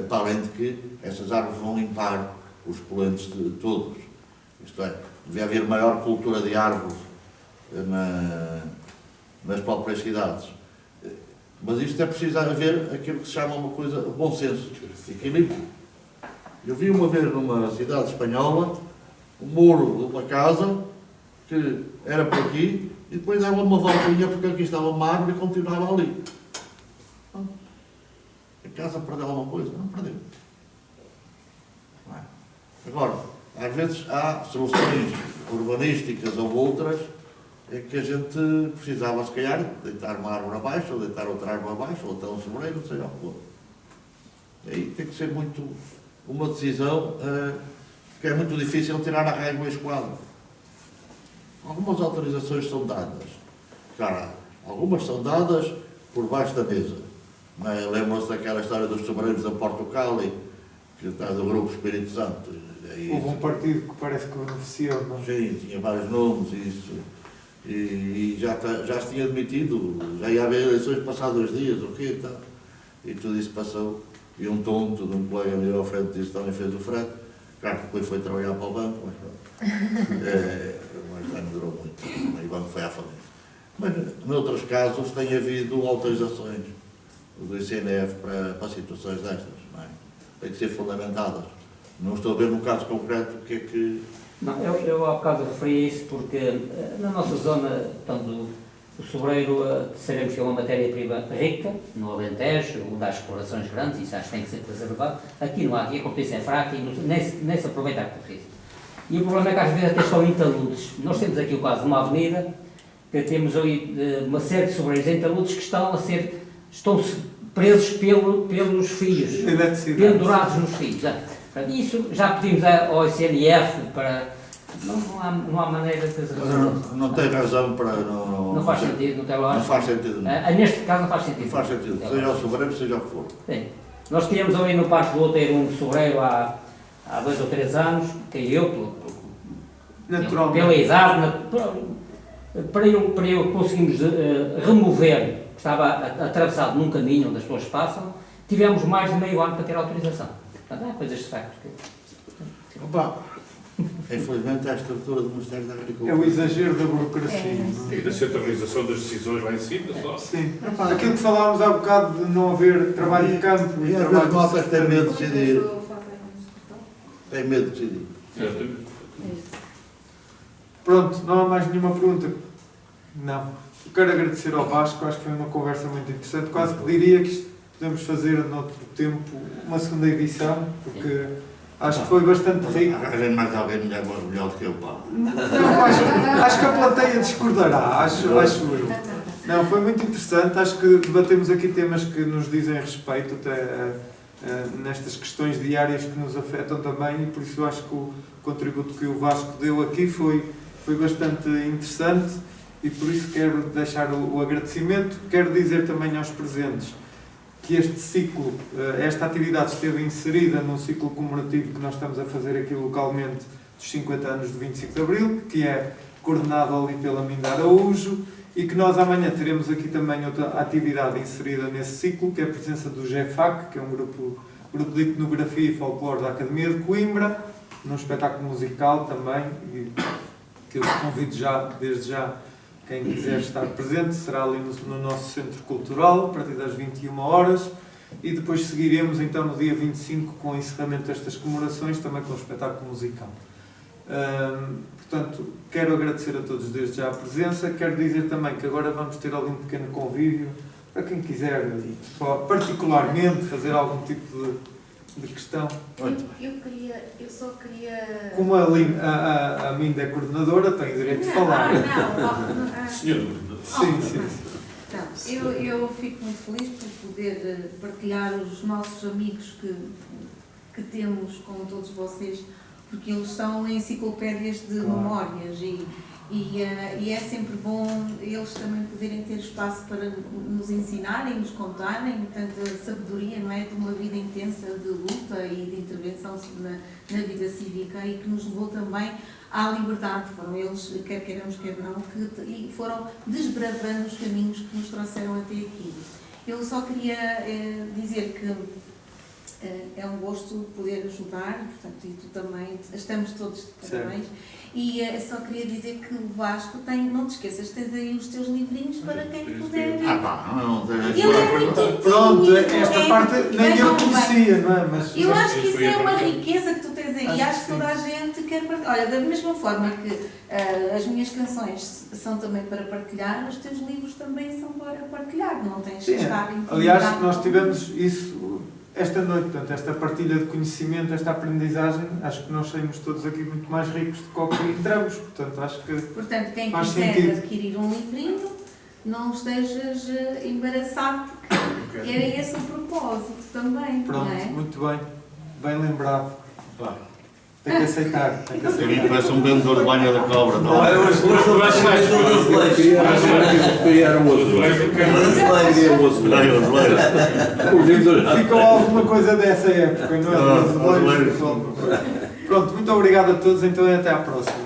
Para além de que essas árvores vão limpar os poluentes de todos. Isto é, devia haver maior cultura de árvores nas próprias cidades. Mas isto é preciso haver aquilo que se chama uma coisa, bom senso, equilíbrio. Eu vi uma vez numa cidade espanhola um muro de uma casa que era por aqui e depois dava uma voltinha porque aqui estava uma árvore e continuava ali. A casa perdeu alguma coisa? Não perdeu. Não é? Agora, às vezes há soluções urbanísticas ou outras em que a gente precisava, se calhar, deitar uma árvore abaixo, ou deitar outra árvore abaixo, ou até um sobreiro, não sei o que for. Aí tem que ser uma decisão que é muito difícil tirar a régua escoada. Algumas autorizações são dadas. Claro, algumas são dadas por baixo da mesa. É? Lembram-se daquela história dos sobreiros da Porto Cali, que está do Grupo Espírito Santo. Houve um partido que parece que beneficiou, não? Sim, tinha vários nomes e já se tinha admitido, já ia haver eleições passados 2 dias, o quê, tá? E tudo isso passou. E um tonto de um colega ali ao frente disso também fez o frete. Claro que depois foi trabalhar para o banco, mas já não durou muito. E o banco foi à falência. Mas, noutros casos, tem havido autorizações do ICNF para situações destas, não é? Tem que ser fundamentadas. Não estou a ver no caso concreto o que é que... Não, eu há bocado referi isso porque na nossa zona, portanto, o sobreiro, sabemos que é uma matéria-prima rica, no Alentejo, onde há explorações grandes, isso acho que tem que ser preservado. Aqui não há, aqui a competição é fraca e nem se aproveita a competição. E o problema é que às vezes até estão em taludes. Nós temos aqui o caso de uma avenida, que temos ali uma série de sobreiros em taludes que estão presos pelos fios, pendurados nos fios. Isso já pedimos ao ICNF para Não há maneira de fazer razão. Não tem razão para... Não faz sentido, não tem lógica. Não faz sentido. Neste caso não faz sentido. Não faz sentido. Seja o sobreiro, seja o que for. Sim. Nós tínhamos ali no Parque do Outeiro um sobreiro há 2 ou 3 anos, caiu Naturalmente. pela idade, para eu conseguirmos remover, que estava atravessado num caminho onde as pessoas passam, tivemos mais de meio ano para ter autorização. Portanto, há coisas de facto. Opa! Infelizmente, é a estrutura do Ministério da Agricultura. É o exagero da burocracia. não é? E da centralização das decisões lá em cima, só. Sim. Aquilo que falámos há bocado de não haver trabalho de campo E às vezes trabalho maltas têm medo de Como é que decidir. eu faço aí? Têm medo de decidir. Exatamente. Pronto, não há mais nenhuma pergunta? Não. Eu quero agradecer ao Vasco, acho que foi uma conversa muito interessante. Quase que diria que isto podemos fazer noutro tempo uma segunda edição, porque acho que foi bastante rico. Arranjem mais alguém melhor do que eu, pá. Não, acho que a plateia discordará, acho eu. Não, foi muito interessante, acho que debatemos aqui temas que nos dizem respeito, até nestas questões diárias que nos afetam também, e por isso eu acho que o contributo que o Vasco deu aqui foi bastante interessante, e por isso quero deixar o agradecimento. Quero dizer também aos presentes que este ciclo, esta atividade esteve inserida num ciclo comemorativo que nós estamos a fazer aqui localmente dos 50 anos de 25 de Abril, que é coordenado ali pela Minda Araújo, e que nós amanhã teremos aqui também outra atividade inserida nesse ciclo, que é a presença do GEFAC, que é um grupo de etnografia e folclore da Academia de Coimbra, num espetáculo musical também, e que eu convido desde já, quem quiser estar presente, será ali no nosso Centro Cultural, a partir das 21 horas, e depois seguiremos então no dia 25 com o encerramento destas comemorações, também com o espetáculo musical. Portanto, quero agradecer a todos desde já a presença. Quero dizer também que agora vamos ter ali um pequeno convívio para quem quiser, particularmente, fazer algum tipo de questão. Eu só queria... Como a Minda é coordenadora, tem direito de falar. Senhor, Sim. Não, eu fico muito feliz por poder partilhar os nossos amigos que temos com todos vocês, porque eles são enciclopédias de memórias e é sempre bom eles também poderem ter espaço para nos ensinarem, nos contarem tanta sabedoria, não é, de uma vida intensa de luta e de intervenção na vida cívica, e que nos levou também à liberdade. Foram eles, quer queiramos, quer não, e foram desbravando os caminhos que nos trouxeram até aqui. Eu só queria dizer que é um gosto poder ajudar, portanto, e tu também, estamos todos de parabéns. E só queria dizer que o Vasco tem, não te esqueças, tens aí os teus livrinhos para quem puder. Não tem. Ele é muito Pronto, esta parte nem eu conhecia, não é? Mas eu acho que isso é uma riqueza que tu tens aí. Acho que toda a gente quer partilhar. Olha, da mesma forma que as minhas canções são também para partilhar, os teus livros também são para partilhar. Não tens que estar intimidado. Aliás, nós tivemos isso esta noite, portanto, esta partilha de conhecimento, esta aprendizagem, acho que nós saímos todos aqui muito mais ricos do que entramos, portanto, acho que Portanto, quem faz quiser sentido. adquirir um livrinho, não estejas embaraçado, porque era esse o propósito também, Pronto, não é? muito bem, bem lembrado. Tem que aceitar, tem que A mim aceitar. parece um vendedor de banha da cobra, não é? Hoje não vai mais do azulejo. Criar o azulejo. Ficou alguma coisa dessa época, não é? Não, Pronto, muito obrigado a todos, então e até à próxima.